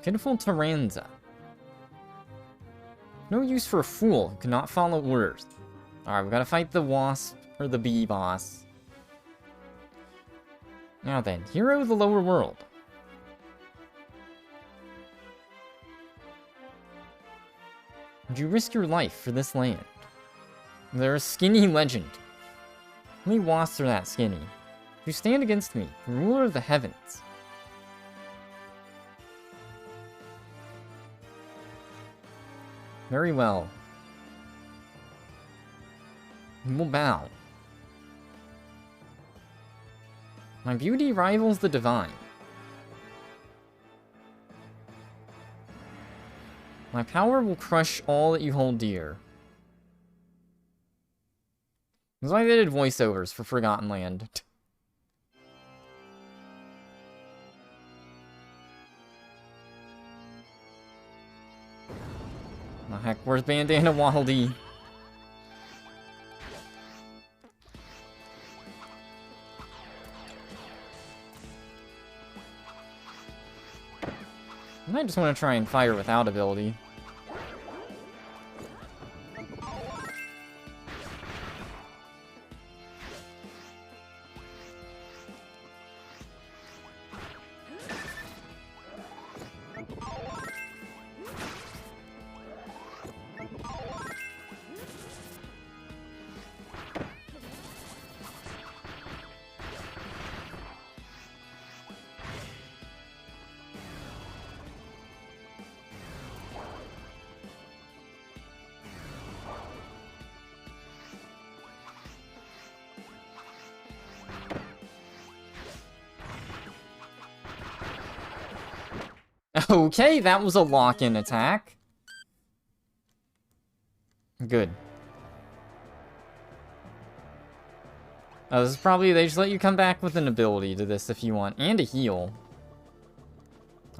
Pitiful Taranza. No use for a fool who cannot follow orders. Alright, we gotta fight the wasp, or the bee boss. Now then, hero of the lower world. Would you risk your life for this land? They're a skinny legend. How many wasps are that skinny? You stand against me, the ruler of the heavens. Very well. We will bow. My beauty rivals the divine. My power will crush all that you hold dear. That's why they did voiceovers for Forgotten Land. Oh heck, where's Bandana Waddle Dee? I might just want to try and fire without ability. Okay, that was a lock-in attack. Good. This is probably, they just let you come back with an ability to this if you want, and a heal.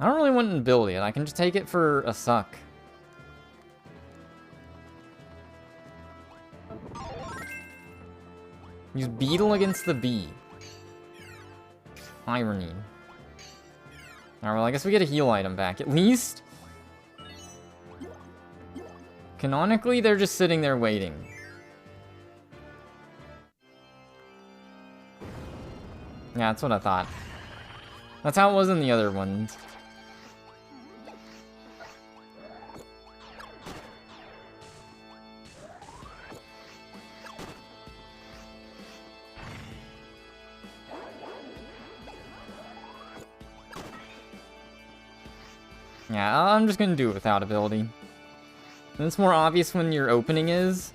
I don't really want an ability, I can just take it for a suck. Use Beetle against the bee. Irony. Alright, well, I guess we get a heal item back, at least. Canonically, they're just sitting there waiting. Yeah, that's what I thought. That's how it was in the other ones. Yeah, I'm just gonna do it without ability. And it's more obvious when your opening is.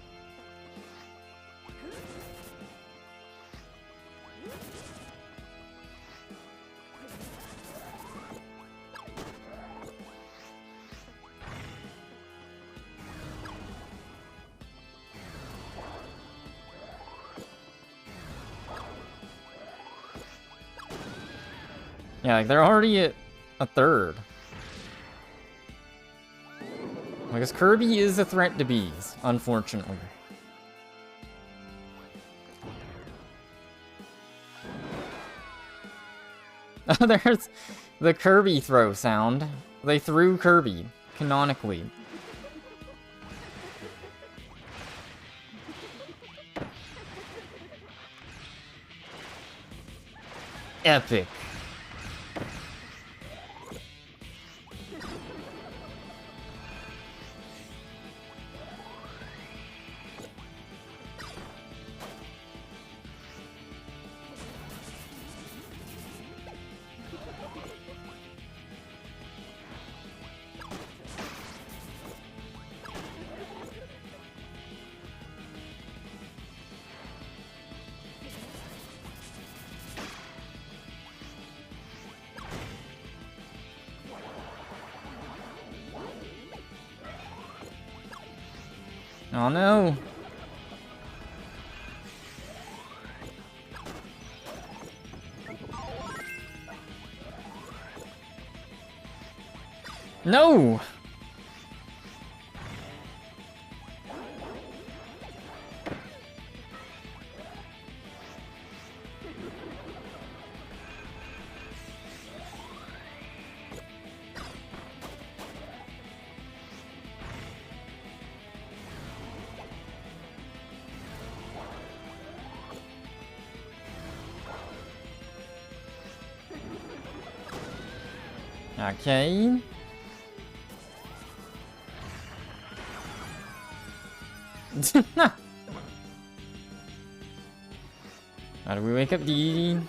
Yeah, like they're already at a third. I guess Kirby is a threat to bees, unfortunately. There's the Kirby throw sound. They threw Kirby, canonically. epic. Oh no. No! Okay. How do we wake up Dee?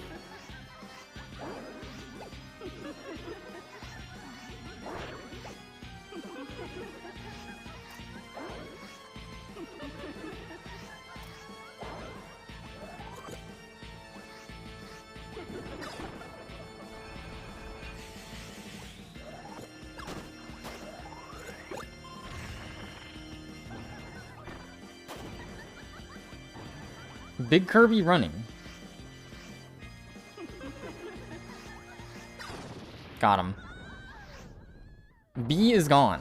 Big Kirby running. Got him. B is gone.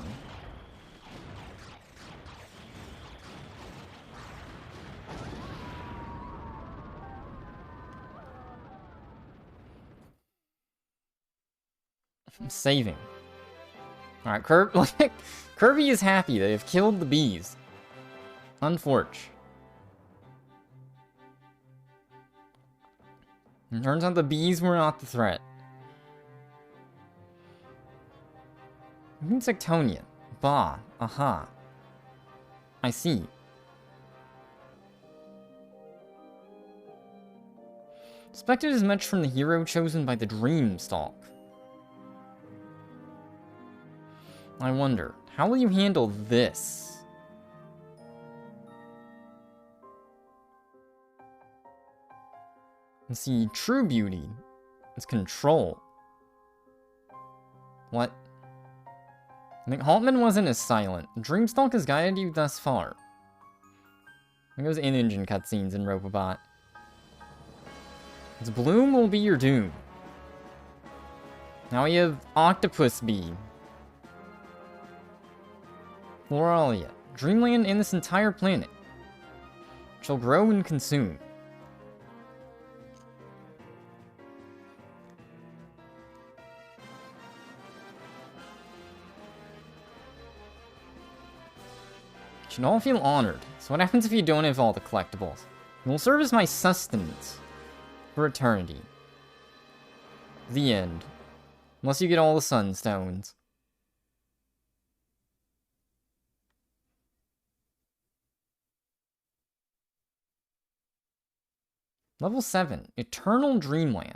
I'm saving. Alright, Kirby is happy. They have killed the bees. Unfortunate. It turns out the bees were not the threat. Insectonian. Bah. Aha. I see. Expected as much from the hero chosen by the Dreamstalk. I wonder, how will you handle this? Let's see, true beauty is control. What? I think Haltman wasn't as silent. Dreamstalk has guided you thus far. I think it was in-engine cutscenes in Robobot. Its bloom will be your doom. Now we have Octopus Bee. Floralia. Dreamland and this entire planet shall grow and consume. Should all feel honored. So what happens if you don't have all the collectibles? It will serve as my sustenance for eternity. The end. Unless you get all the sunstones. Level 7. Eternal Dreamland.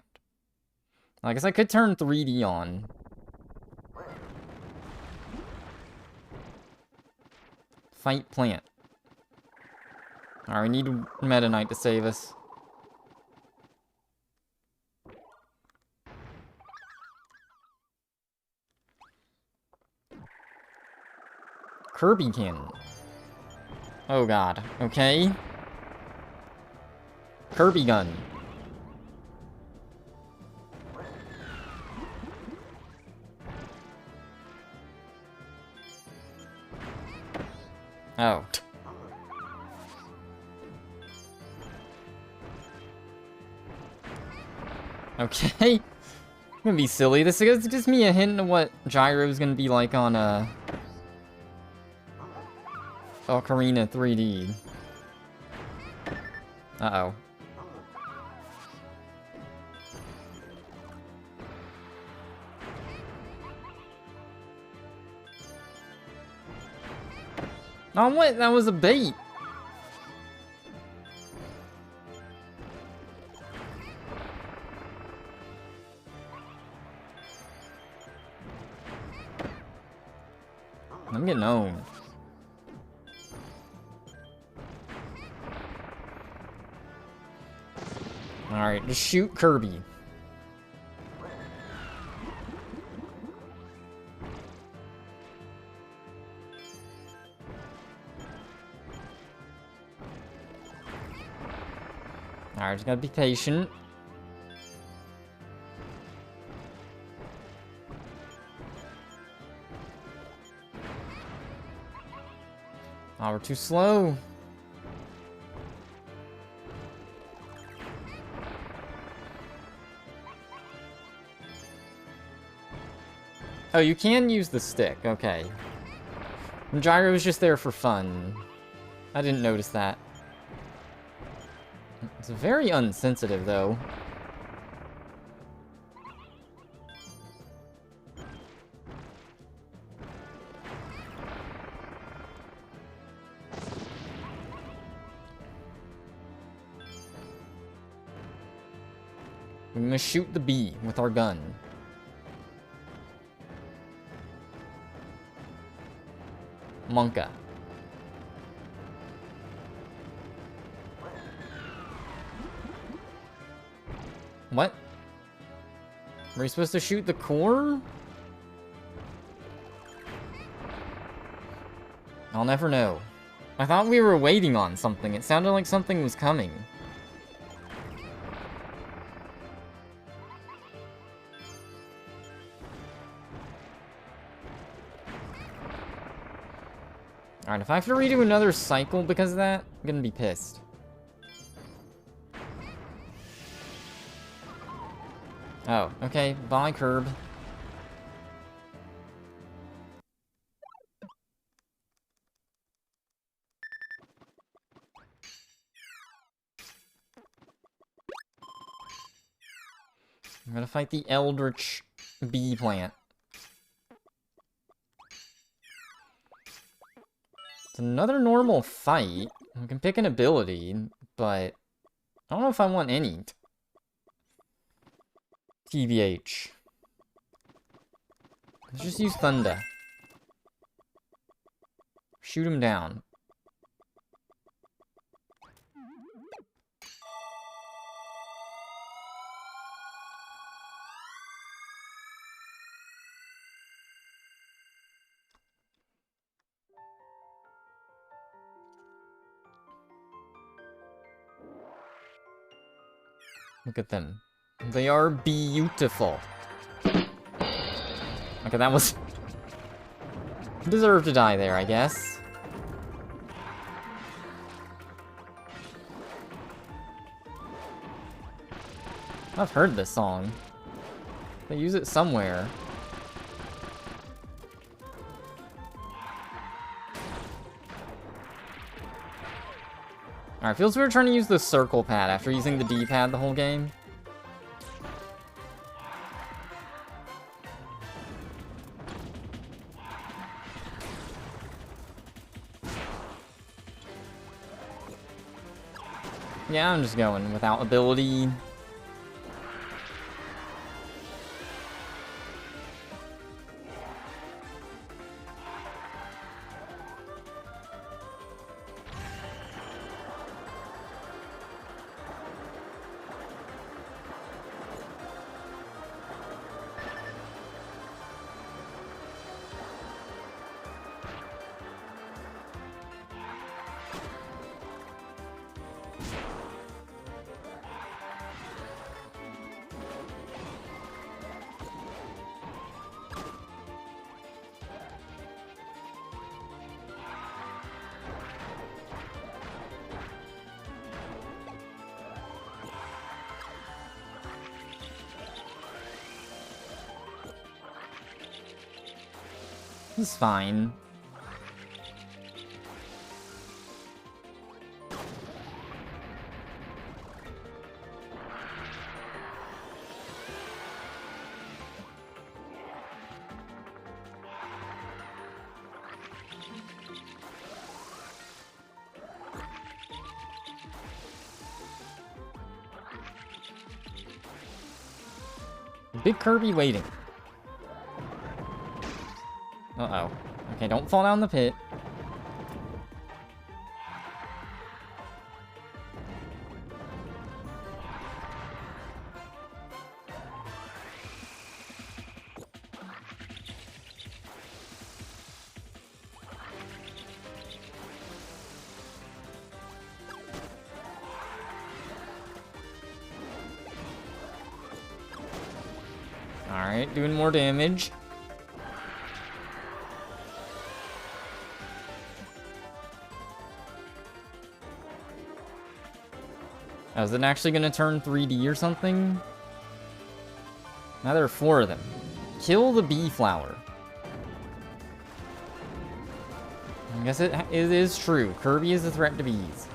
I guess I could turn 3D on. Fight plant. Alright, we need Meta Knight to save us. Kirby cannon. Oh god. Okay. Kirby gun. Oh. Okay. I'm gonna be silly. This gives me a hint of what Gyro's gonna be like on Ocarina 3D. Uh-oh. Oh, what? That was a bait. I'm getting owned. Alright, just shoot Kirby. Alright, just gotta be patient. Oh, we're too slow. Oh, you can use the stick. Okay. Gyro was just there for fun. I didn't notice that. It's very unsensitive, though. We're gonna shoot the bee with our gun. Monka. What? Were you supposed to shoot the core? I'll never know. I thought we were waiting on something. It sounded like something was coming. Alright, if I have to redo another cycle because of that, I'm gonna be pissed. Oh, okay. Bye, Curb. I'm gonna fight the Eldritch Bee Plant. It's another normal fight. I can pick an ability, but I don't know if I want any. TBH. Let's just use Thunder. Shoot him down. Look at them. They are beautiful. Okay, that was... deserved to die there, I guess. I've heard this song. They use it somewhere. Alright, feels weird trying to use the circle pad after using the D-pad the whole game. Yeah, I'm just going without ability. This is fine. Big Kirby waiting. Uh-oh. Okay, don't fall down the pit. Alright, doing more damage. Oh, is it actually gonna turn 3D or something? Now there are 4 of them. Kill the bee flower. I guess it is true. Kirby is a threat to bees.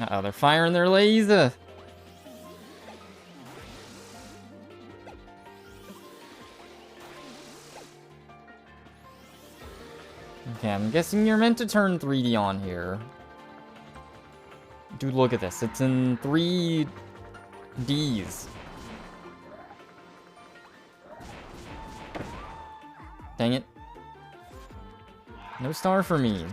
Uh-oh, they're firing their laser. Okay, I'm guessing you're meant to turn 3D on here. Dude, look at this. It's in 3 Ds. Dang it. No star for me.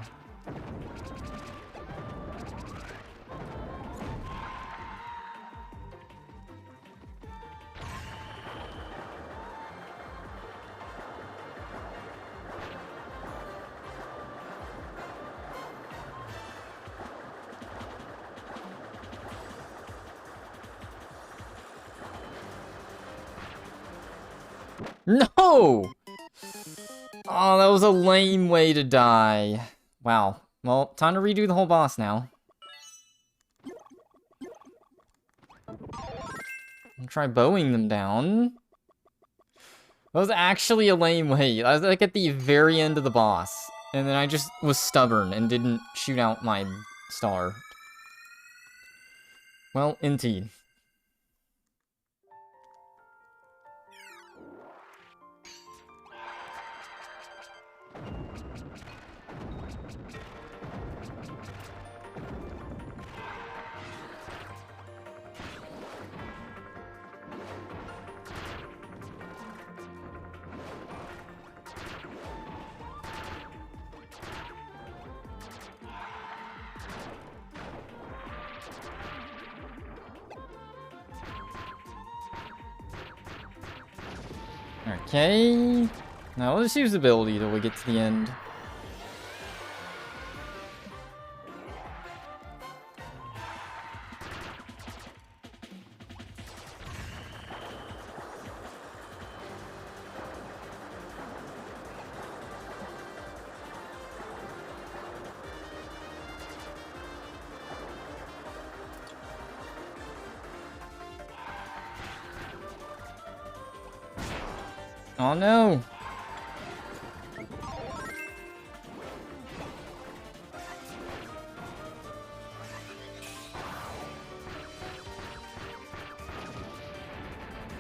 No! Oh, that was a lame way to die. Wow. Well, time to redo the whole boss now. I'll try bowing them down. That was actually a lame way. I was like at the very end of the boss. And then I just was stubborn and didn't shoot out my star. Well, indeed. Okay. Now let's use ability till we get to the end. Oh no!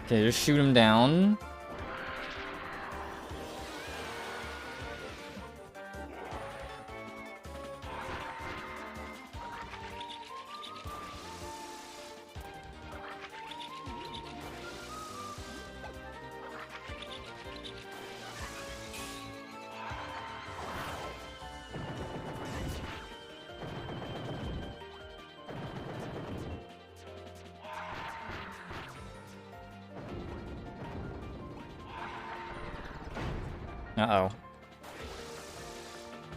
Okay, just shoot him down. Uh-oh.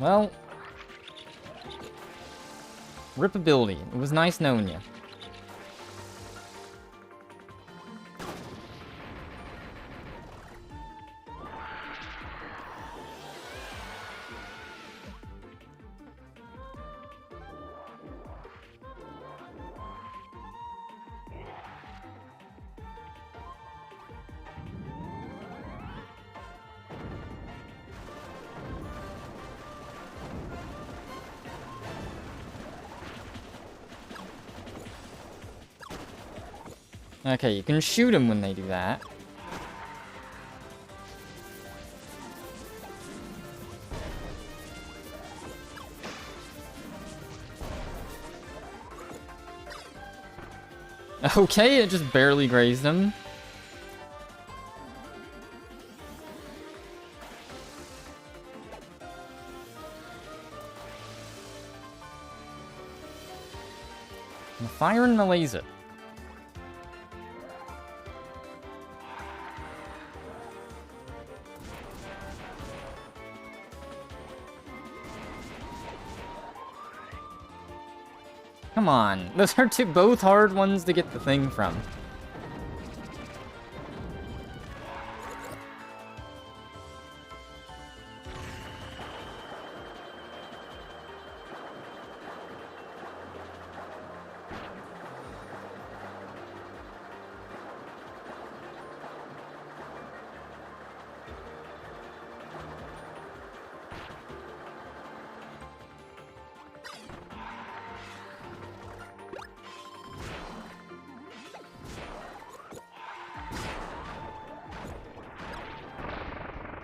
Well. Rip ability. It was nice knowing you. Okay, you can shoot them when they do that. Okay, it just barely grazed him. The fire and the laser. Come on, those are both hard ones to get the thing from.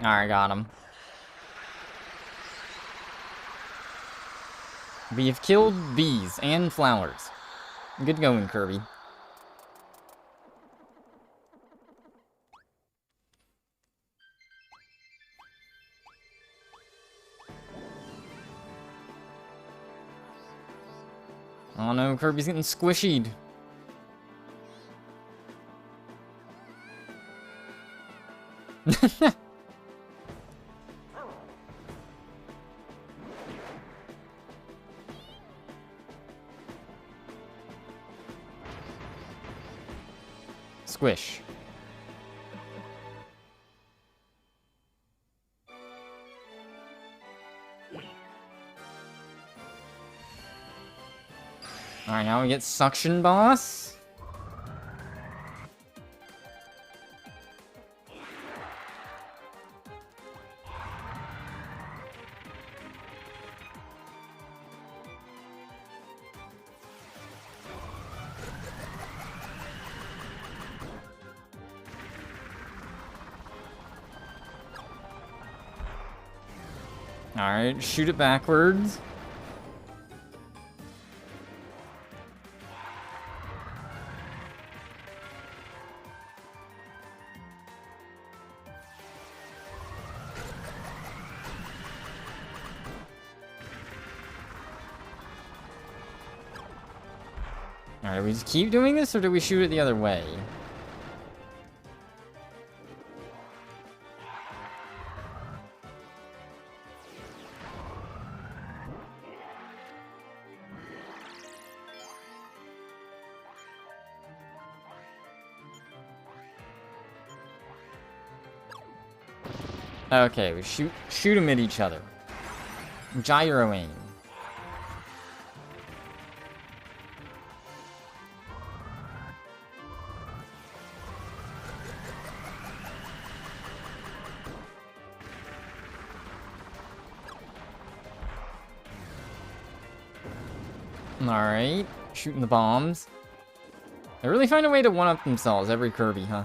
Alright, got him. We have killed bees and flowers. Good going, Kirby. Oh no, Kirby's getting squishied. Squish. Alright, now we get Suction Boss. Alright, shoot it backwards. Alright, do we just keep doing this, or do we shoot it the other way? Okay, we shoot them at each other. Gyro aim. Alright, shooting the bombs. They really find a way to one-up themselves every Kirby, huh?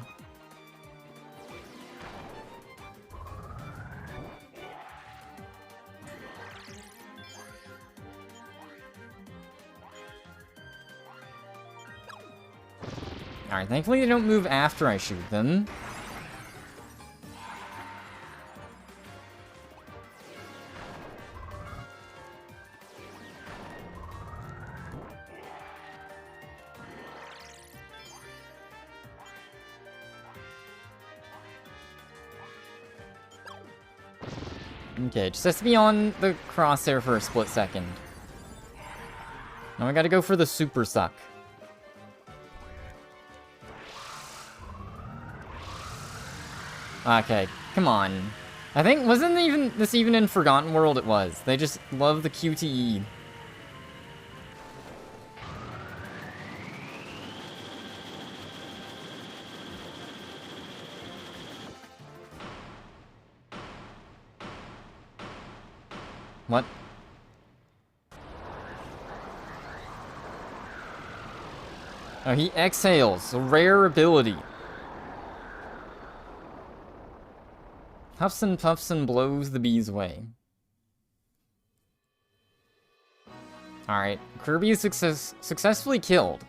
Alright, thankfully they don't move after I shoot them. Okay, just has to be on the crosshair for a split second. Now I gotta go for the super suck. Okay, come on. I think, wasn't this even in Forgotten World? It was. They just love the QTE. What? Oh, he exhales. A rare ability. Huffs and puffs and blows the bees away. Alright, Kirby is successfully killed.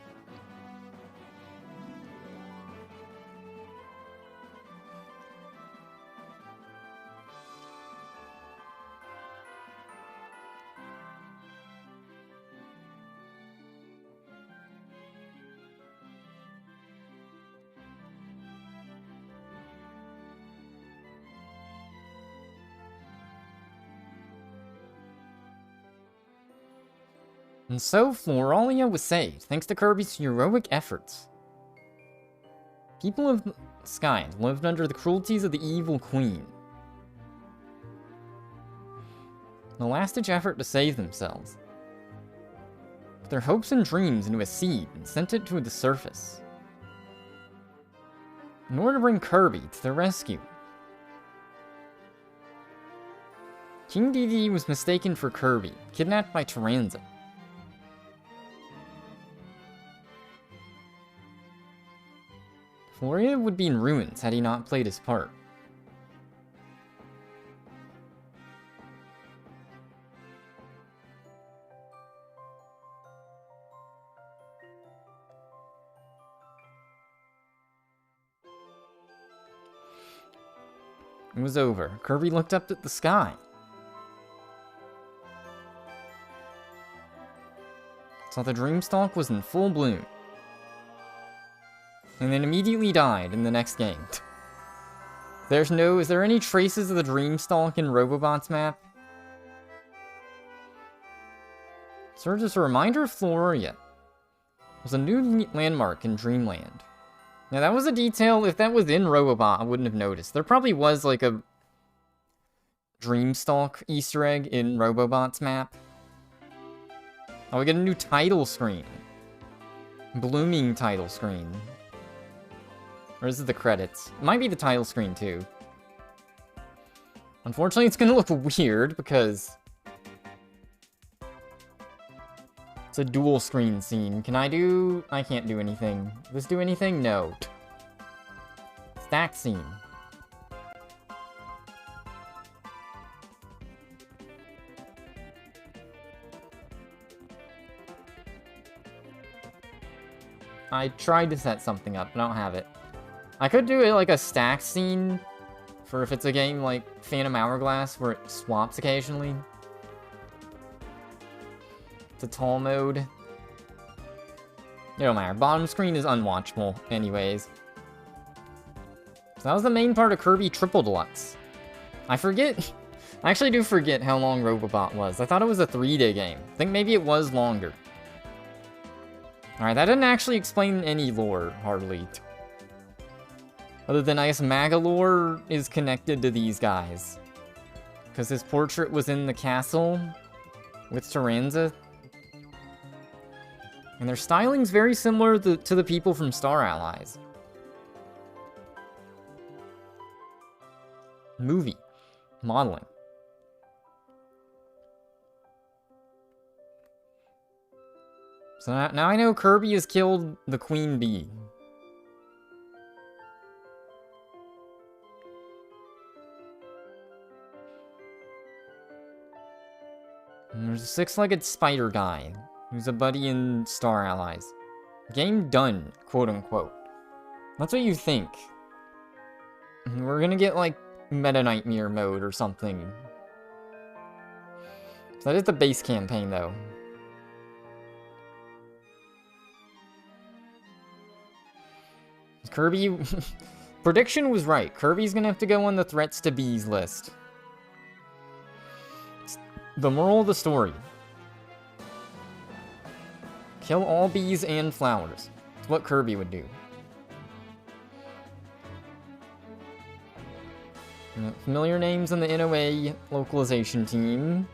And so, Floralia was saved, thanks to Kirby's heroic efforts. People of the sky lived under the cruelties of the evil queen. In a last-ditch effort to save themselves, put their hopes and dreams into a seed and sent it to the surface. In order to bring Kirby to their rescue. King Dedede was mistaken for Kirby, kidnapped by Taranza. Floria would be in ruins had he not played his part. It was over. Kirby looked up at the sky. Saw the Dreamstalk was in full bloom. And then immediately died in the next game. Is there any traces of the Dreamstalk in Robobot's map? Serves as a reminder of Floria. Was a new landmark in Dreamland. Now that was a detail, if that was in Robobot, I wouldn't have noticed. There probably was like a Dreamstalk Easter egg in Robobot's map. Oh, we get a new title screen. Blooming title screen. Or is it the credits? It might be the title screen, too. Unfortunately, it's gonna look weird, because it's a dual screen scene. Can I do... I can't do anything. Does this do anything? No. Stack scene. I tried to set something up, but I don't have it. I could do it like a stack scene for if it's a game like Phantom Hourglass where it swaps occasionally. It's a tall mode. It don't matter. Bottom screen is unwatchable anyways. So that was the main part of Kirby Triple Deluxe. I forget. I actually do forget how long Robobot was. I thought it was a 3-day game. I think maybe it was longer. Alright, that didn't actually explain any lore, hardly. Other than, I guess, Magalore is connected to these guys. Because his portrait was in the castle with Taranza. And their styling's very similar to the people from Star Allies. Movie. Modeling. So now I know Kirby has killed the Queen Bee. And there's a six-legged spider guy, who's a buddy in Star Allies. Game done, quote-unquote. That's what you think. We're gonna get, like, Meta Nightmare mode or something. So that is the base campaign, though. Kirby... Prediction was right. Kirby's gonna have to go on the threats to bees list. The moral of the story. Kill all bees and flowers. It's what Kirby would do. Familiar names on the NOA localization team.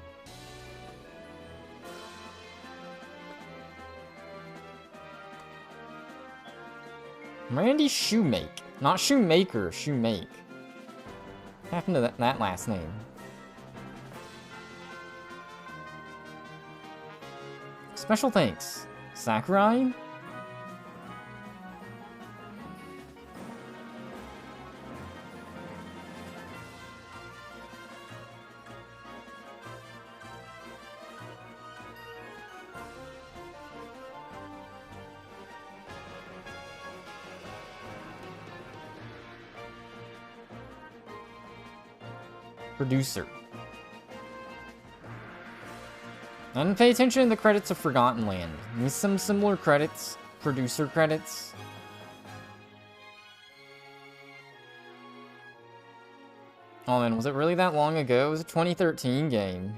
Randy Shoemake. Not Shoemaker, Shoemake. What happened to that last name? Special thanks. Sakurai? Producer. I didn't pay attention to the credits of Forgotten Land. With some similar credits. Producer credits. Oh man, was it really that long ago? It was a 2013 game.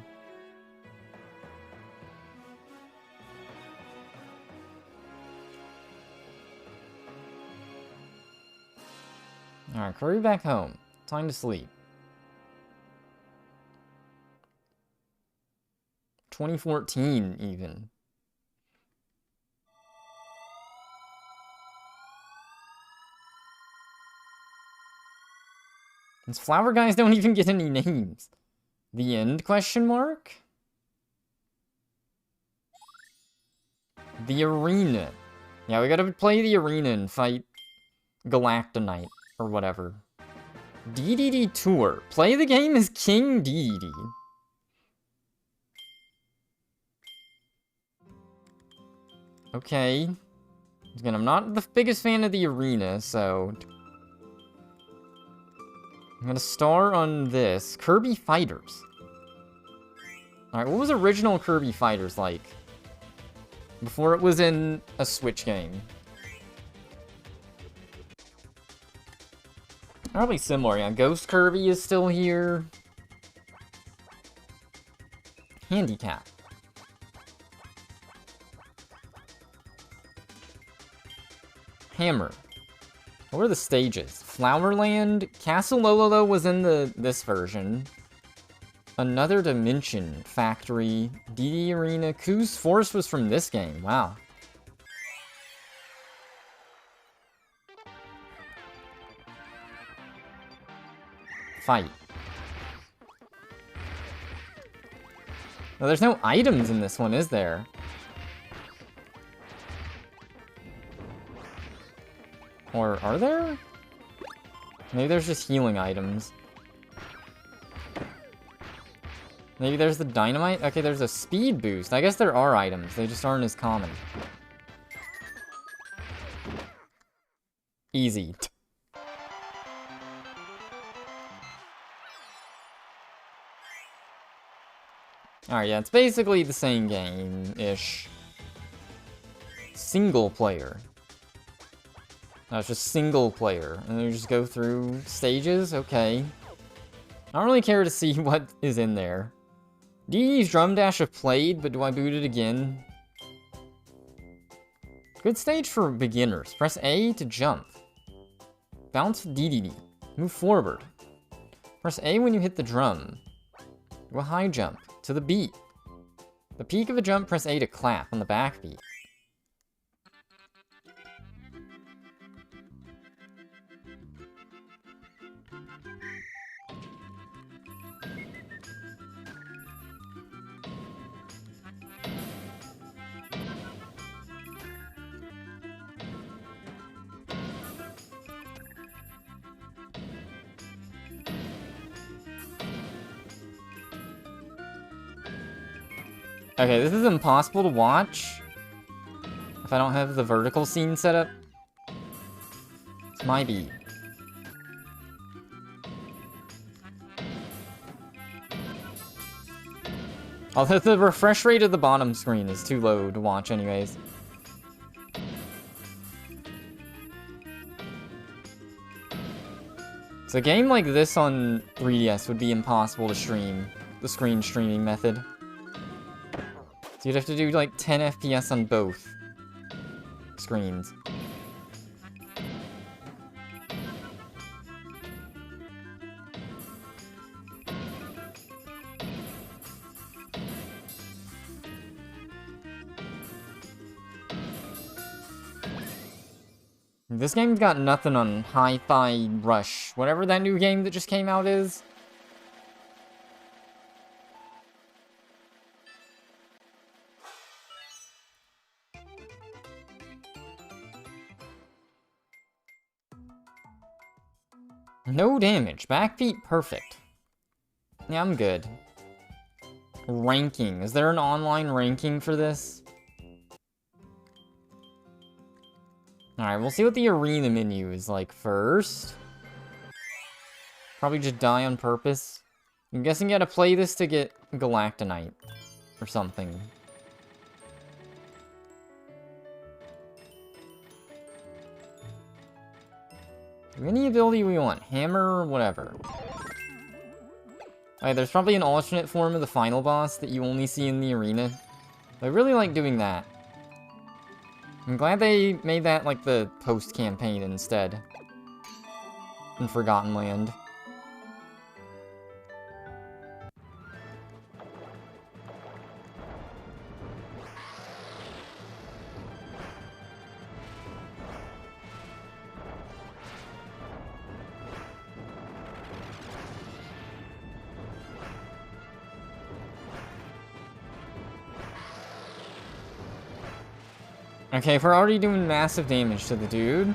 Alright, Kirby back home. Time to sleep. 2014, even. These flower guys don't even get any names. The end, question mark? The arena. Yeah, we gotta play the arena and fight Galactonite, or whatever. DDD Tour. Play the game as King DDD. Okay. Again, I'm not the biggest fan of the arena, so... I'm gonna star on this. Kirby Fighters. Alright, what was original Kirby Fighters like? Before it was in a Switch game. Probably similar, yeah. Ghost Kirby is still here. Handicap. Hammer. What were the stages? Flowerland? Castle Lololo was in this version. Another Dimension Factory. DD Arena. Koo's Force was from this game. Wow. Fight. No, there's no items in this one, is there? Or are there? Maybe there's just healing items. Maybe there's the dynamite? Okay, there's a speed boost. I guess there are items. They just aren't as common. Easy. Alright, yeah, it's basically the same game-ish. Single player. No, it's just single player. And then you just go through stages? Okay. I don't really care to see what is in there. DD's Drum Dash I've played, but do I boot it again? Good stage for beginners. Press A to jump. Bounce with DDD. Move forward. Press A when you hit the drum. Do a high jump to the beat. The peak of a jump, press A to clap on the back beat. Okay, this is impossible to watch if I don't have the vertical scene set up. It's my beat. Although the refresh rate of the bottom screen is too low to watch anyways. So a game like this on 3DS would be impossible to stream. The screen streaming method. So you'd have to do like 10 FPS on both screens. This game's got nothing on Hi-Fi Rush, whatever that new game that just came out is. No damage. Back feet, perfect. Yeah, I'm good. Ranking. Is there an online ranking for this? Alright, we'll see what the arena menu is like first. Probably just die on purpose. I'm guessing you gotta play this to get Galactonite. Or something. Any ability we want. Hammer, whatever. Alright, there's probably an alternate form of the final boss that you only see in the arena. I really like doing that. I'm glad they made that like the post-campaign instead. In Forgotten Land. Okay, if we're already doing massive damage to the dude.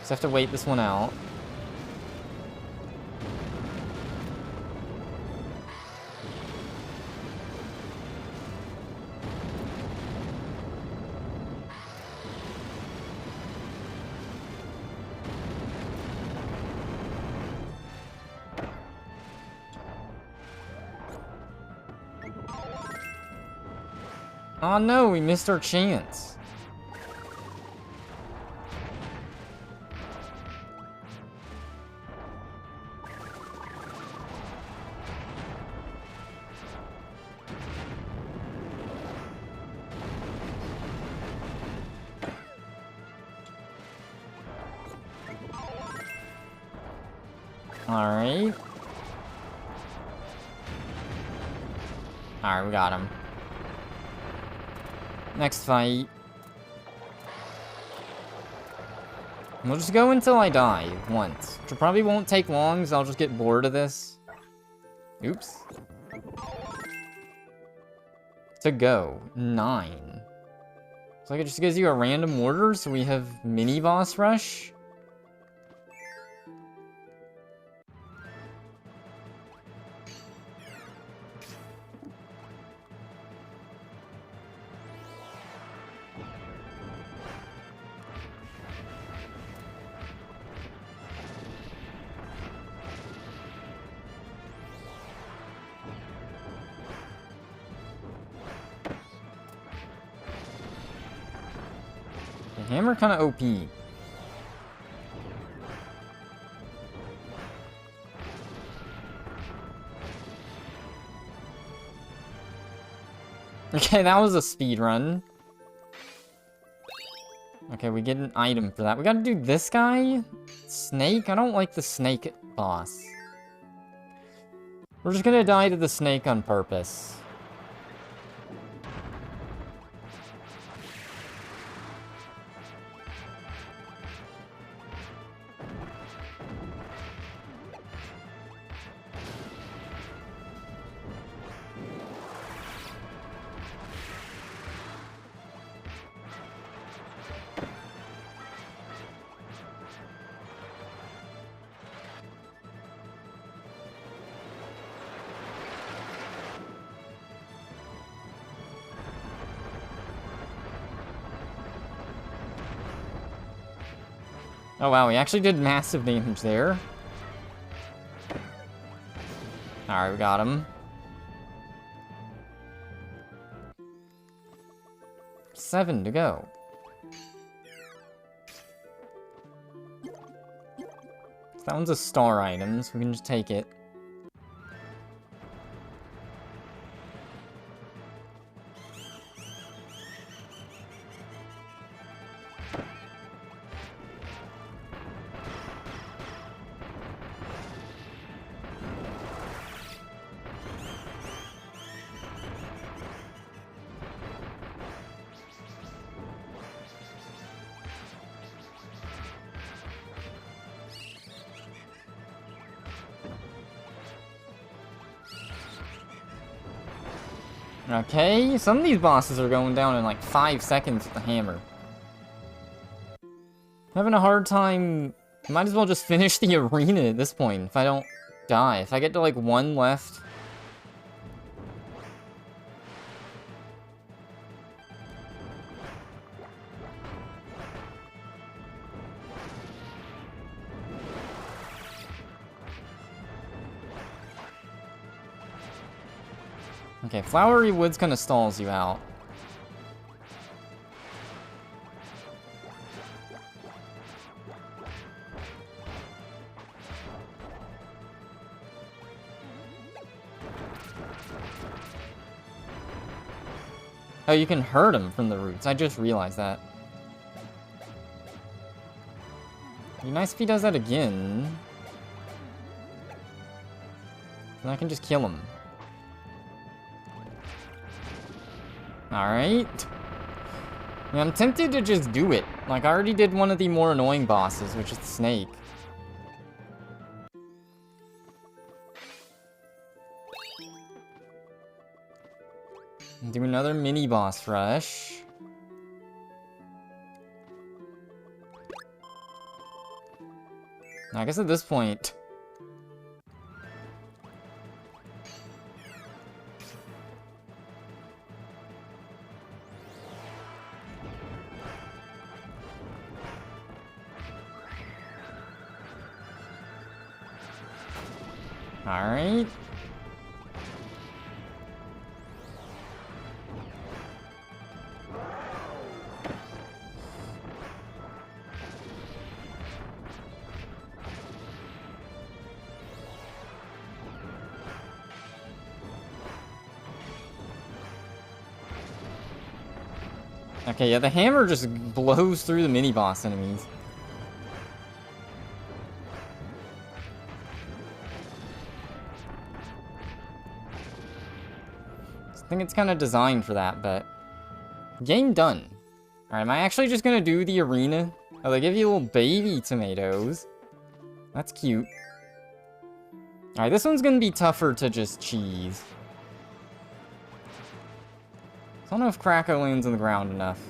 Just have to wait this one out. Oh no, we missed our chance. Alright. Alright, we got him. Next fight. We'll just go until I die once. Which probably won't take long, because I'll just get bored of this. Oops. To go. 9. So it just gives you a random order, so we have mini boss rush. The hammer kind of OP. Okay, that was a speed run. Okay, we get an item for that. We gotta do this guy? Snake? I don't like the snake boss. We're just gonna die to the snake on purpose. Oh wow, we actually did massive damage there. Alright, we got him. 7 to go. That one's a star item, so we can just take it. Okay, some of these bosses are going down in like 5 seconds with the hammer. Having a hard time. Might as well just finish the arena at this point if I don't die. If I get to like 1 left. Okay, Flowery Woods kind of stalls you out. Oh, you can hurt him from the roots. I just realized that. Be nice if he does that again. Then I can just kill him. Alright. Yeah, I'm tempted to just do it. Like, I already did one of the more annoying bosses, which is the snake. Do another mini boss rush. I guess at this point... Alright. Okay, yeah, the hammer just blows through the mini-boss enemies. I think it's kind of designed for that, but... Game done. Alright, am I actually just gonna do the arena? Oh, they give you little baby tomatoes. That's cute. Alright, this one's gonna be tougher to just cheese. I don't know if Krako lands on the ground enough.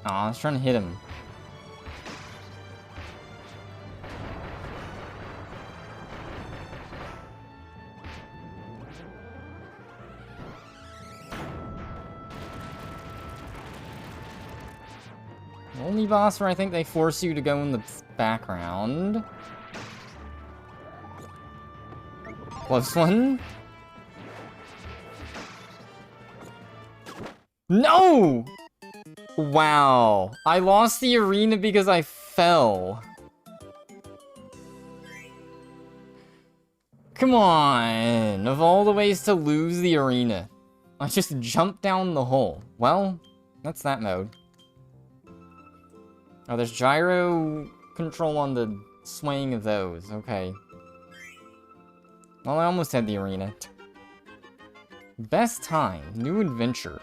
Aw, I was trying to hit him. The only boss where I think they force you to go in the background. Close one. No! Wow. I lost the arena because I fell. Come on. Of all the ways to lose the arena, I just jumped down the hole. Well, that's that mode. Oh, there's gyro control on the swaying of those. Okay. Well, I almost had the arena. Best time. New adventure.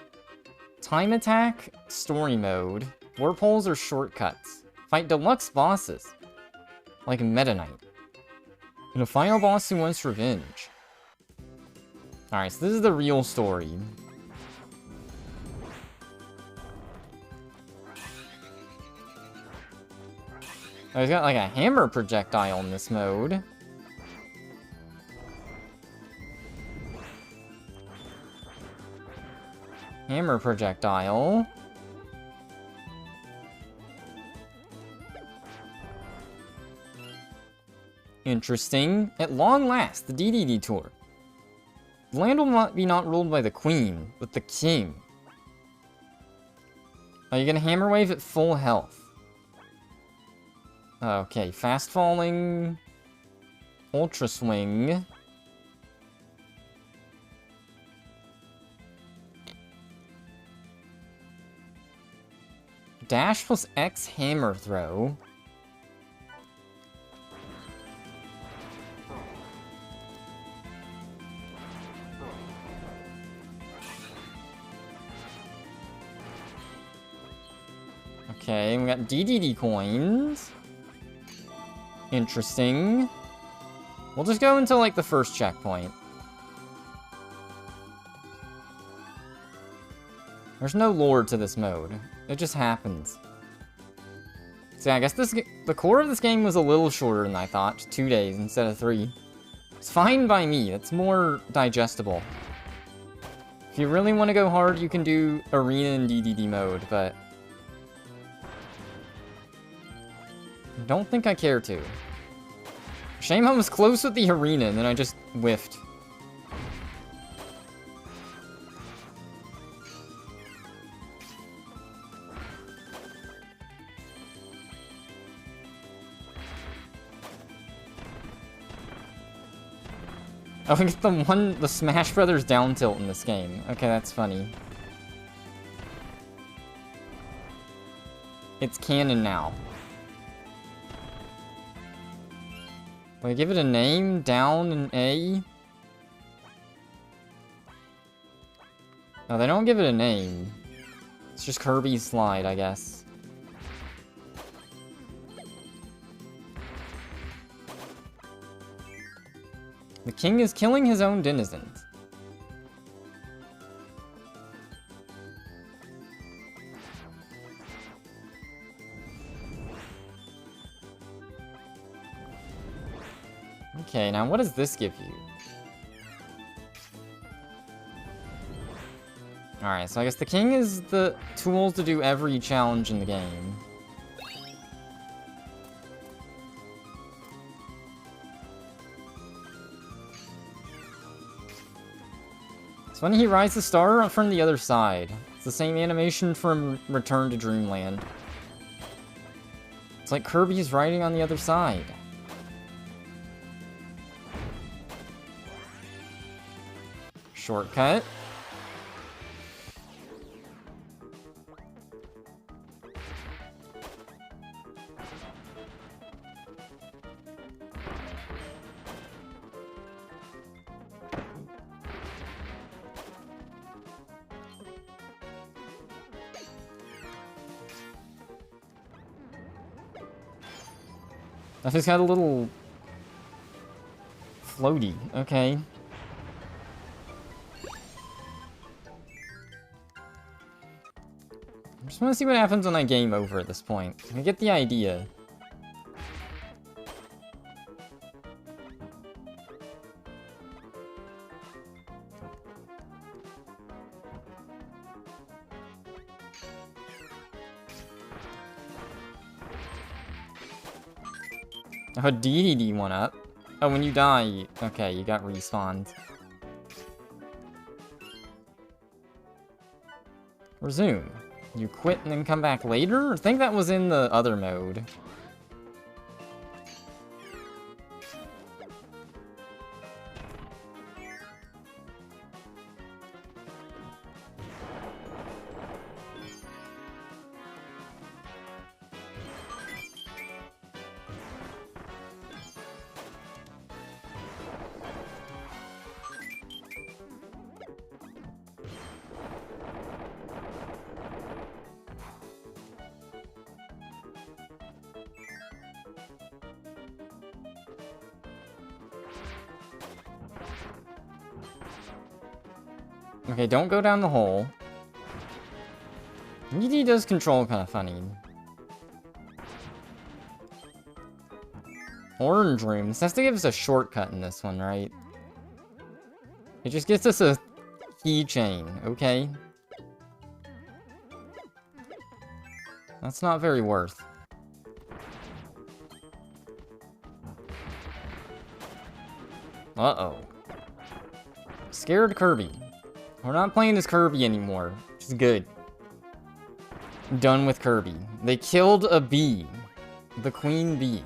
Time attack, story mode, warp holes or shortcuts. Fight deluxe bosses, like Meta Knight. And a final boss who wants revenge. Alright, so this is the real story. Oh, he's got like a hammer projectile in this mode. Hammer projectile. Interesting. At long last, the DDD tour. The land will not be ruled by the queen, but the king. Are you gonna hammer wave at full health? Okay, fast falling. Ultra swing. Dash plus X hammer throw. Okay, we got DDD coins. Interesting. We'll just go until like the first checkpoint. There's no lore to this mode. It just happens. So yeah, I guess the core of this game was a little shorter than I thought. 2 days instead of 3. It's fine by me. It's more digestible. If you really want to go hard, you can do Arena and DDD mode, but I don't think I care to. Shame I was close with the Arena, and then I just whiffed. Oh, we get the Smash Brothers down tilt in this game. Okay, that's funny. It's canon now. Do I give it a name? Down and A? No, they don't give it a name. It's just Kirby's slide, I guess. The king is killing his own denizens. Okay, now what does this give you? Alright, so I guess the king is the tools to do every challenge in the game. It's when he rides the star from the other side. It's the same animation from Return to Dreamland. It's like Kirby's riding on the other side. Shortcut. That just got a little floaty. Okay. I just want to see what happens when I game over at this point. I get the idea. Oh, DDD went up. Oh, when you die, okay, you got respawned. Resume. You quit and then come back later? I think that was in the other mode. Okay, don't go down the hole. ED does control kind of funny. Orange room. This has to give us a shortcut in this one, right? It just gets us a keychain, okay? That's not very worth. Uh-oh. Scared Kirby. We're not playing as Kirby anymore, which is good. Done with Kirby. They killed a bee. The queen bee.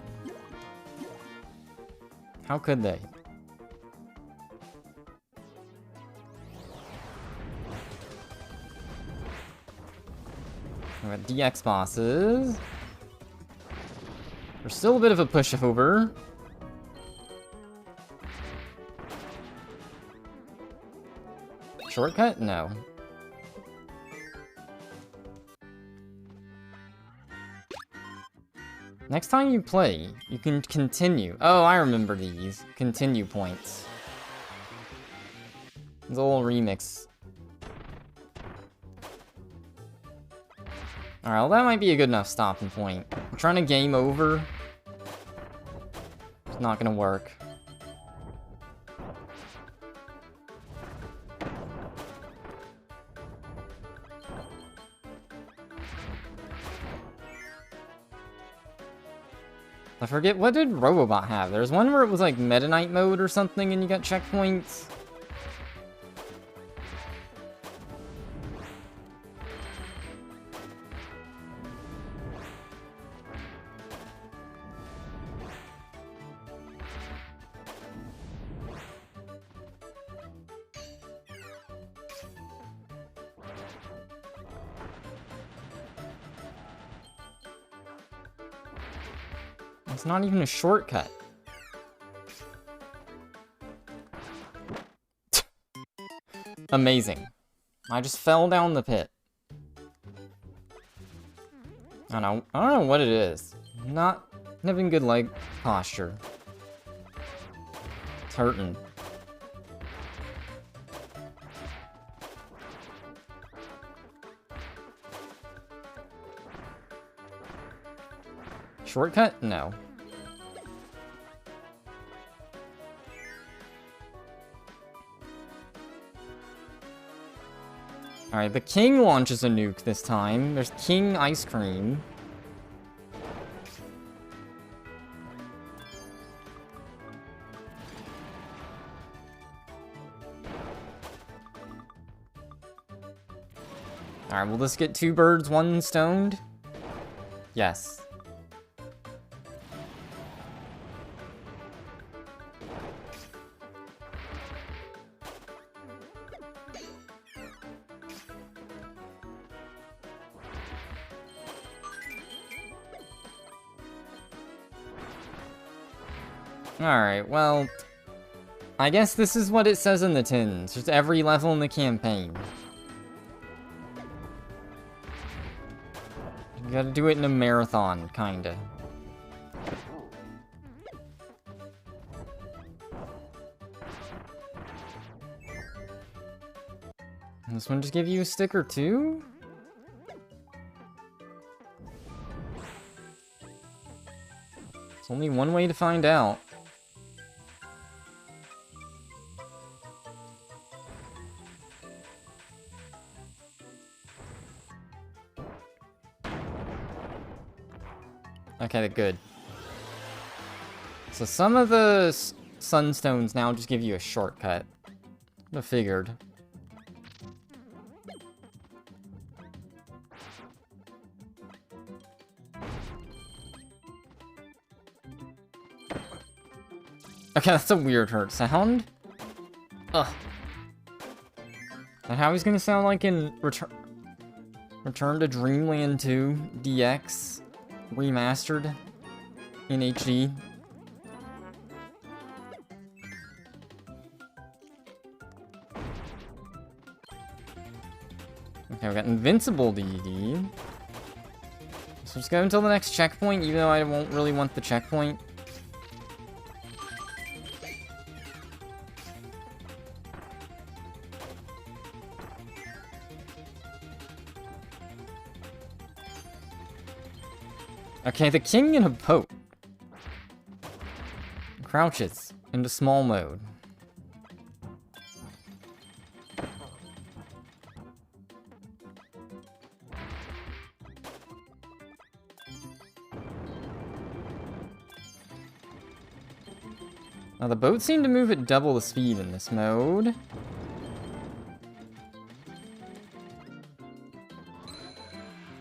How could they? We got DX bosses. There's still a bit of a pushover. Shortcut? No. Next time you play, you can continue. Oh, I remember these. Continue points. It's a little remix. Alright, well that might be a good enough stopping point. I'm trying to game over. It's not gonna work. I forget, what did Robobot have? There's one where it was like Meta Knight mode or something and you got checkpoints. It's not even a shortcut. Amazing. I just fell down the pit. I don't know what it is. Not having good leg posture. It's hurting. Shortcut? No. Alright, the king launches a nuke this time. There's King Ice Cream. Alright, will this get 2 birds, 1 stoned? Yes. Alright, well, I guess this is what it says in the tins. Just every level in the campaign. You gotta do it in a marathon, kinda. This one just give you a sticker too? It's only one way to find out. Okay, good. So some of the sunstones now just give you a shortcut. I figured. Okay, that's a weird hurt sound. Ugh. And how he's gonna sound like in Return to Dreamland 2 DX remastered in HD. Okay, we got Invincible DD. So just go until the next checkpoint, even though I won't really want the checkpoint. Okay, the king in a boat crouches into small mode. Now the boat seemed to move at double the speed in this mode.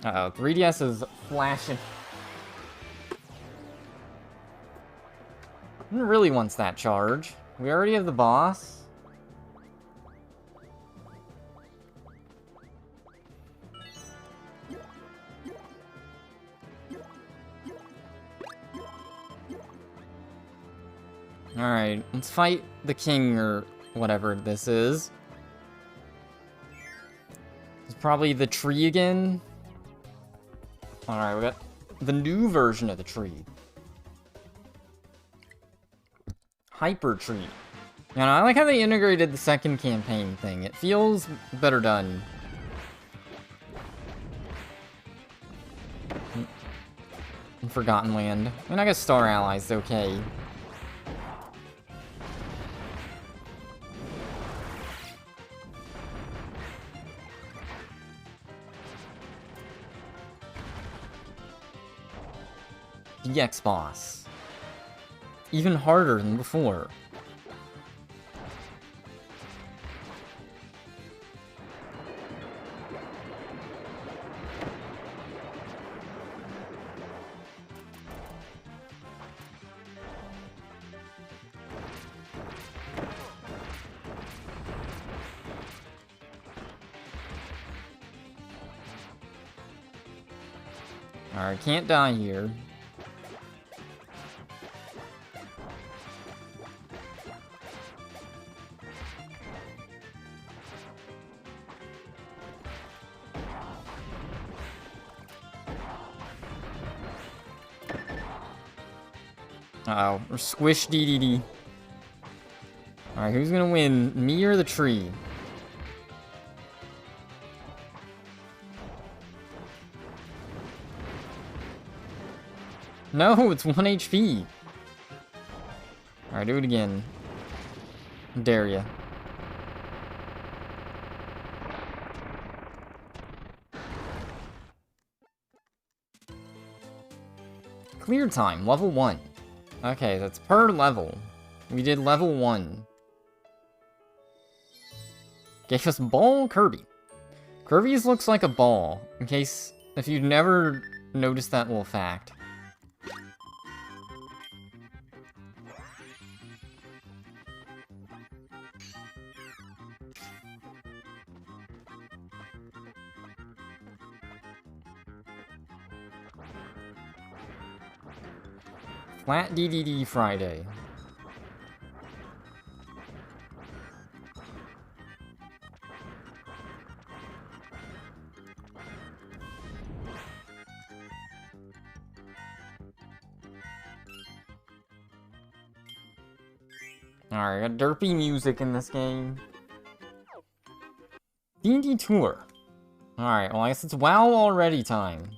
Uh-oh, 3DS is flashing. Who really wants that charge? We already have the boss. Alright, let's fight the king or whatever this is. It's probably the tree again. Alright, we got the new version of the tree. Hyper Tree. You know, I like how they integrated the second campaign thing. It feels better done. Forgotten Land. I mean, I guess Star Allies okay. DX boss. Even harder than before. Alright, can't die here. Uh-oh, we're squished DDD. Alright, who's gonna win? Me or the tree? No, it's 1 HP. Alright, do it again. Dare ya. Clear time, level 1. Okay, that's per level. We did level 1. Gave us ball Kirby. Kirby's looks like a ball, in case if you've never noticed that little fact. Flat DDD Friday. Alright, got derpy music in this game. D&D Tour. Alright, well I guess it's WoW already time.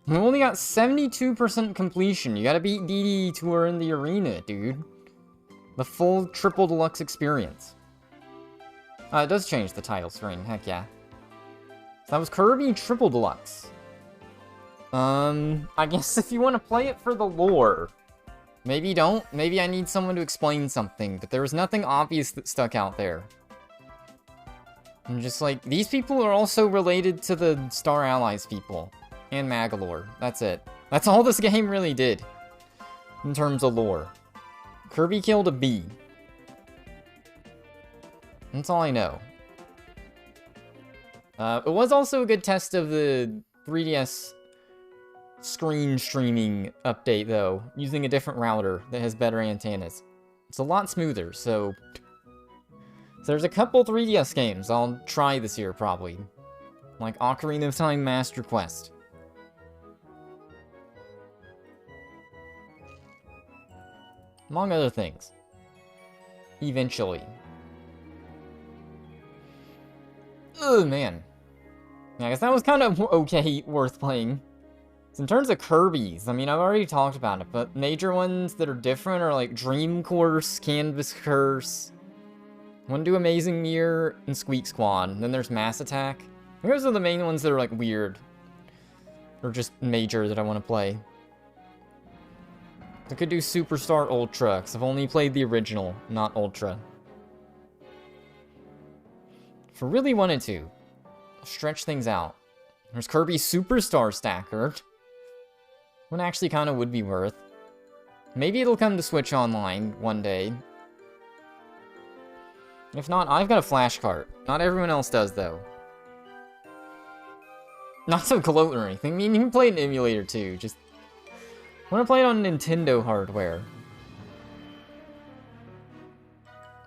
We only got 72% completion. You gotta beat DD Tour in the arena, dude. The full triple deluxe experience. It does change the title screen, heck yeah. So that was Kirby Triple Deluxe. I guess if you want to play it for the lore. Maybe don't. Maybe I need someone to explain something, but there was nothing obvious that stuck out there. I'm just like, these people are also related to the Star Allies people. And Magalore. That's it. That's all this game really did. In terms of lore. Kirby killed a bee. That's all I know. It was also a good test of the 3DS screen streaming update, though. Using a different router that has better antennas. It's a lot smoother, so there's a couple 3DS games I'll try this year, probably. Like Ocarina of Time Master Quest. Among other things. Eventually. Oh man. Yeah, I guess that was kind of okay, worth playing. So in terms of Kirby's, I mean, I've already talked about it, but major ones that are different are like Dream Course, Canvas Curse, One Do Amazing Mirror, and Squeak Squad. And then there's Mass Attack. I think those are the main ones that are like weird. Or just major that I want to play. I could do Superstar Ultra, because I've only played the original, not Ultra. If I really wanted to, stretch things out. There's Kirby Superstar Stacker. One actually kind of would be worth. Maybe it'll come to Switch Online one day. If not, I've got a flash cart. Not everyone else does, though. Not so gloat or anything. I mean, you can play an emulator, too. Just I want to play it on Nintendo hardware.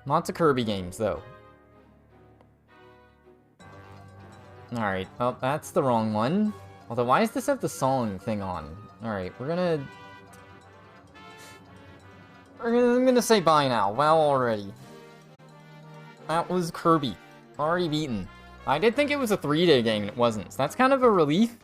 Lots of Kirby games, though. Alright, oh, that's the wrong one. Although, why does this have the song thing on? Alright, I'm gonna say bye now. Wow, already. That was Kirby. Already beaten. I did think it was a 3-day game, and it wasn't. So that's kind of a relief.